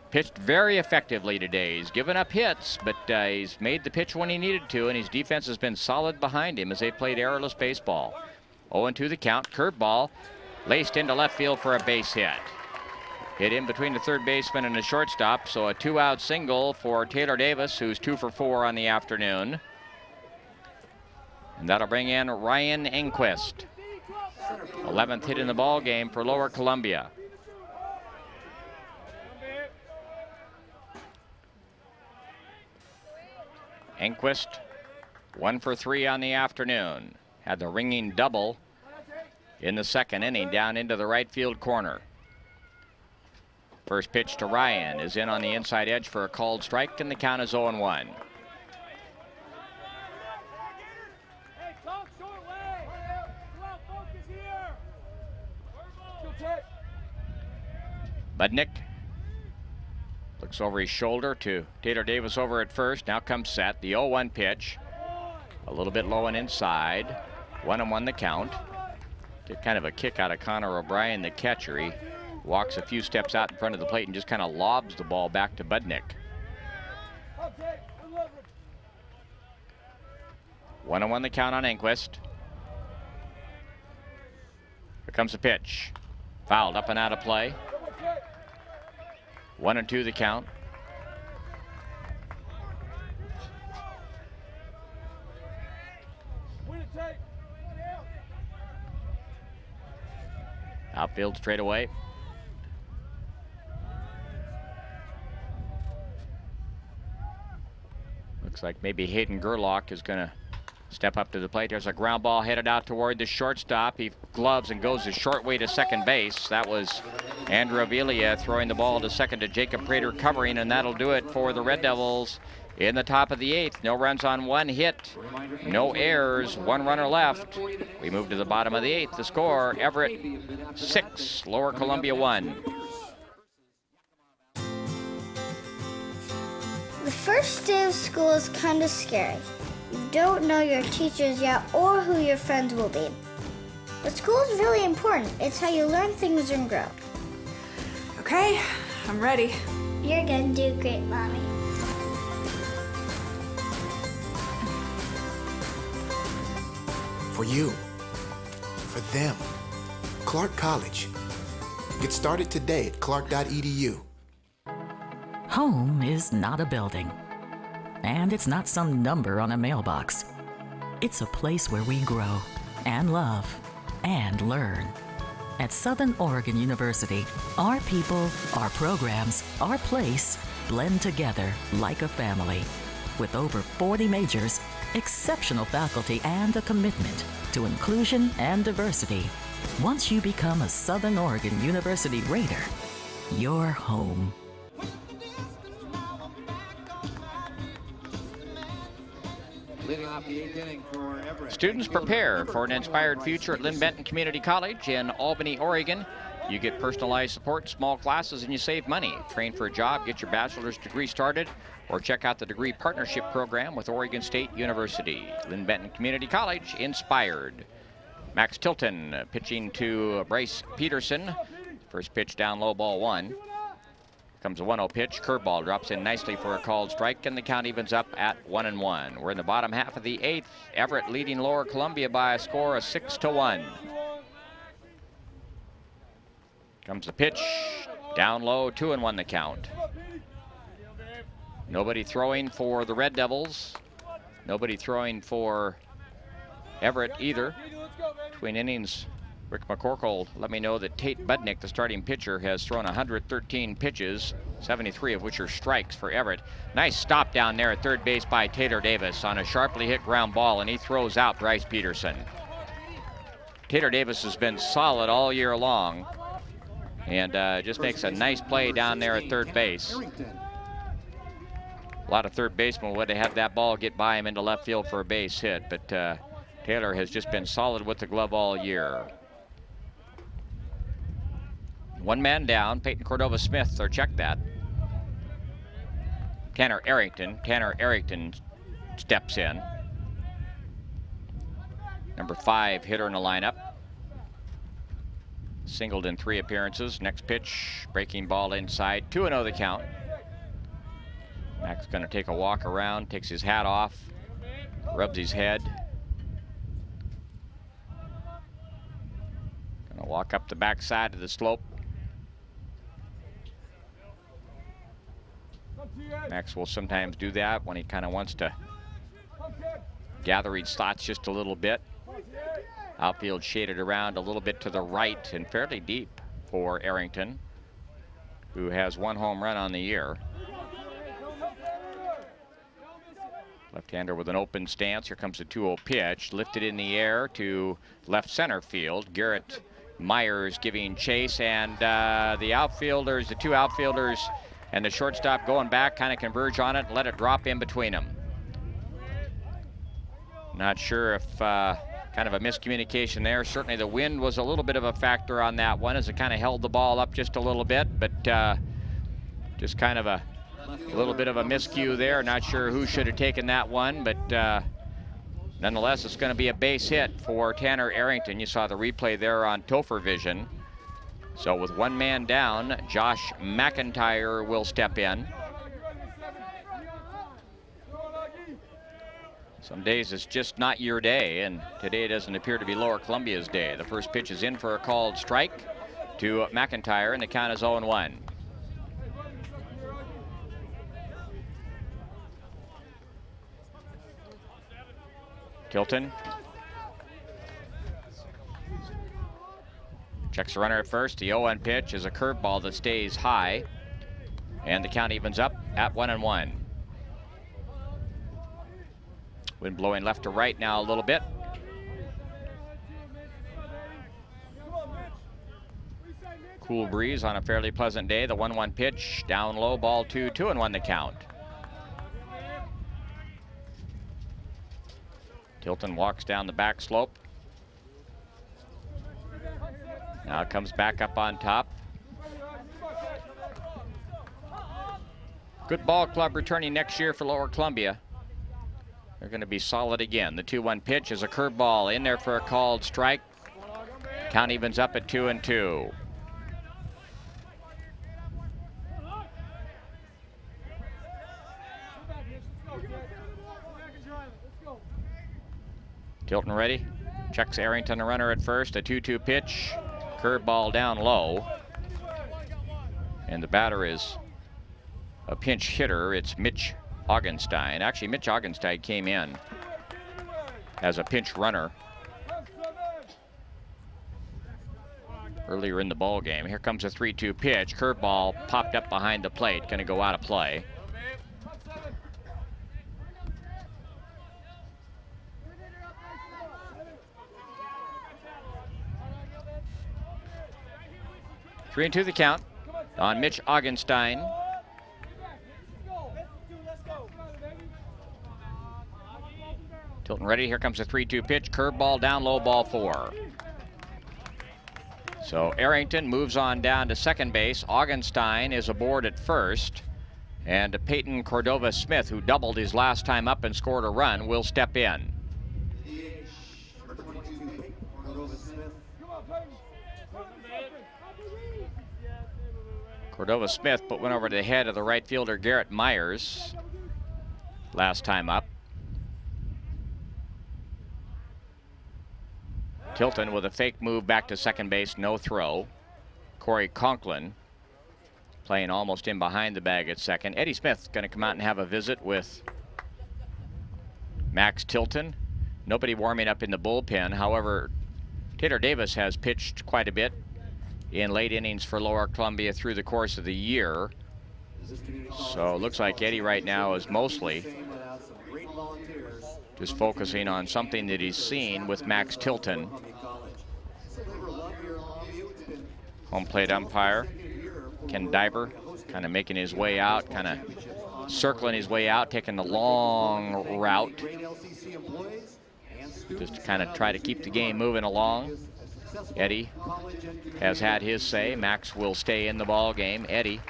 pitched very effectively today. He's given up hits, but he's made the pitch when he needed to, and his defense has been solid behind him as they played errorless baseball. 0-2 the count. Curveball laced into left field for a base hit. Hit in between the third baseman and the shortstop, so a 2-out single for Taylor Davis, who's 2 for 4 on the afternoon. And that'll bring in Ryan Enquist. 11th hit in the ball game for Lower Columbia. Enquist 1 for 3 on the afternoon. Had the ringing double in the second inning down into the right field corner. First pitch to Ryan is in on the inside edge for a called strike, and the count is 0-1. Budnick looks over his shoulder to Taylor Davis over at first. Now comes set. The 0-1 pitch. A little bit low and inside. 1-1 the count. Get kind of a kick out of Connor O'Brien, the catcher. He walks a few steps out in front of the plate and just kind of lobs the ball back to Budnick. 1-1 the count on Enquist. Here comes the pitch. Fouled up and out of play. 1-2 the count. Outfield straight away. Looks like maybe Hayden Gerlach is going to step up to the plate. There's a ground ball headed out toward the shortstop. He gloves and goes a short way to second base. That was Andrew Avila throwing the ball to second to Jacob Prater covering, and that'll do it for the Red Devils in the top of the 8th. No runs on 1 hit, no errors, 1 runner left. We move to the bottom of the 8th. The score, Everett 6, Lower Columbia 1. The first day of school is kind of scary. You don't know your teachers yet or who your friends will be. But school is really important. It's how you learn things and grow. Okay, I'm ready. You're gonna do great, Mommy. For you. For them. Clark College. Get started today at clark.edu. Home is not a building, and it's not some number on a mailbox. It's a place where we grow and love and learn. At Southern Oregon University, our people, our programs, our place blend together like a family. With over 40 majors, exceptional faculty, and a commitment to inclusion and diversity, once you become a Southern Oregon University Raider, you're home. Leading off the 8th inning for Everett. Students prepare for an inspired future at Lynn Benton Community College in Albany, Oregon. You get personalized support, small classes, and you save money. Train for a job, get your bachelor's degree started, or check out the degree partnership program with Oregon State University. Lynn Benton Community College, inspired. Max Tilton pitching to Bryce Peterson. First pitch down low, ball 1. Comes a 1-0 pitch. Curveball drops in nicely for a called strike, and the count evens up at 1-1. We're in the bottom half of the 8th. Everett leading Lower Columbia by a score of 6-1. Comes the pitch. Down low, 2-1 the count. Nobody throwing for the Red Devils. Nobody throwing for Everett either. Between innings, Rick McCorkle let me know that Tate Budnick, the starting pitcher, has thrown 113 pitches, 73 of which are strikes for Everett. Nice stop down there at third base by Taylor Davis on a sharply hit ground ball, and he throws out Bryce Peterson. Taylor Davis has been solid all year long, and just makes a nice play down there at third base. A lot of third basemen would have had that ball get by him into left field for a base hit, but Taylor has just been solid with the glove all year. One man down, Peyton Cordova-Smith, or check that. Tanner Arrington steps in. Number 5 hitter in the lineup. Singled in 3 appearances. Next pitch, breaking ball inside, 2-0 the count. Mac's gonna take a walk around, takes his hat off, rubs his head. Gonna walk up the backside of the slope. Max will sometimes do that when he kind of wants to gather his thoughts just a little bit. Outfield shaded around a little bit to the right and fairly deep for Arrington, who has 1 home run on the year. Left-hander with an open stance. Here comes the 2-0 pitch, lifted in the air to left center field. Garrett Myers giving chase, and the outfielders, the 2 outfielders and the shortstop going back, kind of converge on it and let it drop in between them. Not sure if kind of a miscommunication there. Certainly the wind was a little bit of a factor on that one as it kind of held the ball up just a little bit, but just kind of a little bit of a miscue there. Not sure who should have taken that one, but nonetheless, it's going to be a base hit for Tanner Arrington. You saw the replay there on Topher Vision. So with 1 man down, Josh McIntyre will step in. Some days it's just not your day, and today doesn't appear to be Lower Columbia's day. The first pitch is in for a called strike to McIntyre, and the count is 0-1. Tilton checks the runner at first. The 0-1 pitch is a curveball that stays high, and the count evens up at 1-1. Wind blowing left to right now a little bit. Cool breeze on a fairly pleasant day. The 1-1 pitch, down low, ball 2, 2-1 the count. Tilton walks down the back slope. Now comes back up on top. Good ball club returning next year for Lower Columbia. They're going to be solid again. The 2-1 pitch is a curveball in there for a called strike. Count evens up at 2-2. Tilton ready. Checks Arrington, a runner at first. A 2-2 pitch. Curveball down low. And the batter is a pinch hitter. It's Mitch Augenstein. Actually, Mitch Augenstein came in as a pinch runner earlier in the ball game. Here comes a 3-2 pitch. Curveball popped up behind the plate. Going to go out of play. Three and two the count on Mitch Augenstein. Tilton ready. Here comes a 3-2 pitch. Curveball down low, ball 4. So Arrington moves on down to second base. Augenstein is aboard at first. And Peyton Cordova-Smith, who doubled his last time up and scored a run, will step in. Cordova-Smith put one over the head of the right fielder Garrett Myers last time up. Tilton with a fake move back to second base, no throw. Corey Conklin playing almost in behind the bag at second. Eddie Smith going to come out and have a visit with Max Tilton. Nobody warming up in the bullpen. However, Taylor Davis has pitched quite a bit in late innings for Lower Columbia through the course of the year. So it looks like Eddie right now is mostly just focusing on something that he's seen with Max Tilton. Home plate umpire Ken Diber kind of making his way out, kind of circling his way out, taking the long route just to kind of try to keep the game moving along. Eddie has had his say. Max will stay in the ball game. Eddie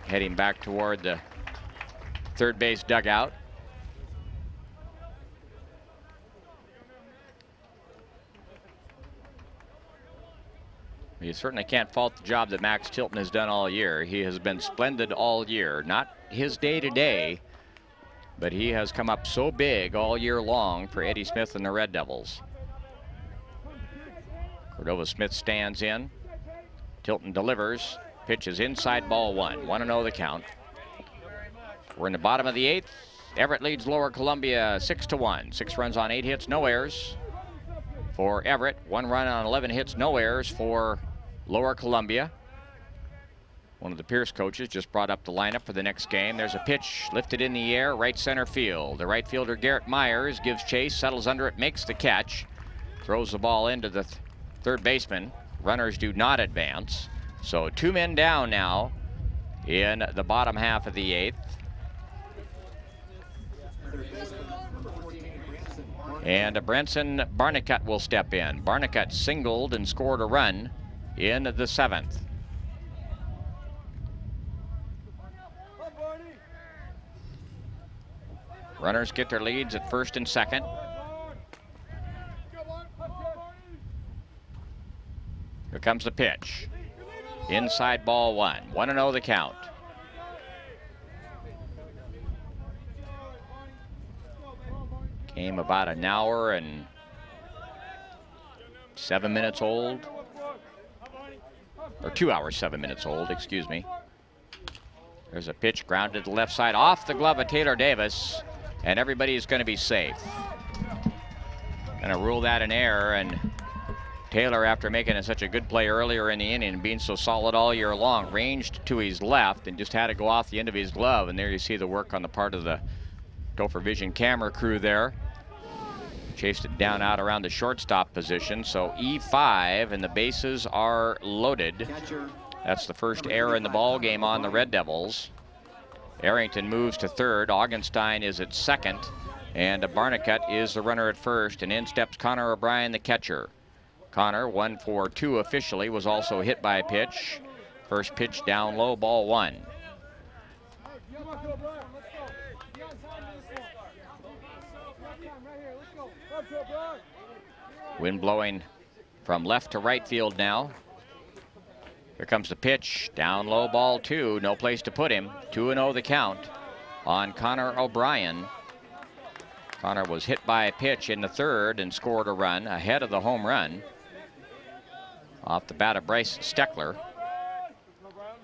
heading back toward the third base dugout. You certainly can't fault the job that Max Tilton has done all year. He has been splendid all year. Not his day-to-day, but he has come up so big all year long for Eddie Smith and the Red Devils. Cordova-Smith stands in. Tilton delivers. Pitch is inside, ball 1. 1-0 the count. We're in the bottom of the 8th. Everett leads Lower Columbia 6-1. 6 runs on 8 hits, no errors for Everett. 1 run on 11 hits, no errors for Lower Columbia. One of the Pierce coaches just brought up the lineup for the next game. There's a pitch lifted in the air, right center field. The right fielder Garrett Myers gives chase, settles under it, makes the catch, throws the ball into the third baseman. Runners do not advance. So 2 men down now in the bottom half of the 8th. And Branson Barnicut will step in. Barnicut singled and scored a run in the 7th. Runners get their leads at first and second. Here comes the pitch. Inside, ball 1. 1-0 the count. Game about an hour and 7 minutes old. Or 2 hours, 7 minutes old, excuse me. There's a pitch grounded to the left side off the glove of Taylor Davis, and everybody's going to be safe. Going to rule that an error, and Taylor, after making such a good play earlier in the inning and being so solid all year long, ranged to his left and just had to go off the end of his glove, and there you see the work on the part of the Gopher Vision camera crew there. Chased it down out around the shortstop position. So E5, and the bases are loaded. That's the first error in the ball game on the Red Devils. Arrington moves to third. Augenstein is at second. And Barnicut is the runner at first. And in steps Connor O'Brien, the catcher. Connor, 1 for 2 officially, was also hit by a pitch. First pitch down low, ball 1. Wind blowing from left to right field now. Here comes the pitch, down low, ball 2, no place to put him. 2-0 the count on Connor O'Brien. Connor was hit by a pitch in the third and scored a run ahead of the home run off the bat of Bryce Steckler.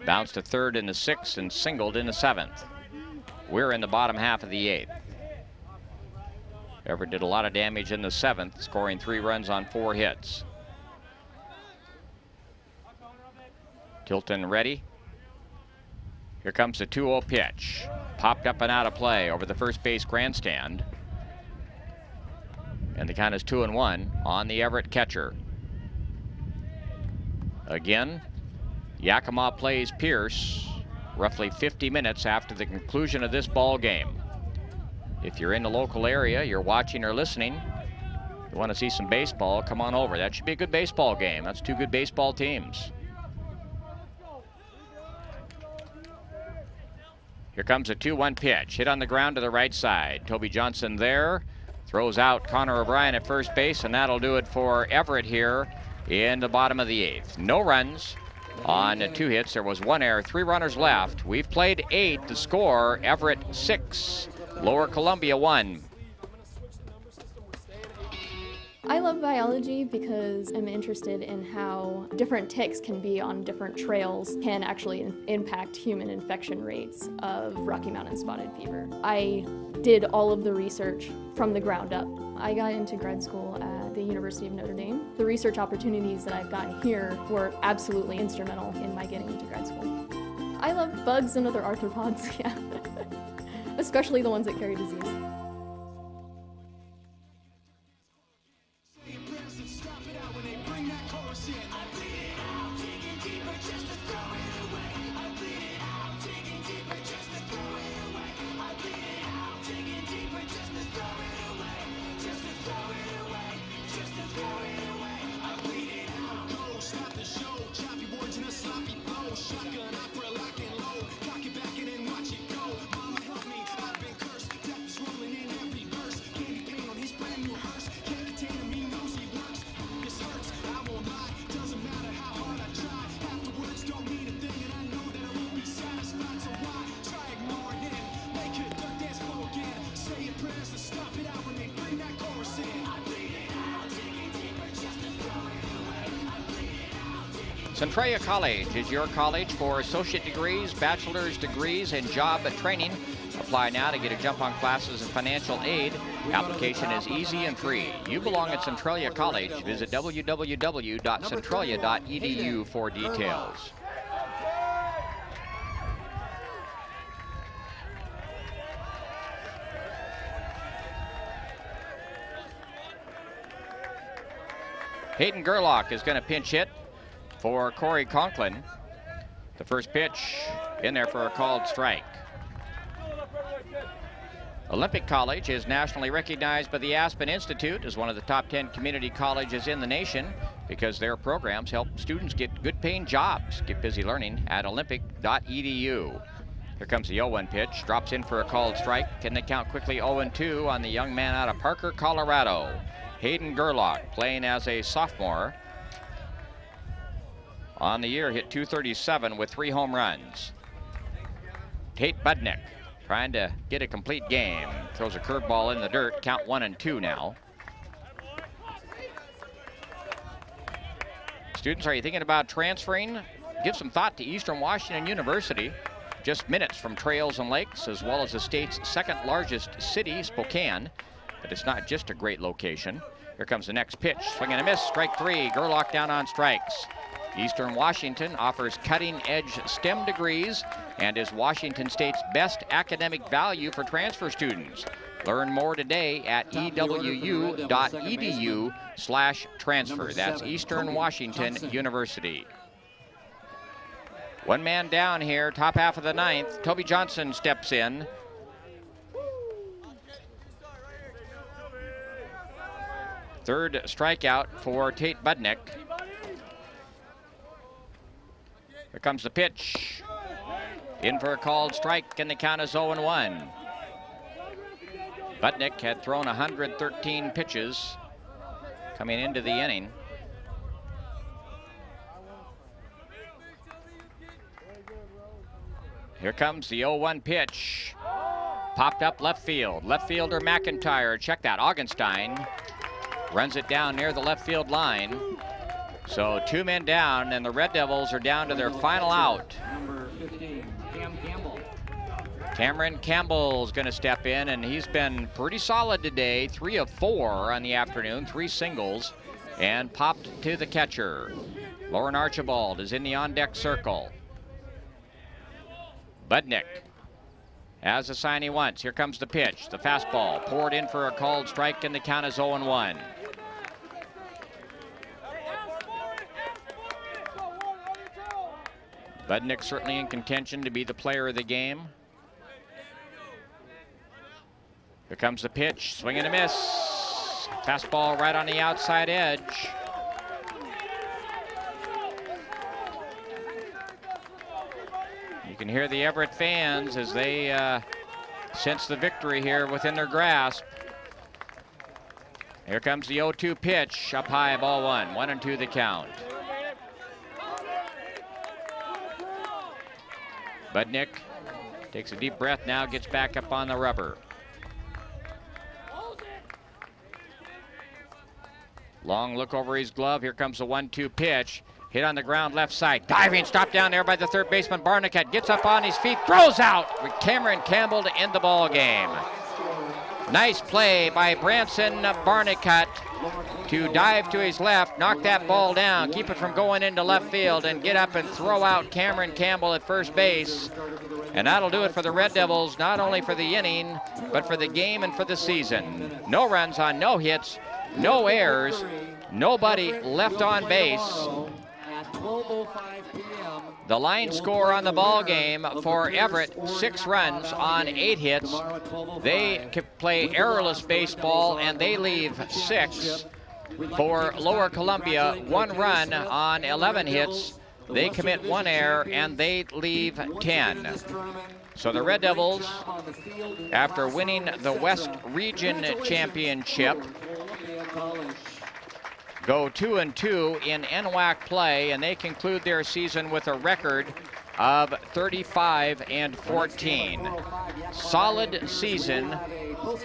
Bounced to third in the sixth and singled in the seventh. We're in the bottom half of the eighth. Everett did a lot of damage in the seventh, scoring 3 runs on 4 hits. Tilton ready. Here comes the 2-0 pitch. Popped up and out of play over the first base grandstand. And the count is 2-1 on the Everett catcher. Again, Yakima plays Pierce roughly 50 minutes after the conclusion of this ball game. If you're in the local area, you're watching or listening, you want to see some baseball, come on over. That should be a good baseball game. That's 2 good baseball teams. Here comes a 2-1 pitch, hit on the ground to the right side. Toby Johnson there, throws out Connor O'Brien at first base, and that'll do it for Everett here in the bottom of the 8th. No runs on 2 hits. There was 1 error, 3 runners left. We've played 8. The score, Everett 6, Lower Columbia 1. I love biology because I'm interested in how different ticks can be on different trails can actually impact human infection rates of Rocky Mountain spotted fever. I did all of the research from the ground up. I got into grad school at the University of Notre Dame. The research opportunities that I've gotten here were absolutely instrumental in my getting into grad school. I love bugs and other arthropods, yeah, especially the ones that carry disease. Centralia College is your college for associate degrees, bachelor's degrees, and job training. Apply now to get a jump on classes and financial aid. Application is easy and free. You belong at Centralia College. Visit www.centralia.edu for details. Hayden Gerlach is going to pinch hit for Corey Conklin. The first pitch in there for a called strike. Olympic College is nationally recognized by the Aspen Institute as one of the top 10 community colleges in the nation because their programs help students get good paying jobs. Get busy learning at olympic.edu. Here comes the 0-1 pitch, drops in for a called strike. Can they count quickly 0-2 on the young man out of Parker, Colorado? Hayden Gerlach, playing as a sophomore. On the year, hit .237 with 3 home runs. Tate Budnick trying to get a complete game. Throws a curveball in the dirt. Count 1-2 now. Students, are you thinking about transferring? Give some thought to Eastern Washington University. Just minutes from trails and lakes, as well as the state's 2nd largest city, Spokane. But it's not just a great location. Here comes the next pitch. Swing and a miss. Strike 3. Gerlach down on strikes. Eastern Washington offers cutting-edge STEM degrees and is Washington State's best academic value for transfer students. Learn more today at ewu.edu/transfer. That's Eastern Washington University. 1 man down here, top half of the 9th. Toby Johnson steps in. Third strikeout for Tate Budnick. Here comes the pitch. In for a called strike, and the count is 0-1. Budnick had thrown 113 pitches coming into the inning. Here comes the 0-1 pitch. Popped up left field. Left fielder McIntyre, check that, Augenstein runs it down near the left field line. So 2 men down, and the Red Devils are down to their final out. Number 15, Cam Campbell. Cameron Campbell's going to step in, and he's been pretty solid today. 3 of 4 on the afternoon, 3 singles, and popped to the catcher. Lauren Archibald is in the on-deck circle. Budnick has a sign he wants. Here comes the pitch. The fastball poured in for a called strike, and the count is 0-1. Budnick certainly in contention to be the player of the game. Here comes the pitch, swing and a miss. Fastball right on the outside edge. You can hear the Everett fans as they sense the victory here within their grasp. Here comes the 0-2 pitch, up high, ball 1. 1-2 the count. Budnick takes a deep breath now, gets back up on the rubber. Long look over his glove. Here comes the 1-2 pitch. Hit on the ground left side. Diving, stopped down there by the third baseman Barnicat. Gets up on his feet, throws out with Cameron Campbell to end the ball game. Nice play by Branson Barnicat to dive to his left, knock that ball down, keep it from going into left field, and get up and throw out Cameron Campbell at first base. And that'll do it for the Red Devils, not only for the inning, but for the game and for the season. No runs on no hits, no errors, nobody left on base. The line score on the ball game for Everett, 6 runs on 8 hits. They play errorless baseball, and they leave 6. For Lower Columbia, 1 run on 11 hits. They commit 1 error, and they leave 10. So the Red Devils, after winning the West Region Championship, go 2-2 in NWAC play, and they conclude their season with a record of 35-14. Solid season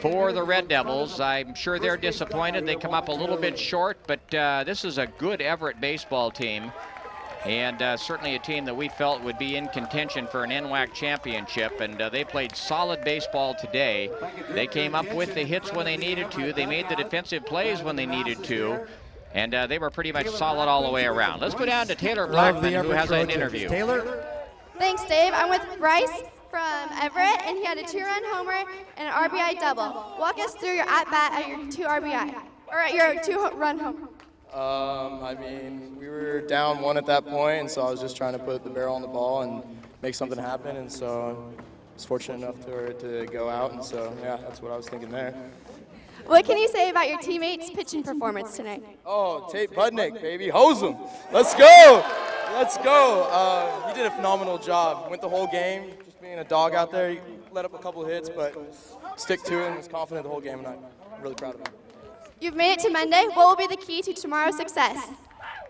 for the Red Devils. I'm sure they're disappointed. They come up a little bit short, but this is a good Everett baseball team, and certainly a team that we felt would be in contention for an NWAC championship, and they played solid baseball today. They came up with the hits when they needed to. They made the defensive plays when they needed to. And they were pretty much solid all the way around. Let's go down to Taylor Blackman, who has an interview. Taylor? Thanks, Dave. I'm with Bryce from Everett, and he had a 2-run homer and an RBI double. Walk us through your at-bat at your 2 RBI, or at your 2-run homer. I mean, we were down 1 at that point, and so I was just trying to put the barrel on the ball and make something happen, and so I was fortunate enough to go out, and so, yeah, that's what I was thinking there. What can you say about your teammates' pitching performance tonight? Oh, Tate Budnick, baby. Hose him. Let's go. Let's go. He did a phenomenal job. Went the whole game, just being a dog out there. He let up a couple of hits, but stick to it and was confident the whole game, and I'm really proud of him. You've made it to Monday. What will be the key to tomorrow's success?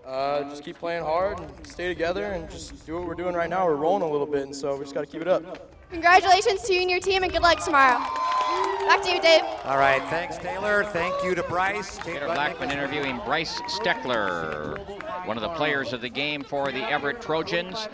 Just keep playing hard and stay together and just do what we're doing right now. We're rolling a little bit, and so we just got to keep it up. Congratulations to you and your team, and good luck tomorrow. Back to you, Dave. All right, thanks, Taylor. Thank you to Bryce. Taylor Blackman interviewing Bryce Steckler, one of the players of the game for the Everett Trojans.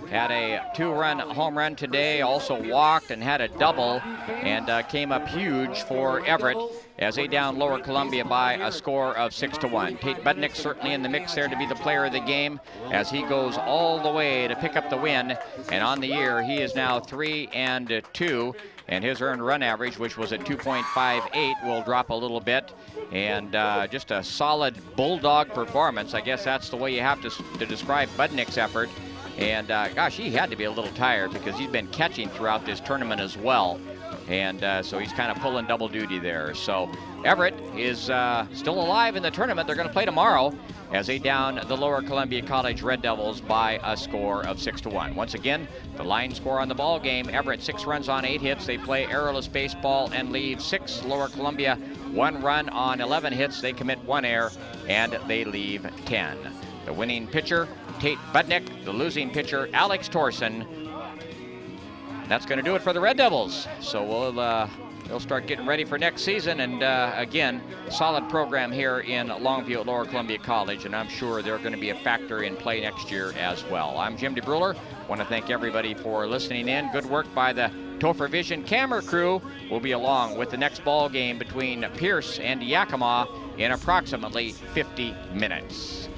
Had a 2-run home run today, also walked and had a double, and came up huge for Everett as they down Lower Columbia by a score of 6-1. Tate Budnick certainly in the mix there to be the player of the game as he goes all the way to pick up the win, and on the year he is now 3-2, and his earned run average, which was at 2.58, will drop a little bit, and just a solid bulldog performance. I guess that's the way you have to describe Budnick's effort. And gosh, he had to be a little tired because he's been catching throughout this tournament as well. And so he's kind of pulling double duty there. So Everett is still alive in the tournament. They're going to play tomorrow as they down the Lower Columbia College Red Devils by a score of 6-1. Once again, the line score on the ball game, Everett 6 runs on 8 hits. They play errorless baseball and leave 6. Lower Columbia 1 run on 11 hits. They commit 1 error and they leave 10. The winning pitcher, Tate Budnick. The losing pitcher, Alex Torson. That's going to do it for the Red Devils. So we'll start getting ready for next season. And again, solid program here in Longview at Lower Columbia College, and I'm sure they're going to be a factor in play next year as well. I'm Jim DeBruler. Want to thank everybody for listening in. Good work by the Topher Vision camera crew. We'll be along with the next ball game between Pierce and Yakima in approximately 50 minutes.